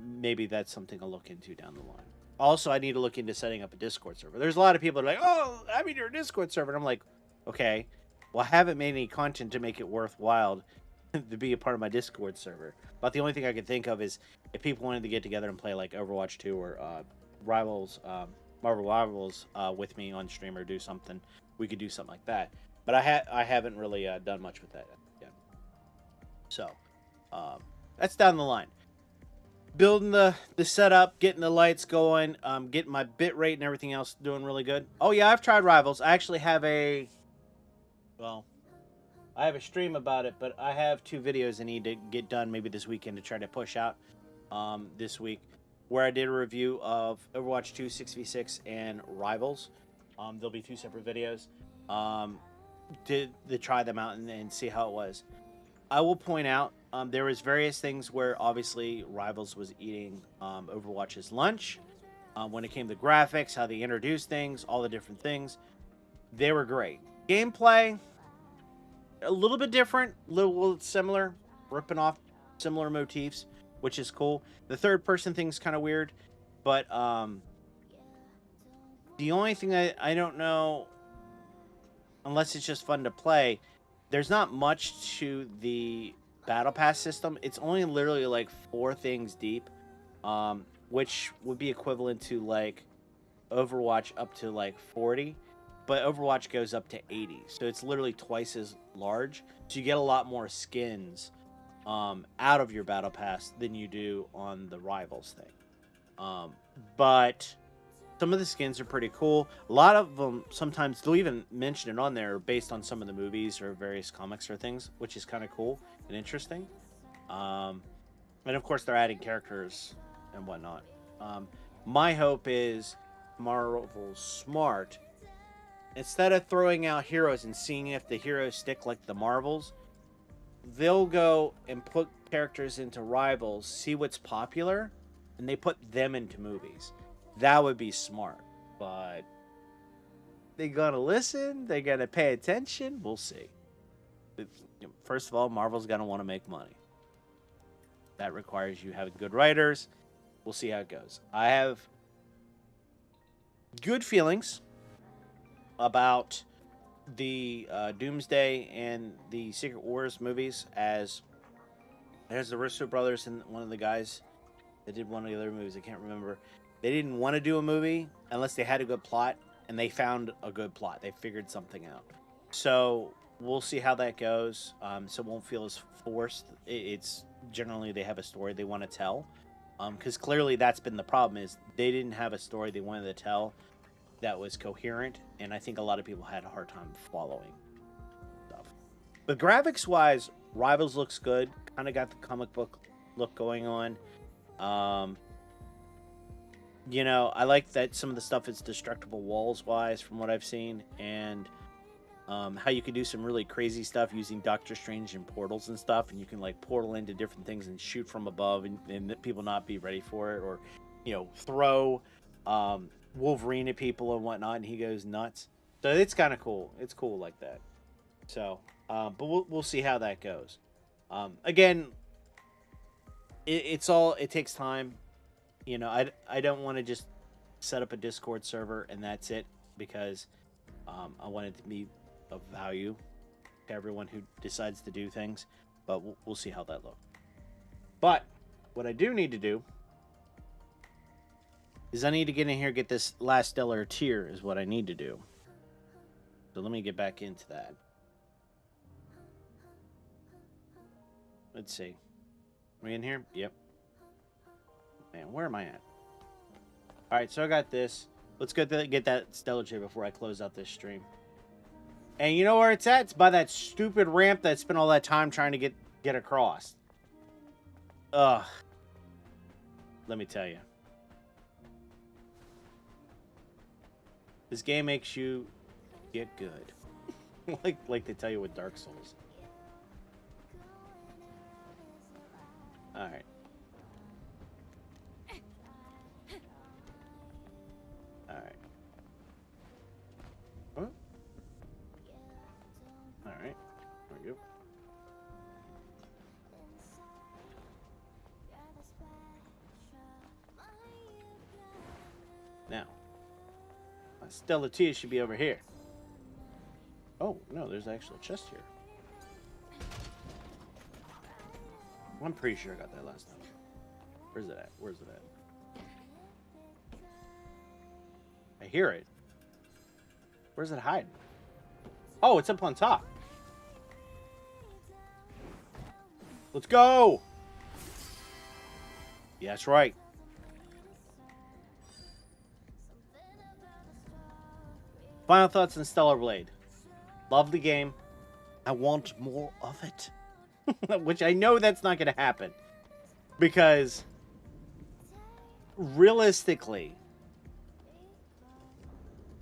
Maybe that's something I'll look into down the line. Also, I need to look into setting up a Discord server. There's a lot of people that are like, oh, I mean, you're a Discord server. And I'm like, okay, well, I haven't made any content to make it worthwhile to be a part of my Discord server. But the only thing I could think of is if people wanted to get together and play like Overwatch 2 or Rivals, Marvel Rivals with me on stream or do something, we could do something like that. But I haven't really done much with that yet. So that's down the line. Building the setup, getting the lights going, getting my bit rate and everything else doing really good. Oh yeah, I've tried Rivals. I actually have I have a stream about it, but I have 2 videos I need to get done maybe this weekend to try to push out this week, where I did a review of Overwatch 2 6v6 and Rivals. There'll be 2 separate videos to try them out and see how it was. I will point out there was various things where obviously Rivals was eating Overwatch's lunch. When it came to graphics, how they introduced things, all the different things, they were great. Gameplay, a little bit different, a little similar, ripping off similar motifs, which is cool. The third person thing's kind of weird, but the only thing I don't know, unless it's just fun to play, there's not much to the battle pass system. It's only literally like 4 things deep, which would be equivalent to like Overwatch up to like 40, but Overwatch goes up to 80, so it's literally twice as large. So you get a lot more skins out of your battle pass than you do on the Rivals thing. But some of the skins are pretty cool. A lot of them, sometimes they'll even mention it on there based on some of the movies or various comics or things, which is kind of cool and interesting. And of course, they're adding characters and whatnot. My hope is Marvel's smart. Instead of throwing out heroes and seeing if the heroes stick like the Marvels, they'll go and put characters into Rivals, see what's popular, and they put them into movies. That would be smart, but they gonna listen? They gonna pay attention? We'll see. First of all, Marvel's gonna want to make money. That requires you having good writers. We'll see how it goes. I have good feelings about the Doomsday and the Secret Wars movies, as there's the Russo brothers and one of the guys that did one of the other movies. I can't remember. They didn't want to do a movie unless they had a good plot, and they found a good plot. They figured something out. So we'll see how that goes. So it won't feel as forced. It's generally they have a story they want to tell. Because clearly that's been the problem, is they didn't have a story they wanted to tell that was coherent, and I think a lot of people had a hard time following stuff. But graphics-wise, Rivals looks good. Kind of got the comic book look going on. You know, I like that some of the stuff is destructible walls-wise from what I've seen, and how you can do some really crazy stuff using Doctor Strange and portals and stuff, and you can like portal into different things and shoot from above, and people not be ready for it, or throw Wolverine at people and whatnot, and he goes nuts. So it's kind of cool. It's cool like that. So, but we'll see how that goes. Again, it takes time. I don't want to just set up a Discord server and that's it, because I want it to be of value to everyone who decides to do things. But we'll see how that looks. But what I do need to do is I need to get in here, get this last stellar tier is what I need to do. So let me get back into that. Let's see. Are we in here? Yep. Man, where am I at? Alright, so I got this. Let's get that stellar tier before I close out this stream. And you know where it's at? It's by that stupid ramp that I spent all that time trying to get across. Ugh. Let me tell you. This game makes you get good. like they tell you with Dark Souls. Alright. Alright. What? Alright. There we go. Now. My Stella T should be over here. Oh, no, there's actually a chest here. I'm pretty sure I got that last time. Where's it at? Where's it at? I hear it. Where's it hiding? Oh, it's up on top. Let's go! Yeah, that's right. Final thoughts on Stellar Blade. Love the game. I want more of it. Which I know that's not going to happen. Because realistically,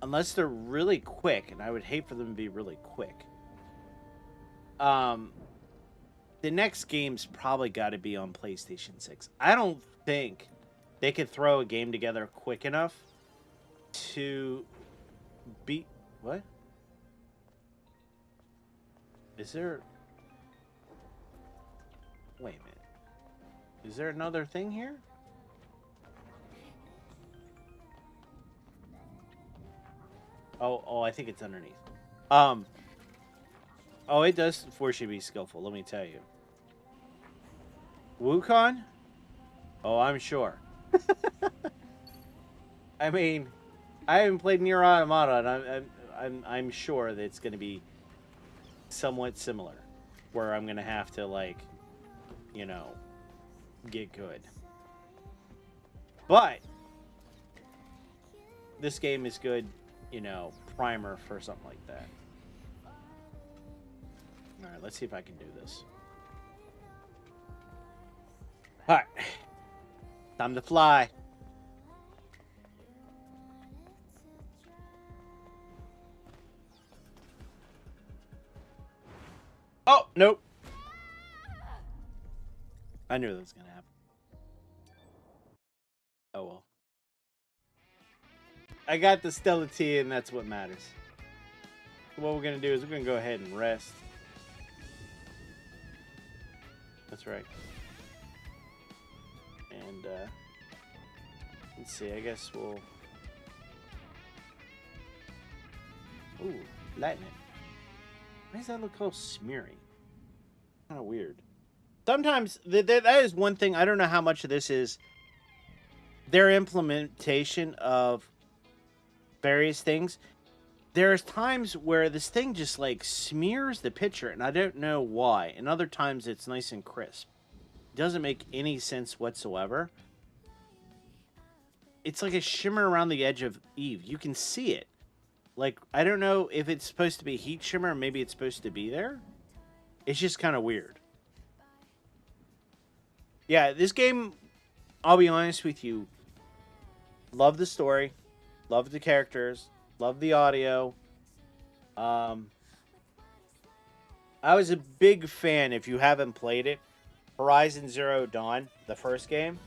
unless they're really quick, and I would hate for them to be really quick, the next game's probably got to be on PlayStation 6. I don't think they could throw a game together quick enough to beat... What? Is there... Wait a minute. Is there another thing here? Oh, I think it's underneath. Oh, it does force you to be skillful, let me tell you. Wukong? Oh, I'm sure. I mean, I haven't played Nier Automata, and I'm sure that it's going to be somewhat similar, where I'm going to have to, like, you know, get good. But this game is good, you know, primer for something like that. Alright, let's see if I can do this. Alright. Time to fly. Oh, nope. I knew that was going to happen. Oh, well. I got the Stella T, and that's what matters. So what we're going to do is we're going to go ahead and rest. That's right. And, let's see, I guess we'll... Ooh, lightning. Why does that look all smeary? Kind of weird. Sometimes, that is one thing, I don't know how much of this is their implementation of various things. There's times where this thing just, like, smears the picture, and I don't know why. And other times, it's nice and crisp. It doesn't make any sense whatsoever. It's like a shimmer around the edge of Eve. You can see it. Like, I don't know if it's supposed to be heat shimmer, maybe it's supposed to be there. It's just kind of weird. Yeah, this game, I'll be honest with you, love the story, love the characters, love the audio. I was a big fan, if you haven't played it, Horizon Zero Dawn, the first game.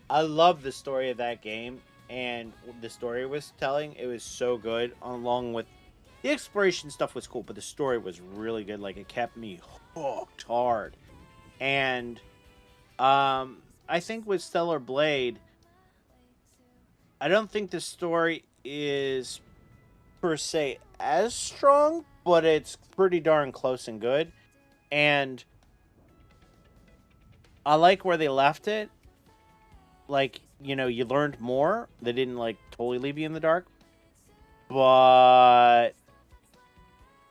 I love the story of that game, and the story it was telling, it was so good, along with the exploration stuff was cool, but the story was really good. Like, it kept me hooked hard. And I think with Stellar Blade, I don't think the story is per se as strong, but it's pretty darn close and good. And I like where they left it. Like, you know, you learned more. They didn't, like, totally leave you in the dark. But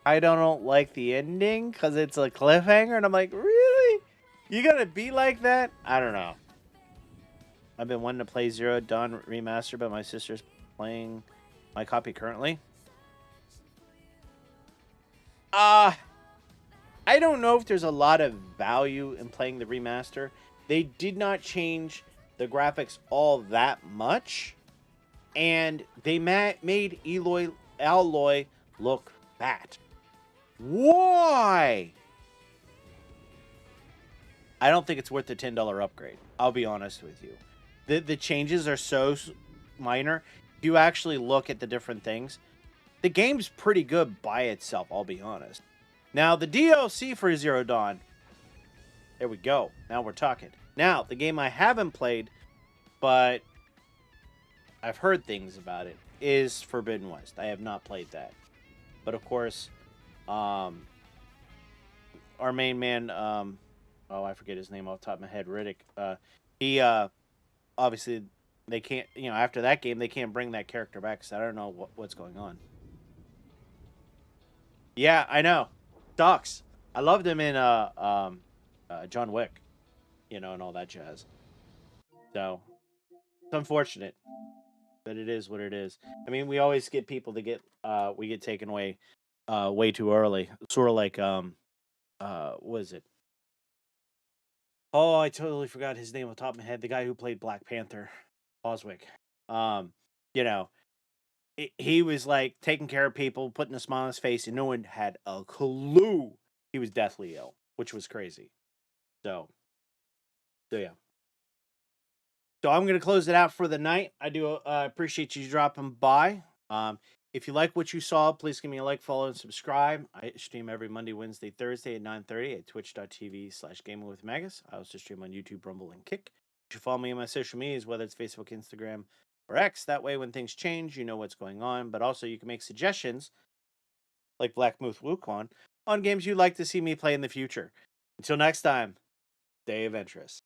I don't like the ending because it's a cliffhanger. And I'm like, really? You gotta be like that? I don't know. I've been wanting to play Zero Dawn Remastered, but my sister's playing my copy currently. I don't know if there's a lot of value in playing the remaster. They did not change the graphics all that much, and they made Alloy look fat. Why? I don't think it's worth the $10 upgrade. I'll be honest with you. The changes are so minor. If you actually look at the different things, the game's pretty good by itself, I'll be honest. Now, the DLC for Zero Dawn, there we go. Now we're talking. Now, the game I haven't played, but I've heard things about it, is Forbidden West. I have not played that. But, of course, our main man, oh, I forget his name off the top of my head, Riddick, he, obviously, they can't, after that game, they can't bring that character back, so I don't know what's going on. Yeah, I know. Sucks. I loved him in John Wick, and all that jazz. So it's unfortunate, but it is what it is. I mean, we always get people to get taken away way too early. Sort of like what is it? Oh, I totally forgot his name on top of my head. The guy who played Black Panther, Boswick. You know, he was like taking care of people, putting a smile on his face, and no one had a clue he was deathly ill, which was crazy. So yeah. So I'm going to close it out for the night. I do appreciate you dropping by. If you like what you saw, please give me a like, follow, and subscribe. I stream every Monday, Wednesday, Thursday at 9:30 at twitch.tv/gamingwithmagus. I also stream on YouTube, Rumble, and Kick. You should follow me on my social medias, whether it's Facebook, Instagram, or X. That way, when things change, you know what's going on. But also, you can make suggestions, like Black Moose Wukong, on games you'd like to see me play in the future. Until next time, stay adventurous.